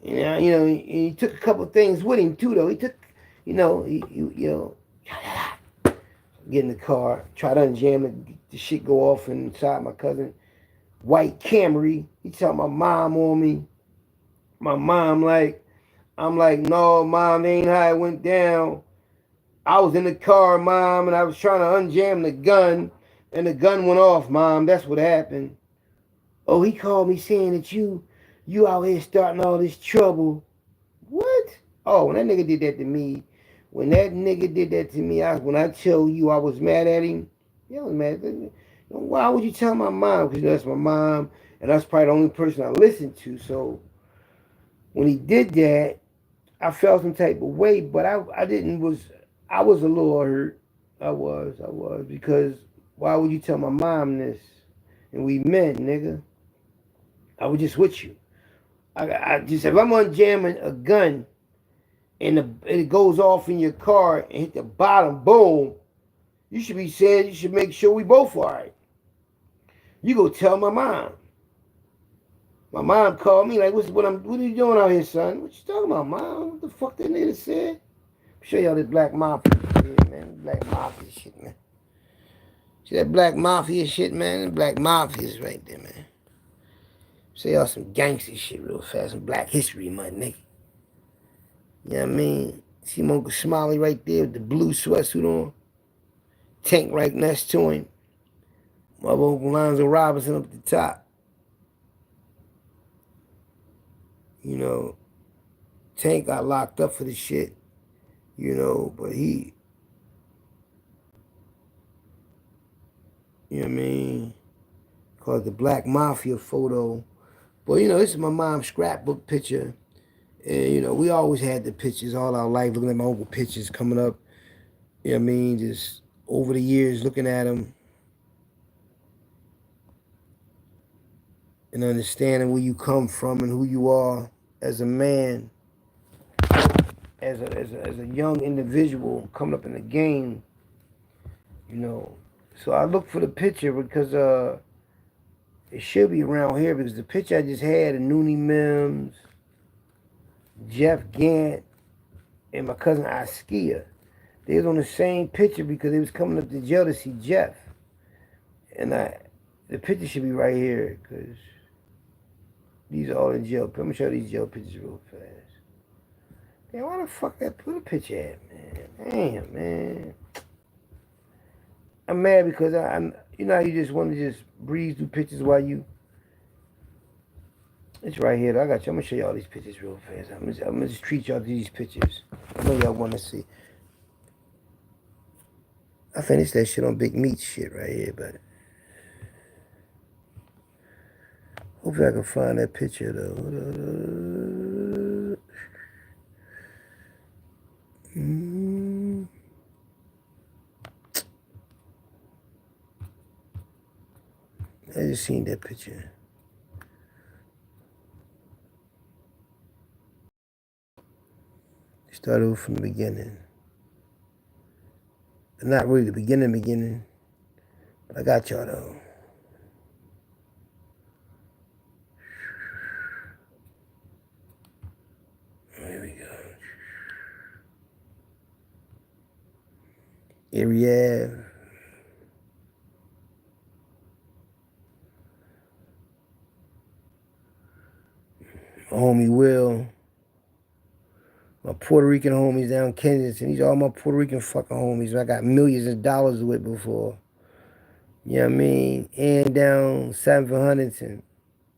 Speaker 2: He took a couple things with him too, though. He took, get in the car, try to unjam it, the shit go off inside my cousin white Camry. He tell my mom on me. My mom I'm like, no, mom, that ain't how it went down. I was in the car, mom, and I was trying to unjam the gun, and the gun went off, mom. That's what happened. Oh, he called me saying that you out here starting all this trouble. What? Oh, when that nigga did that to me, when I tell you I was mad at him, yeah, I was mad at him. Why would you tell my mom? Because that's my mom, and that's probably the only person I listen to. So when he did that, I felt some type of way, but I was a little hurt. I was, because why would you tell my mom this? And we men, nigga. I was just with you. I just, if I'm unjamming a gun and it goes off in your car and hit the bottom, boom, you should be saying, you should make sure we both all right. You go tell my mom. My mom called me like, what are you doing out here, son? What you talking about, mom? What the fuck that nigga said? Show y'all this black mafia shit, man. Black mafia shit, man. See that black mafia shit, man? Black mafia is right there, man. Show y'all some gangster shit real fast. Some black history, my nigga. You know what I mean? See Uncle Smiley right there with the blue sweatsuit on. Tank right next to him. My Uncle Lonzo Robinson up at the top. You know, Tank got locked up for the shit. You know, but he, you know what I mean? Called the Black Mafia photo. But, this is my mom's scrapbook picture. And, we always had the pictures all our life, looking at my uncle pictures coming up. You know what I mean? Just over the years, looking at them and understanding where you come from and who you are as a man, as a young individual coming up in the game, So I look for the picture because it should be around here, because the picture I just had of Noonie Mims, Jeff Gant, and my cousin Askia, they was on the same picture because they was coming up to jail to see Jeff. And the picture should be right here because these are all in jail. Let me show you these jail pictures real fast. Man, why the fuck that put a picture at, man? Damn, man. I'm mad because I'm how you just want to just breeze through pictures while you. It's right here. I got you. I'm gonna show y'all these pictures real fast. I'm gonna just treat y'all to these pictures. I know y'all want to see. I finished that shit on Big Meat shit right here, but hopefully I can find that picture though. I just seen that picture. Start over from the beginning. But not really the beginning. But I got y'all though. Here we go. Area. My homie Will. My Puerto Rican homies down in Kensington. These are all my Puerto Rican fucking homies I got millions of dollars with before. You know what I mean? And down 7th for Huntington,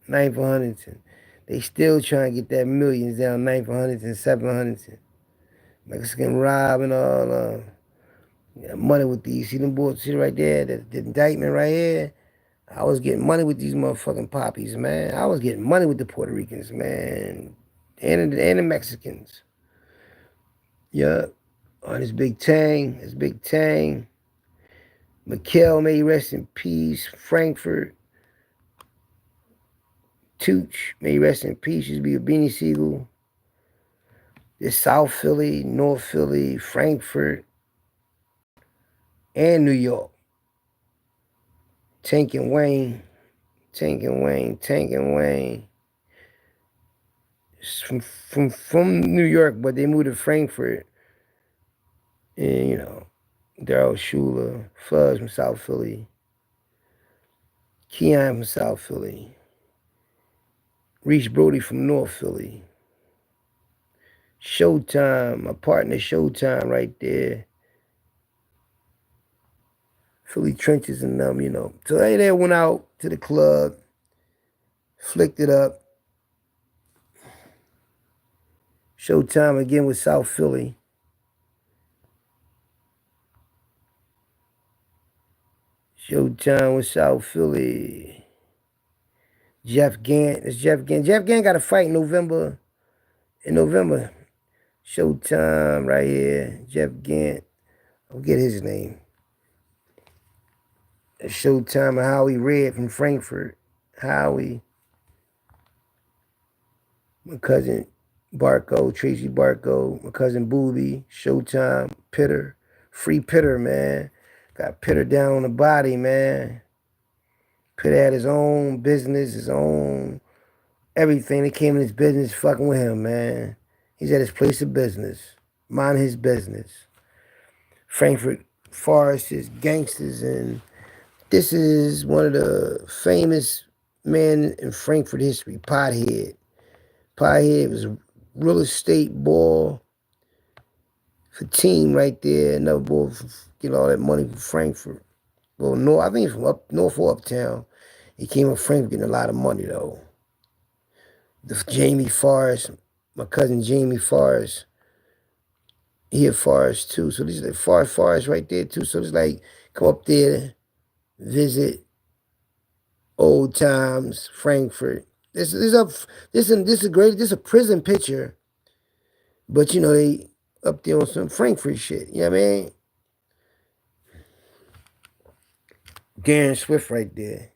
Speaker 2: 9th for Huntington. They still trying to get that millions down 9th for Huntington, 7th for Huntington. Mexican Rob and all money with these. See them boys, see right there, the indictment right here? I was getting money with these motherfucking poppies, man. I was getting money with the Puerto Ricans, man. And the Mexicans. Yeah. Oh, this Big Tang. Mikhail, may he rest in peace. Frankfurt. Tooch, may he rest in peace. Used to be a Beanie Siegel. There's South Philly, North Philly, Frankfurt, and New York. Tank and Wayne. Tank and Wayne. Tank and Wayne. From New York, but they moved to Frankfurt. And, you know, Daryl Schuler, Fuzz from South Philly, Keon from South Philly, Reese Brody from North Philly, Showtime, my partner Showtime right there, Philly Trenches and them, you know. So they went out to the club, flicked it up. Showtime again with South Philly. Showtime with South Philly. Jeff Gant. It's Jeff Gant. Jeff Gant got a fight in November. Showtime right here. Jeff Gant. I'll get his name. Showtime and Howie Red from Frankfurt. Howie. My cousin Barco, Tracy Barco. My cousin Booby. Showtime. Pitter. Free Pitter, man. Got Pitter down on the body, man. Pitter had his own business, his own everything. They came in his business fucking with him, man. He's at his place of business. Mind his business. Frankfurt Forest is gangsters, and this is one of the famous men in Frankfurt history, Pothead. Pothead was a real estate boy for team right there. Another boy get all that money from Frankfurt. Well, no, I think from up north or uptown. He came from Frankfurt getting a lot of money though. The Jamie Forrest, my cousin Jamie Forrest, he a Forrest too. So these are the Forrest right there too. So it's like come up there, visit old times, Frankfurt. This is great. This is a prison picture, but you know they up there on some Frankfurt shit. You know what I mean? Darren Swift right there.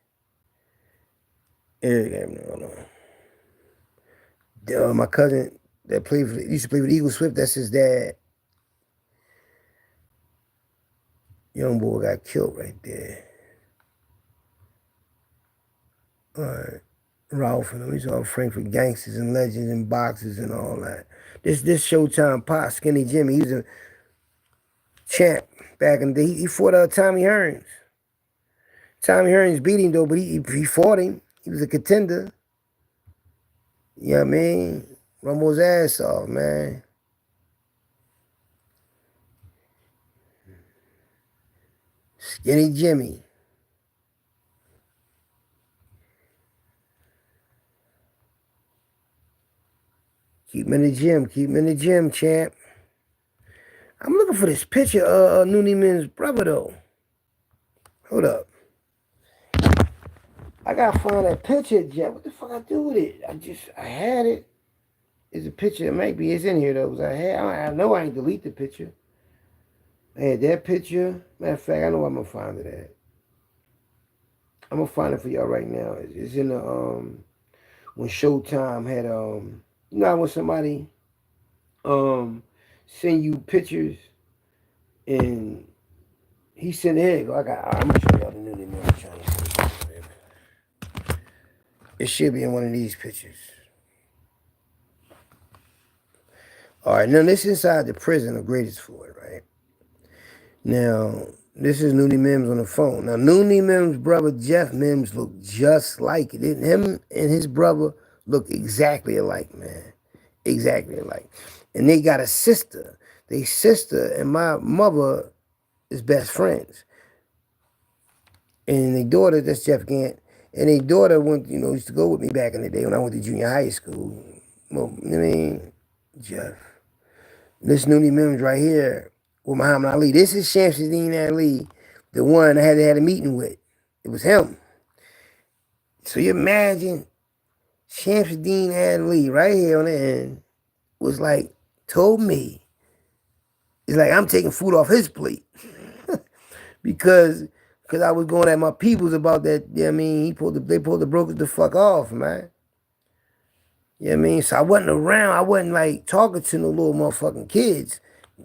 Speaker 2: My cousin that used to play with Eagle Swift. That's his dad. Young boy got killed right there. All right. Ralph and them. These all Frankfurt gangsters and legends and boxers and all that. This Showtime Pop, Skinny Jimmy, he was a champ back in the day. He fought Tommy Hearns. Tommy Hearns beat him though, but he fought him. He was a contender. You know what I mean? Rumble his ass off, man. Skinny Jimmy. Keep him in the gym, champ. I'm looking for this picture of Noonie Min's brother, though. Hold up. I gotta find that picture, Jeff. What the fuck I do with it? I had it. It's a picture. Maybe it's in here, though. I know I ain't delete the picture. I had that picture. Matter of fact, I know where I'm gonna find it at. I'm gonna find it for y'all right now. It's in the, when Showtime had, you know when somebody send you pictures and he sent it. I'm gonna show y'all the new channel. It should be in one of these pictures. All right, now this is inside the prison of Greatest Floyd, right? Now, this is Noonie Mims on the phone. Now, Noonie Mims' brother, Jeff Mims, looked just like it. Him and his brother look exactly alike, man. Exactly alike. And they got a sister. They sister and my mother is best friends. And their daughter, that's Jeff Gant, and their daughter used to go with me back in the day when I went to junior high school. Well, I mean, Jeff. This Noonie Mims right here with Muhammad Ali. This is Shamsuddin Ali, the one I had a meeting with. It was him. So you imagine Shamsuddin Ali right here on the end was like, told me, it's like I'm taking food off his plate. Because Cause I was going at my peoples about that, you know what I mean? They pulled the brokers the fuck off, man. You know what I mean? So I wasn't around, I wasn't like talking to no little motherfucking kids.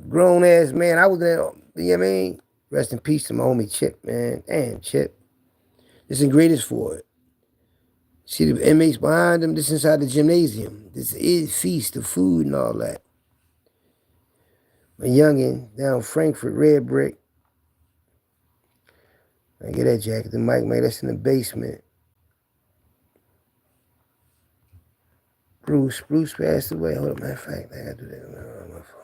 Speaker 2: Grown ass man, I was there, you know what I mean? Rest in peace to my homie Chip, man. Damn, Chip. This is greatest for it. See the inmates behind them, this inside the gymnasium. This is feast, the food and all that. My youngin' down Frankfurt, Red Brick. I get that jacket, the mic, man, that's in the basement. Bruce passed away. Hold up, matter of fact, I gotta do that on my phone.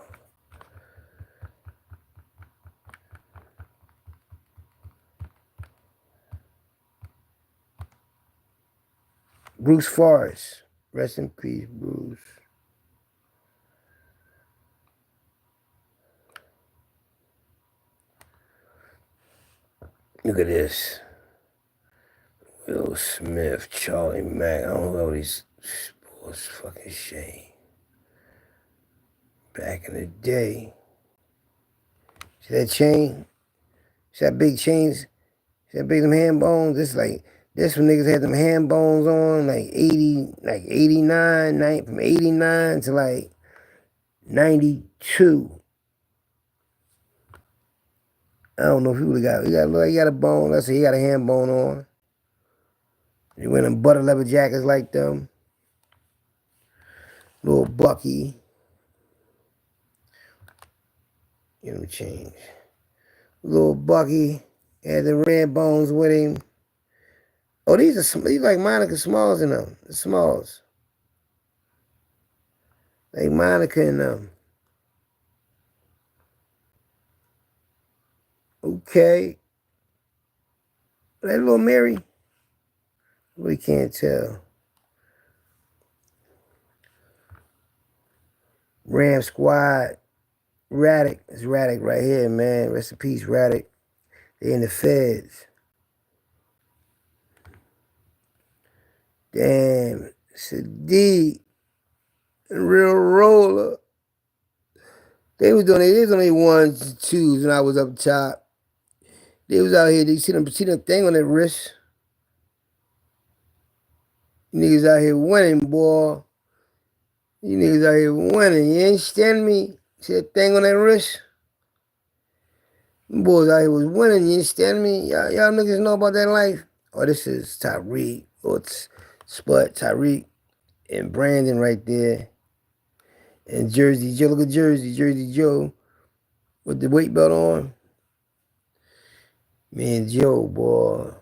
Speaker 2: Bruce Forrest. Rest in peace, Bruce. Look at this. Will Smith, Charlie Mack. I don't know these sports. Fucking shame. Back in the day. See that chain? See that big chains? See that big them hand bones? This when niggas had them hand bones on, like 89, from 89 to like 92. I don't know if he really got, he got a bone. Let's say he got a hand bone on. He went in butter leather jackets like them. Little Bucky. Get him change. Little Bucky had the red bones with him. Oh, these like Monica Smalls in them. The Smalls. Like Monica and them. Okay. That little Mary. We can't tell. Ram Squad. Raddick. It's Raddick right here, man. Rest in peace, Raddick. They in the feds. Damn. It's a D. Real roller. They was only ones and twos when I was up top. They was out here. They see them thing on their wrist. You niggas out here winning, boy. You niggas out here winning. You understand me? See that thing on that wrist? Them boys out here was winning. You understand me? Y'all niggas know about that life? Oh, this is Tyreek. Oh, it's Spud, Tyreek, and Brandon right there. And Jersey Joe. Look at Jersey Joe with the weight belt on. Man, Joe, boy.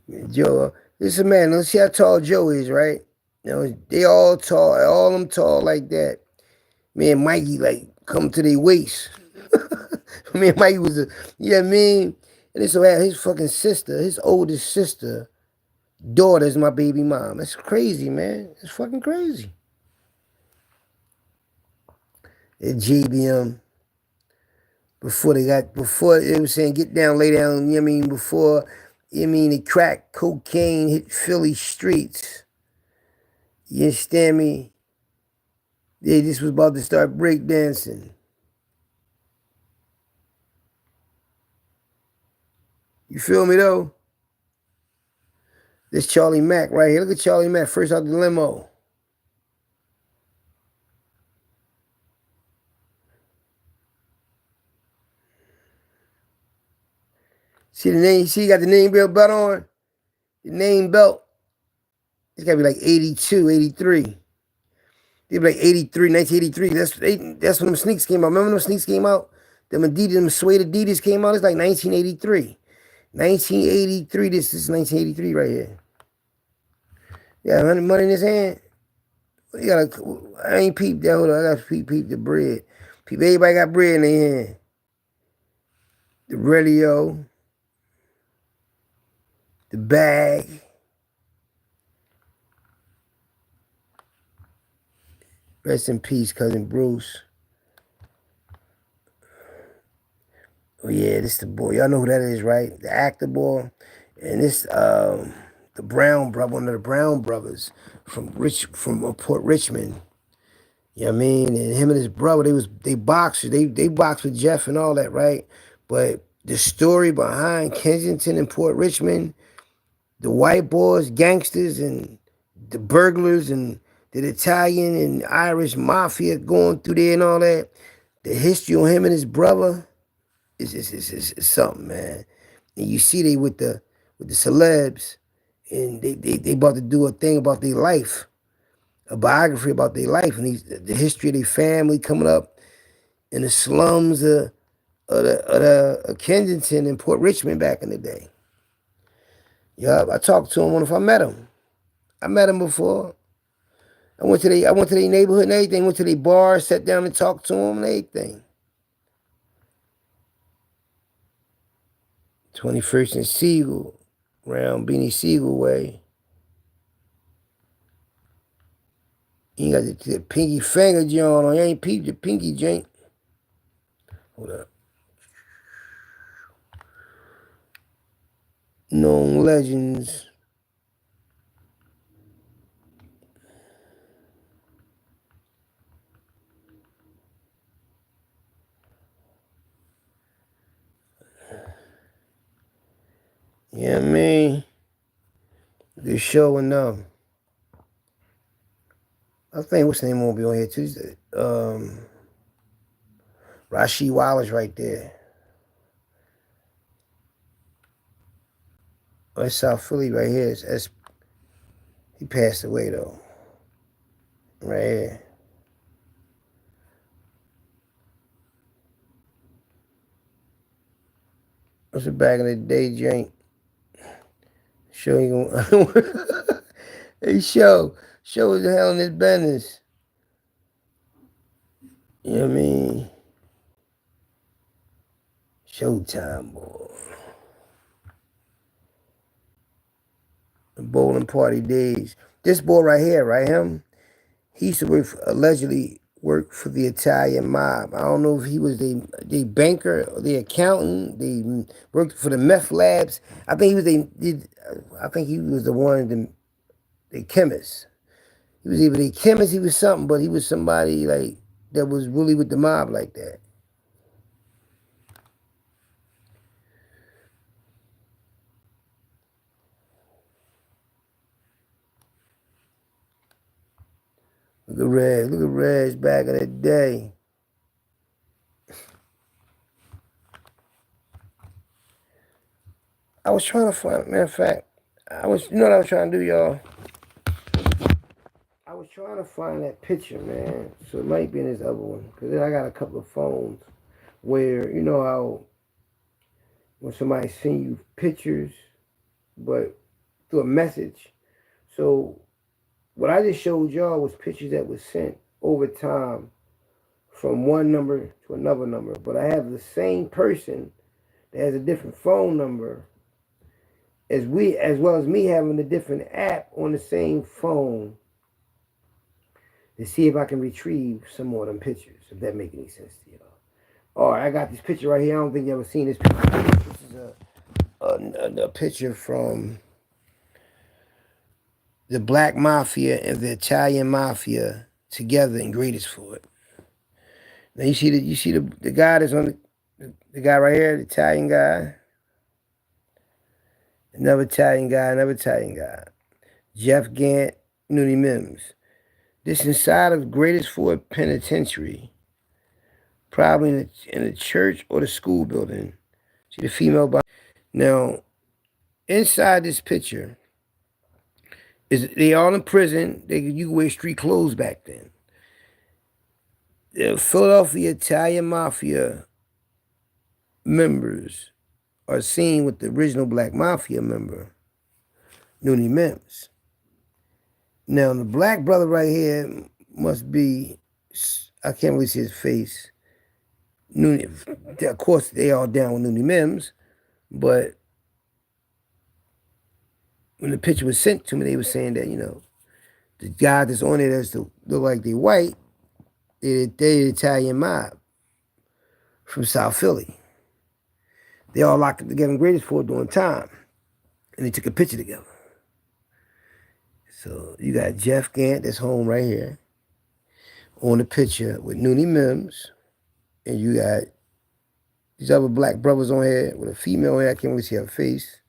Speaker 2: Man, Joe. This is a man. Let's see how tall Joe is, right? You know, they all tall, all them tall like that. Me and Mikey, like, come to their waist. Me and Mikey was you know what I mean? And this had his fucking sister, his oldest sister, daughter's my baby mom. That's crazy, man. It's fucking crazy. At JBM, before it was saying get down, lay down, you know what I mean? Before, you know what I mean, the crack cocaine hit Philly streets. You understand me? They just was about to start breakdancing. You feel me though? This Charlie Mack right here. Look at Charlie Mack first out the limo. See the name? See, you got the name belt on? The name belt. It's got to be like 82, 83. They be like 83, 1983. That's when them sneaks came out. Remember when them sneaks came out? Them Adidas, them suede Adidas came out. It's like 1983. 1983. This is 1983 right here. Yeah, money in his hand. You gotta, I ain't peep that. Hold on, I gotta peep the bread. Everybody got bread in their hand. The radio. The bag. Rest in peace, cousin Bruce. Oh yeah, this the boy. Y'all know who that is, right? The actor boy. And this the Brown brother, one of the Brown brothers from Port Richmond. You know what I mean? And him and his brother, they boxers. They boxed with Jeff and all that, right? But the story behind Kensington and Port Richmond, the white boys, gangsters, and the burglars, and the Italian and Irish mafia going through there and all that. The history on him and his brother is something, man. And you see they with the celebs, and they about to do a thing about their life, a biography about their life, and the history of their family coming up in the slums of Kensington and Port Richmond back in the day. Yup, I talked to him. What if I met him? I met him before. I went to their neighborhood and everything. Went to their bar, sat down and talked to him and everything. 21st and Siegel, around Beanie Siegel way. You got the pinky finger joint on. You ain't peeped the pinky joint. Hold up. Known legends. You know what I mean? Good show enough. I think what's the name won't be on here Tuesday. Rasheed Wallace right there. Oh, that's South Philly right here. He passed away though. Right here. What's the back in the day joint? Show you gonna hey show the hell in his business. You know what I mean? Showtime, boy. The bowling party days. This boy right here, right? He used to allegedly work for the Italian mob. I don't know if he was the banker or the accountant. They worked for the meth labs. I think he was the one the chemist. He was either the chemist, he was something, but he was somebody like that was really with the mob like that. Look at Reg back in the day. I was trying to find, matter of fact, you know what I was trying to do, y'all? I was trying to find that picture, man. So it might be in this other one. Because I got a couple of phones where, you know how when somebody send you pictures, but through a message. So what I just showed y'all was pictures that was sent over time from one number to another number. But I have the same person that has a different phone number as well as me having a different app on the same phone to see if I can retrieve some more of them pictures, if that make any sense to y'all. All right, I got this picture right here. I don't think you ever seen this picture. This is a picture from the Black Mafia and the Italian Mafia together in Greatestford. Now you see the guy that's on the guy right here, the Italian guy. Another Italian guy. Jeff Gant, Noonie Mims. This inside of Greatestford Penitentiary, probably in the church or the school building. See the female body. Now, inside this picture, they all in prison. You could wear street clothes back then. The Philadelphia Italian Mafia members are seen with the original Black Mafia member, Noonie Mims. Now, the black brother right here must be, I can't really see his face. Noonie, of course, they all down with Noonie Mims, but when the picture was sent to me, they were saying that, the guy that's on it that's look like they white, they the Italian mob from South Philly. They all locked up together in Greatestford during time, and they took a picture together. So you got Jeff Gant that's home right here on the picture with Noonie Mims, and you got These other black brothers on here with a female here. I can't really see her face.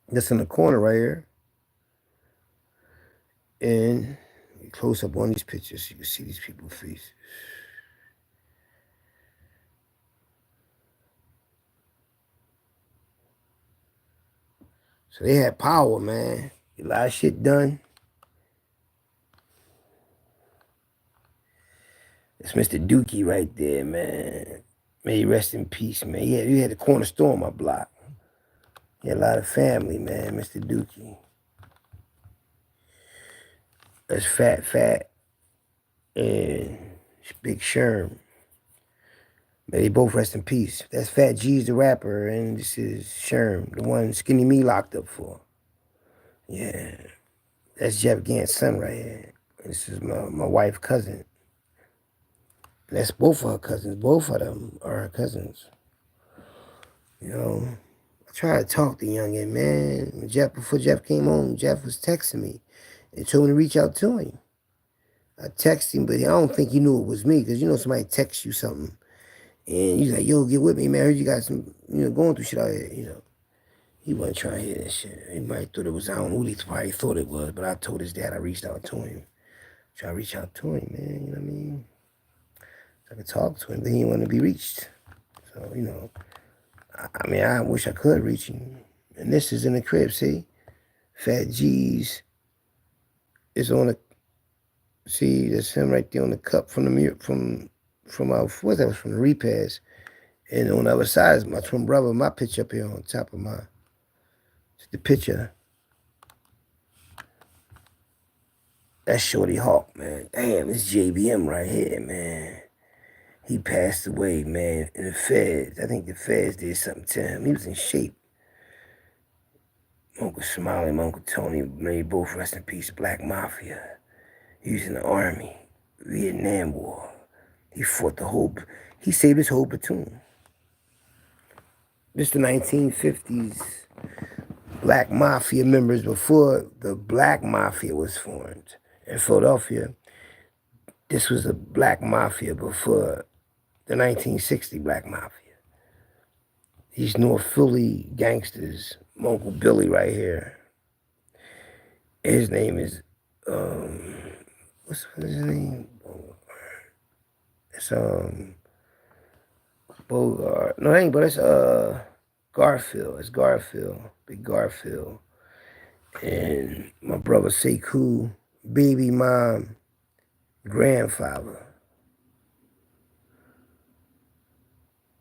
Speaker 2: That's in the corner right here. And close up on these pictures so you can see these people's faces. So they had power, man. A lot of shit done. It's Mr. Dookie right there, man. May he rest in peace, man. He had the corner store on my block. He had a lot of family, man, Mr. Dookie. That's Fat, and Big Sherm. May they both rest in peace. That's Fat G's the rapper, and this is Sherm, the one Skinny Me locked up for. Yeah. That's Jeff Gant's son right here. This is my wife's cousin. That's both of her cousins. Both of them are her cousins. You know, I tried to talk to youngin, man. Before Jeff came home, Jeff was texting me and told me to reach out to him. I texted him, but I don't think he knew it was me, because you know somebody texts you something and he's like, yo, get with me, man. I heard you got some, going through shit out here, He wasn't trying to hear that shit. He might thought it was, I don't know who he probably thought it was, but I told his dad I reached out to him. Try to reach out to him, man, you know what I mean? So I could talk to him, but he didn't want to be reached. So, I wish I could reach him. And this is in the crib, see? Fat G's is on the, see, that's him right there on the cup from the mirror, from our, what's that, from the repass. And on the other side is my twin brother, my picture up here on top of the picture. That's Shorty Hawk, man. Damn, it's JBM right here, man. He passed away, man, in the feds. I think the feds did something to him. He was in shape. Uncle Smiley and Uncle Tony, may both rest in peace. Black Mafia. He was in the Army, Vietnam War. He saved his whole platoon. This is the 1950s. Black Mafia members before the Black Mafia was formed in Philadelphia. This was the Black Mafia before the 1960 Black Mafia. These North Philly gangsters, my Uncle Billy right here. His name is, what's his name? It's, Bogart. No, it ain't, but it's, Garfield. It's Garfield. Big Garfield. And my brother Sekou, baby mom, grandfather.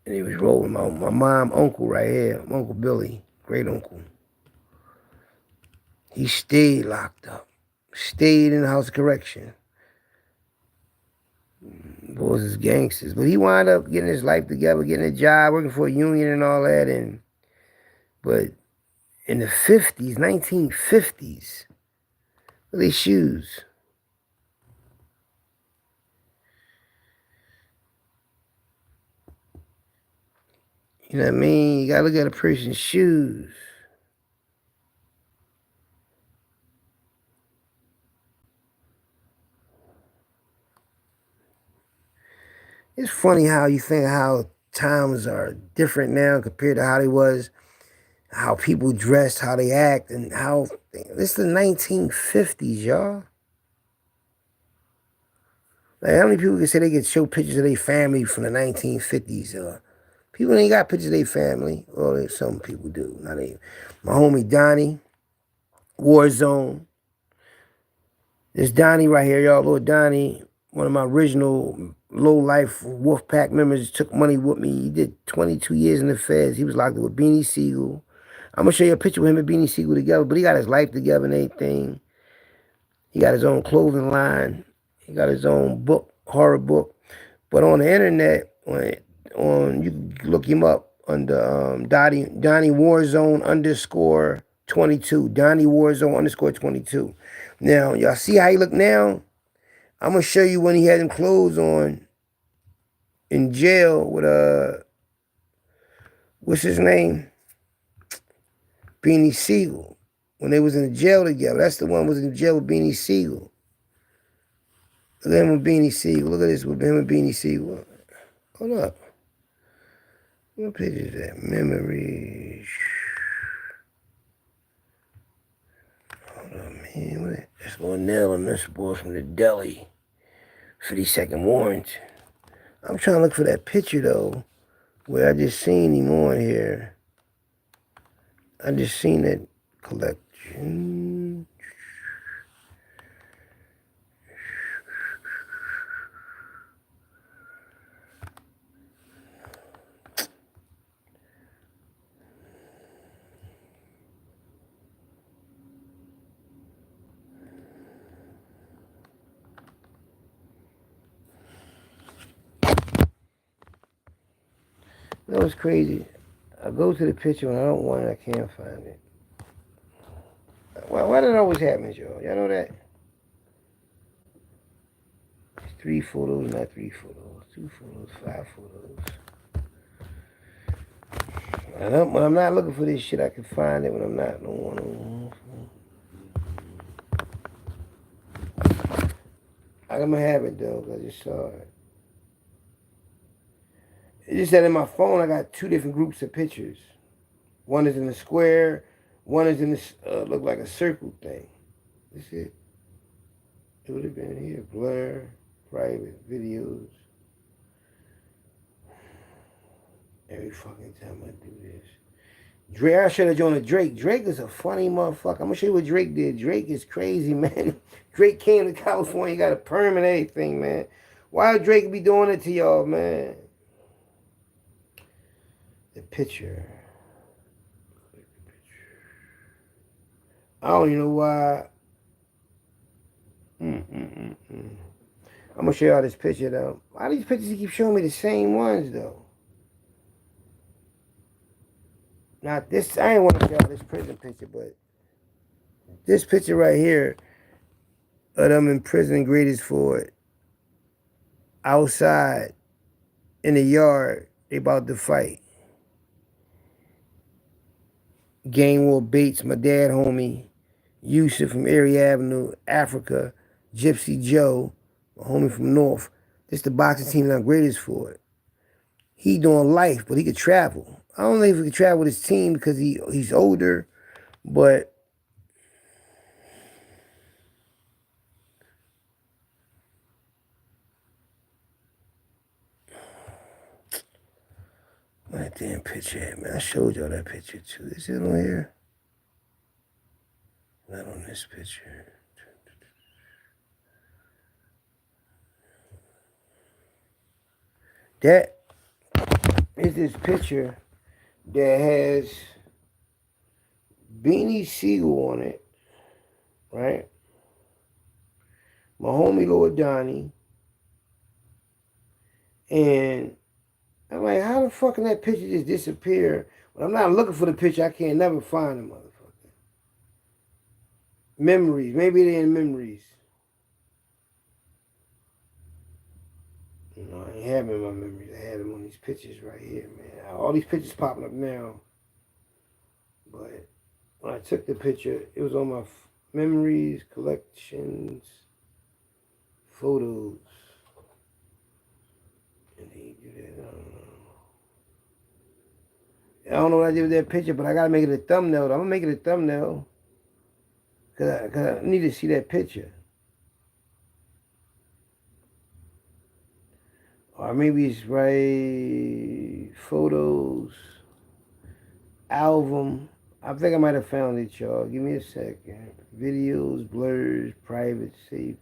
Speaker 2: And he was rolling my mom, uncle right here, my Uncle Billy, great uncle. He stayed locked up, stayed in the house of correction. Boys is gangsters. But he wound up getting his life together, getting a job, working for a union and all that. But in the 50s, 1950s, look at these shoes. You know what I mean? You gotta look at a person's shoes. It's funny how you think how times are different now compared to how they was, how people dress, how they act, and how, this is the 1950s, y'all. Like, how many people can say they can show pictures of their family from the 1950s? People ain't got pictures of their family. Well, some people do. Not even. My homie Donnie, Warzone. This Donnie right here, y'all. Little Donnie, one of my original low-life Wolfpack members, took money with me. He did 22 years in the feds. He was locked up with Beanie Siegel. I'm going to show you a picture with him and Beanie Siegel together, but he got his life together and everything. He got his own clothing line. He got his own book, horror book. But on the internet, you can look him up under Donnie Warzone _22. Donnie Warzone _22. Now, y'all see how he look now? I'm going to show you when he had them clothes on in jail with, what's his name? Beanie Siegel. When they was in the jail together. That's the one who was in jail with Beanie Siegel. Look at him with Beanie Siegel. Look at this with him and Beanie Siegel. Hold up. What page is that? Memories. Hold on, man. That's one nail on this boy from the deli. 50-second warrant. I'm trying to look for that picture, though, where I just seen him on here. I just seen that collection. You know what's crazy? I go to the picture when I don't want it, I can't find it. Why did it always happen, y'all? Y'all know that? It's 3 photos, not 3 photos. 2 photos, 5 photos. When I'm not looking for this shit, I can find it when I'm not. Don't want to. I'm gonna have it though, because I just saw it. It's just that in my phone, I got 2 different groups of pictures. One is in the square, one is in this, look like a circle thing. That's it. It would have been here. Blur, private, videos. Every fucking time I do this. Drake, I should have joined a Drake. Drake is a funny motherfucker. I'm gonna show you what Drake did. Drake is crazy, man. Drake came to California, got a perm and everything, man. Why would Drake be doing it to y'all, man? The picture. I don't even know why. I'm gonna show y'all this picture though. Why these pictures keep showing me the same ones though? Not this. I ain't want to show y'all this prison picture, but this picture right here of them in prison, greatest for it. Outside in the yard, they about to fight. Gang War Bates, my dad homie, Yusuf from Erie Avenue, Africa, Gypsy Joe, my homie from North. This the boxing team that I'm greatest for it. He doing life, but he could travel. I don't know if he could travel with his team because he's older, but where that damn picture at, man? I showed y'all that picture too. Is it on here? Not on this picture. That is this picture that has Beanie Siegel on it, right? My homie Lord Donnie. And I'm like, how the fuck can that picture just disappear? When I'm not looking for the picture, I can't never find the motherfucker. Memories. Maybe they're in memories. You know, I ain't have them in my memories. I had them on these pictures right here, man. All these pictures popping up now. But when I took the picture, it was on my memories, collections, photos. And they do that. I don't know what I did with that picture, but I gotta make it a thumbnail. I'm gonna make it a thumbnail cause I need to see that picture. Or maybe it's right photos, album. I think I might have found it, y'all. Give me a second. Videos, blurs, private, safe.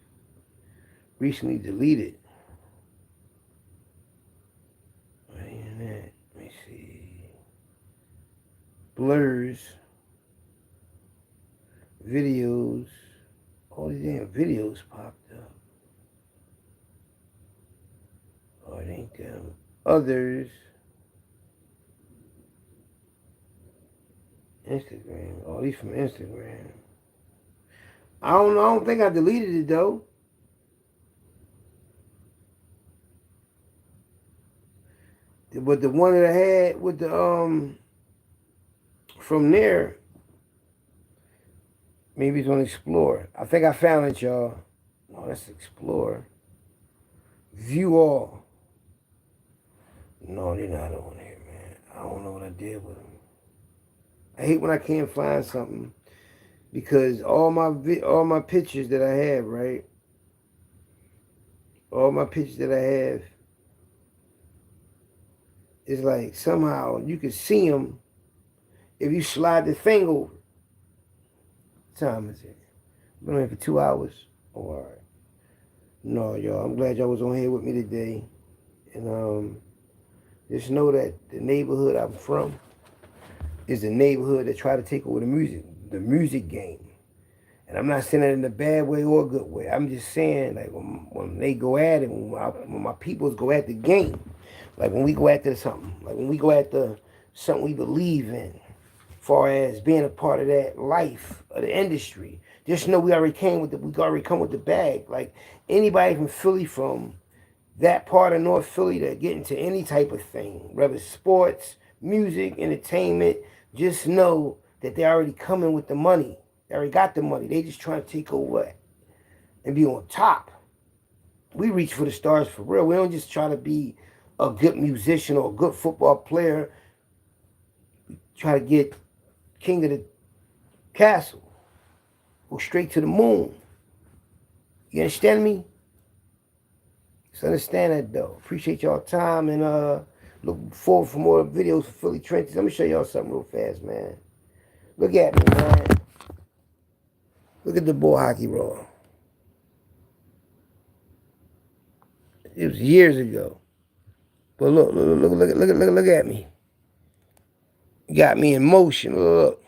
Speaker 2: Recently deleted. Where ain't that? Let me see. Blurs. Videos. All these damn videos popped up. Oh, it ain't them. Others. Instagram. Oh, these from Instagram. I don't know. I don't think I deleted it though. But the one that I had with the from there, maybe it's on Explore. I think I found it, y'all. No, that's Explore. View all. No, they're not on here, man. don't know what I did with them. I hate when I can't find something because all my pictures that I have, right? All my pictures that I have is like somehow you can see them if you slide the thing over. What time is it? Been on here for 2 hours. Oh, all right. No, y'all. I'm glad y'all was on here with me today, and just know that the neighborhood I'm from is the neighborhood that try to take over the music game. And I'm not saying that in a bad way or a good way. I'm just saying, like, when they go at it, when my peoples go at the game, like when we go after something, like when we go after something we believe in, far as being a part of that life of the industry, just know we already come with the bag. Like anybody from Philly, from that part of North Philly, to get into any type of thing, whether it's sports, music, entertainment, just know that they're already coming with the money. They already got the money. They just trying to take over and be on top. We reach for the stars for real. We don't just try to be a good musician or a good football player. We try to get king of the castle. Go straight to the moon. You understand me? Just understand that though. Appreciate y'all time and look forward for more videos for Philly Trenches. Let me show y'all something real fast, man. Look at me, man. Look at the bull hockey roll. It was years ago. But look at me. Got me in motion. Look.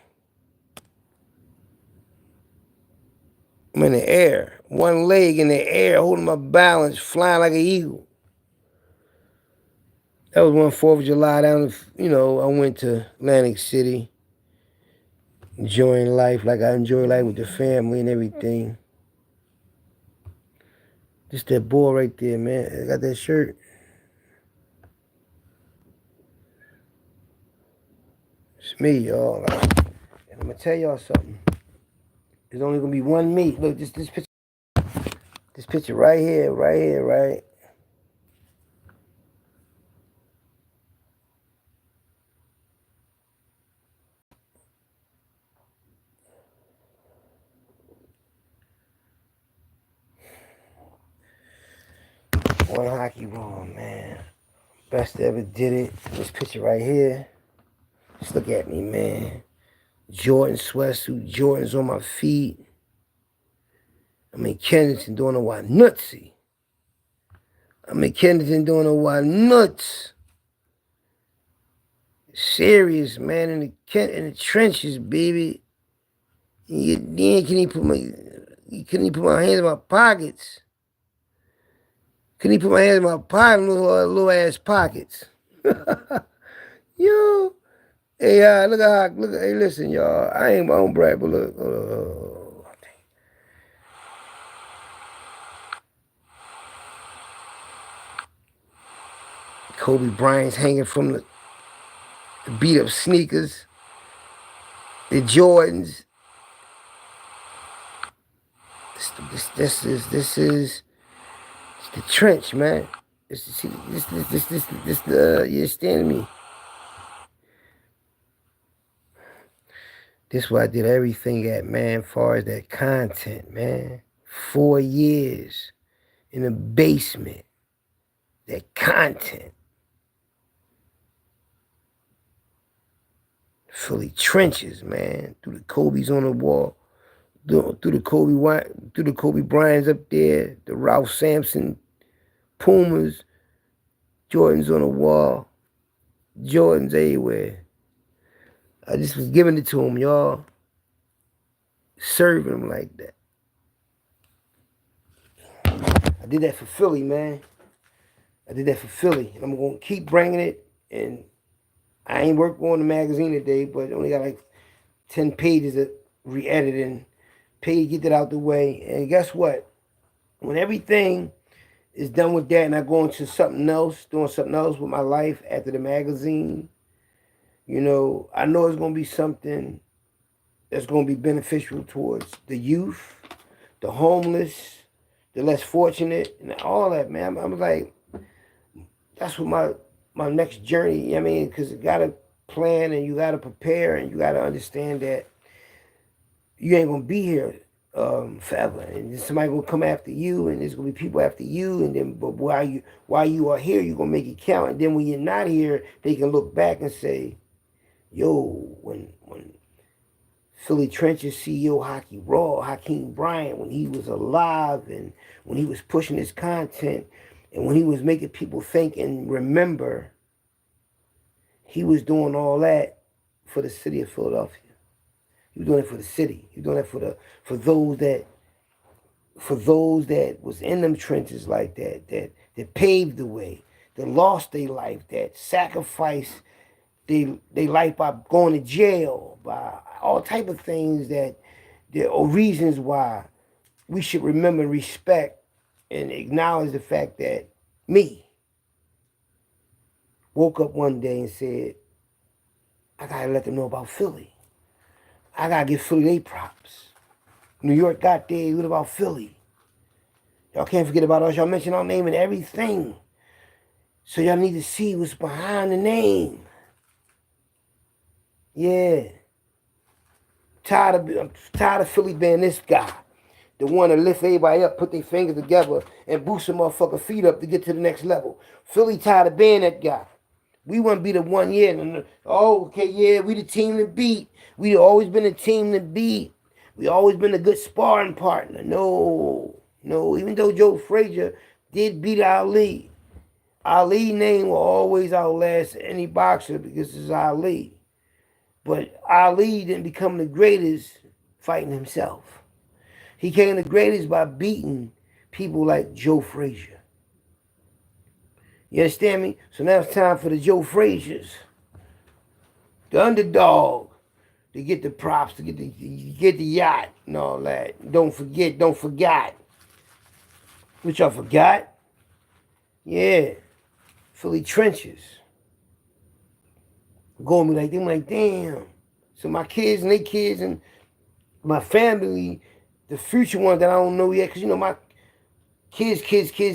Speaker 2: I'm in the air. One leg in the air, holding my balance, flying like an eagle. That was one 4th of July down, I went to Atlantic City, enjoying life like I enjoy life with the family and everything. Just that boy right there, man. I got that shirt. It's me, y'all. And I'm going to tell y'all something. There's only going to be one me. Look, this picture. This picture right here, right? One hockey ball, man. Best ever did it. This picture right here. Just look at me, man. Jordan sweatsuit, Jordans on my feet. I'm in Kensington doing a wild nutsy. Serious, man, in the trenches, baby. Then couldn't even put my hands in my pockets. Couldn't even put my hands in my pocket, little ass pockets. Yo. Hey, hey, listen, y'all. I ain't my own brag, but look. Kobe Bryant's hanging from the beat up sneakers, the Jordans. This is the trench, man. You understand me? This is why I did everything at, man, as far as that content, man. 4 years in the basement. That content. Philly Trenches, man. Through the Kobe's on the wall. Through the Kobe Bryant's up there. The Ralph Sampson Pumas. Jordans on the wall. Jordans everywhere. I just was giving it to him, y'all. Serving him like that. I did that for Philly, man. And I'm going to keep bringing it. And I ain't worked on the magazine today, but only got like 10 pages of re-editing. Get that out the way. And guess what? When everything is done with that and I go into something else, doing something else with my life after the magazine, I know it's going to be something that's going to be beneficial towards the youth, the homeless, the less fortunate, and all that, man. I'm like, that's what my next journey, because it got to plan and you got to prepare and you got to understand that you ain't gonna be here forever, and somebody gonna come after you, and there's gonna be people after you, and then but while you are here, you gonna make it count, and then when you're not here, they can look back and say, "Yo, when Philly Trenches CEO Hockey Raw, Hakeem Bryant, when he was alive, and when he was pushing his content, and when he was making people think and remember, he was doing all that for the city of Philadelphia." He was doing it for the city. He was doing it for those that was in them trenches like that paved the way, that lost their life, that sacrificed their life by going to jail, by all type of things that there are reasons why we should remember, respect, and acknowledge the fact that me woke up one day and said, I gotta let them know about Philly. I gotta give Philly their props. New York got there. What about Philly? Y'all can't forget about us. Y'all mention our name and everything. So y'all need to see what's behind the name. Yeah. I'm tired of Philly being this guy. The one to lift everybody up, put their fingers together, and boost some motherfucking feet up to get to the next level. Philly tired of being that guy. We want to be the one, yeah. Oh, okay, yeah, we the team to beat. We always been a team to beat. We always been a good sparring partner. No, even though Joe Frazier did beat Ali, Ali's name will always outlast any boxer because it's Ali. But Ali didn't become the greatest fighting himself. He became the greatest by beating people like Joe Frazier. You understand me? So now it's time for the Joe Fraziers, the underdog, to get the props, to get the yacht and all that. Don't forget. What y'all forgot? Yeah, Philly Trenches. Going to be like, damn. So my kids and their kids and my family, the future ones that I don't know yet, because my kids,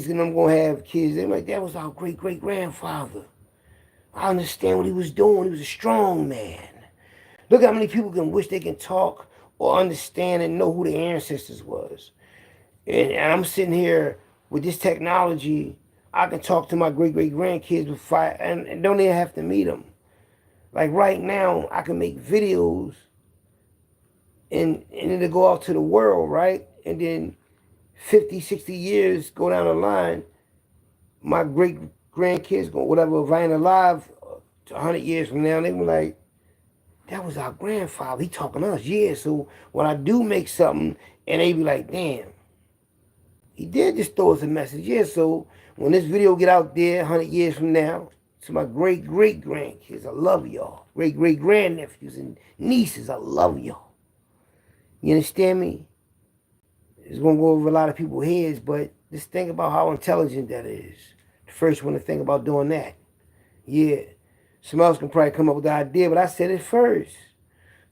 Speaker 2: and I'm going to have kids. They're like, that was our great-great-grandfather. I understand what he was doing. He was a strong man. Look how many people can wish they can talk or understand and know who their ancestors was. And I'm sitting here with this technology. I can talk to my great-great-grandkids and don't even have to meet them. Like right now, I can make videos and it'll go out to the world, right? And then 50, 60 years go down the line, my great-grandkids, whatever, if I ain't alive 100 years from now, they were like, that was our grandfather. He talking to us. Yeah, so when I do make something, and they be like, damn, he did just throw us a message. Yeah, so when this video get out there 100 years from now, to my great-great-grandkids, I love y'all. Great-great-grandnephews and nieces, I love y'all. You understand me? It's going to go over a lot of people's heads, but just think about how intelligent that is. The first one to think about doing that. Yeah. Someone else can probably come up with the idea, but I said it first.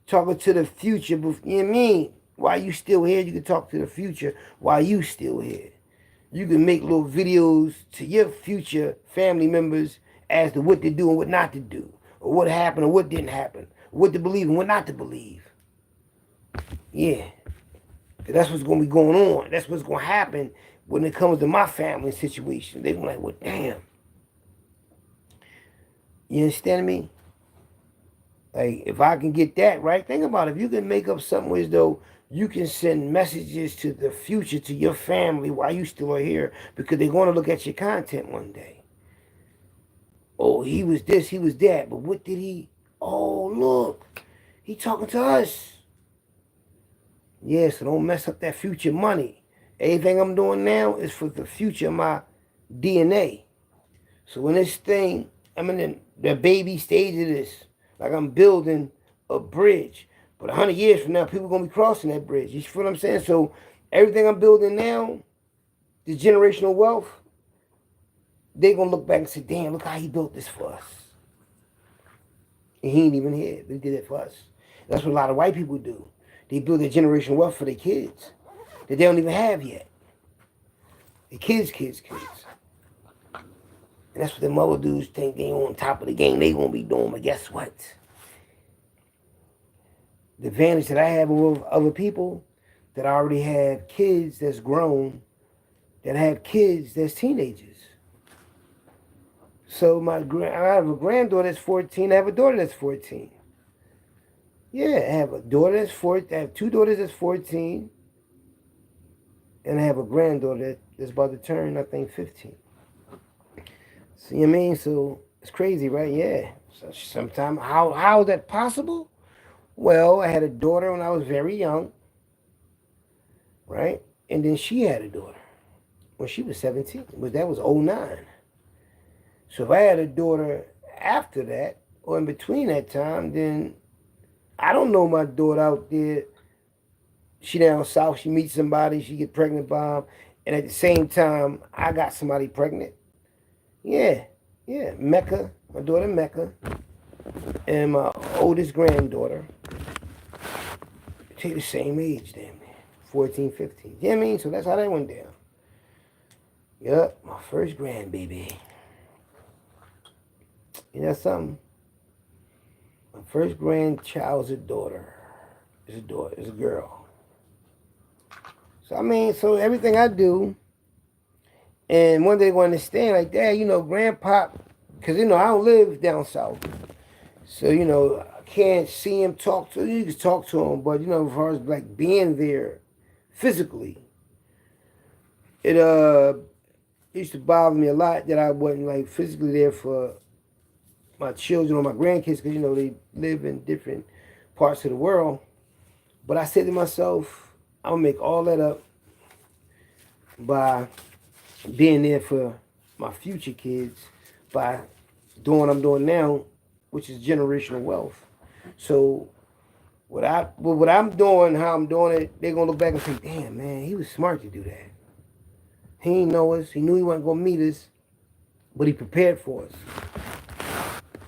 Speaker 2: Talking to the future, you know what I mean? While you still here, you can talk to the future while you still here. You can make little videos to your future family members as to what to do and what not to do, or what happened or what didn't happen, what to believe and what not to believe. Yeah. That's what's going to be going on. That's what's going to happen when it comes to my family situation. They're like, well, damn. You understand me? Like, if I can get that right, think about it. If you can make up something as though you can send messages to the future, to your family while you still are here, because they're going to look at your content one day. Oh, he was this, he was that, but what did he? Oh, look, he talking to us. Yeah, so don't mess up that future money. Everything I'm doing now is for the future of my DNA. So when this thing, I'm in the baby stage of this, like I'm building a bridge. But 100 years from now, people are going to be crossing that bridge. You feel what I'm saying? So everything I'm building now, the generational wealth, they're going to look back and say, damn, look how he built this for us. And he ain't even here, but he did it for us. That's what a lot of white people do. They build their generational wealth for their kids that they don't even have yet. The kids. And that's what the mother dudes think they on top of the game. They gonna be doing. But guess what? The advantage that I have over other people that already have kids that's grown, that have kids that's teenagers. So I have a granddaughter that's 14. I have a daughter that's 14. Yeah, I have a daughter that's 14. I have two daughters that's 14. And I have a granddaughter that's about to turn, I think, 15. See what I mean? So it's crazy, right? Yeah. So sometimes, how is that possible? Well, I had a daughter when I was very young, right? And then she had a daughter when she was 17. But that was '09. So if I had a daughter after that, or in between that time, then I don't know my daughter out there. She down south, she meets somebody, she get pregnant by him, and at the same time, I got somebody pregnant. Yeah, yeah, Mecca, my daughter Mecca, and my oldest granddaughter, they the same age, damn near, 14, 15. You know what I mean? So that's how that went down. Yup, my first grandbaby. You know something? My first grandchild's a daughter. It's a daughter. It's a girl. So I mean, so everything I do, and one day they going to understand, like, Dad, Grandpa, because I don't live down south, so I can't see him, talk to him. You can talk to him, but as far as like being there physically, it used to bother me a lot that I wasn't like physically there for my children or my grandkids, because they live in different parts of the world. But I said to myself, I'm gonna make all that up by being there for my future kids, by doing what I'm doing now, which is generational wealth. So what I'm doing, how I'm doing it, they're gonna look back and say, "Damn, man, he was smart to do that. He didn't know us. He knew he wasn't gonna meet us, but he prepared for us.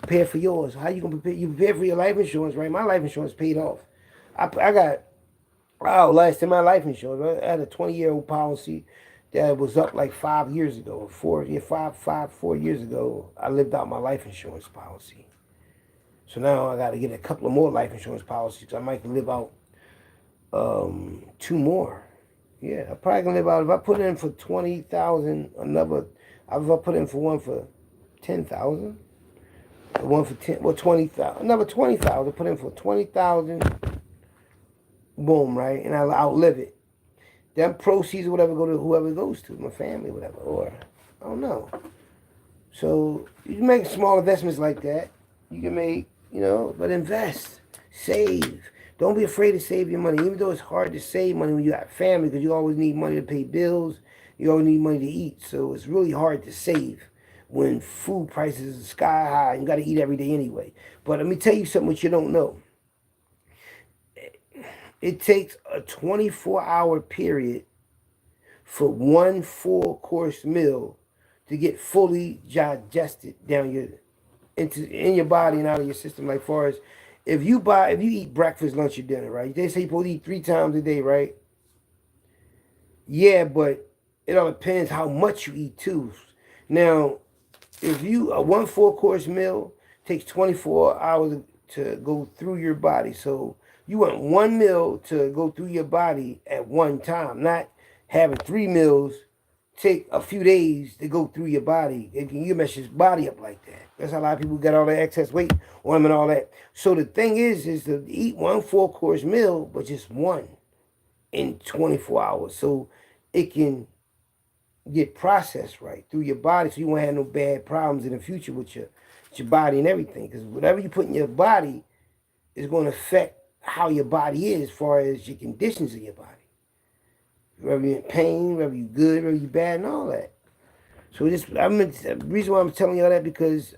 Speaker 2: Prepare for yours. How you gonna prepare? You prepare for your life insurance, right? My life insurance paid off. I got last in my life insurance. I had a 20-year-old policy that was up like 5 years ago, 4 years ago. I lived out my life insurance policy. So now I got to get a couple of more life insurance policies. I might live out two more. Yeah, I probably can live out if I put in for 20,000. If I put in for one for 10,000. One for 10, well 20,000. Another 20,000. Put in for 20,000. Boom, right, and I'll outlive it. Them proceeds or whatever go to whoever it goes to, my family, whatever, or I don't know. So you can make small investments like that. You can make, but invest, save. Don't be afraid to save your money, even though it's hard to save money when you got family, because you always need money to pay bills. You always need money to eat, so it's really hard to save when food prices are sky high and you got to eat every day anyway. But let me tell you something which you don't know. It takes a 24-hour period for one full course meal to get fully digested down in your body and out of your system. Like far as if you eat breakfast, lunch, or dinner, right? They say you're supposed to eat 3 times a day, right? Yeah, but it all depends how much you eat too. Now, if one full course meal takes 24 hours to go through your body, so you want one meal to go through your body at one time, not having 3 meals take a few days to go through your body. You mess your body up like that. That's how a lot of people get all that excess weight on them and all that. So the thing is to eat one full course meal, but just one in 24 hours, so it can get processed right through your body, so you won't have no bad problems in the future with your body and everything. Because whatever you put in your body is going to affect how your body is as far as your conditions of your body. Whether you're in pain, whether you're good, whether you're bad, and all that. So the reason why I'm telling you all that, because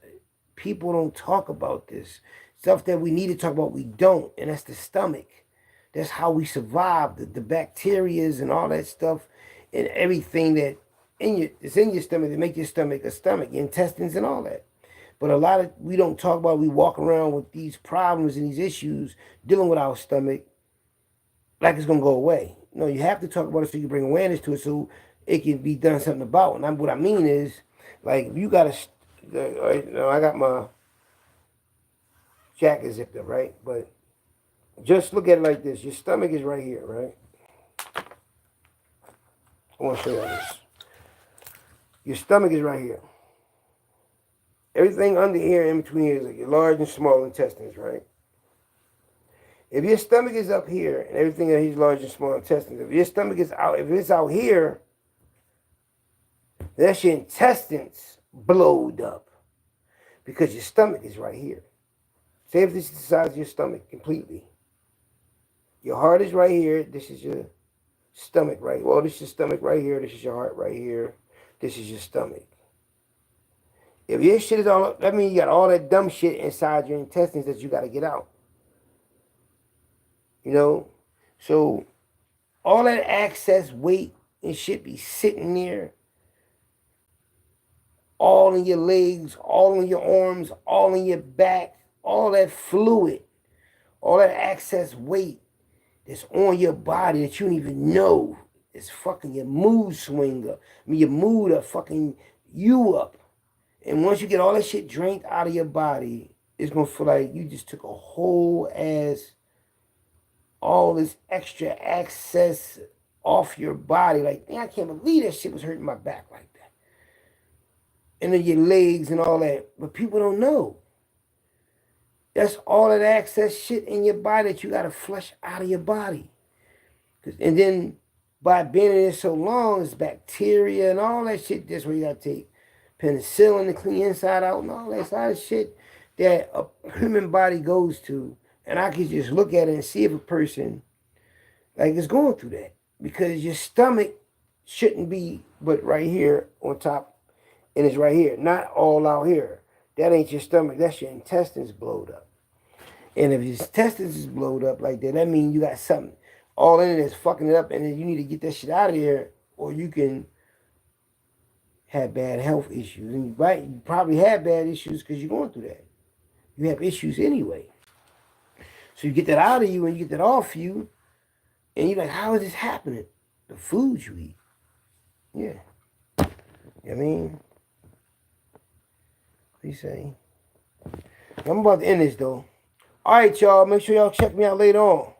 Speaker 2: people don't talk about this. Stuff that we need to talk about, we don't. And that's the stomach. That's how we survive. The bacterias and all that stuff and everything that it's in your stomach that make your stomach a stomach, your intestines and all that. But we don't talk about, we walk around with these problems and these issues dealing with our stomach like it's going to go away. No, you have to talk about it so you bring awareness to it so it can be done something about. And what I mean is, like, if you got I got my jacket zipped up, right? But just look at it like this. Your stomach is right here, right? I want to show you this. Your stomach is right here. Everything under here, in between here, is like your large and small intestines, right? If your stomach is up here and everything in here is large and small intestines, if your stomach is out, if it's out here, that's your intestines blowed up because your stomach is right here. Say if this is the size of your stomach completely. Your heart is right here. This is your stomach, right? Well, this is your stomach right here. This is your heart right here. This is your stomach. If your shit is all up, that means you got all that dumb shit inside your intestines that you got to get out. You know? So, all that excess weight and shit be sitting there. All in your legs, all in your arms, all in your back. All that fluid. All that excess weight that's on your body that you don't even know. It's fucking your mood swinger. I mean, your mood are fucking you up. And once you get all that shit drained out of your body, it's going to feel like you just took a whole ass, all this extra excess off your body. Like, man, I can't believe that shit was hurting my back like that. And then your legs and all that. But people don't know. That's all that excess shit in your body that you got to flush out of your body. And then by being in it so long, it's bacteria and all that shit. That's where you got to take penicillin to clean inside out and all that side of shit that a human body goes to. And I can just look at it and see if a person like is going through that. Because your stomach shouldn't be but right here on top, and it's right here, not all out here. That ain't your stomach, that's your intestines blowed up. And if your intestines is blowed up like that, that means you got something all in it that's fucking it up, and then you need to get that shit out of there, or you can have bad health issues. And you probably have bad issues because you're going through that. You have issues anyway. So you get that out of you and you get that off you, and you're like, how is this happening? The food you eat. Yeah. You know what I mean? What do you say? I'm about to end this though. All right, y'all. Make sure y'all check me out later on.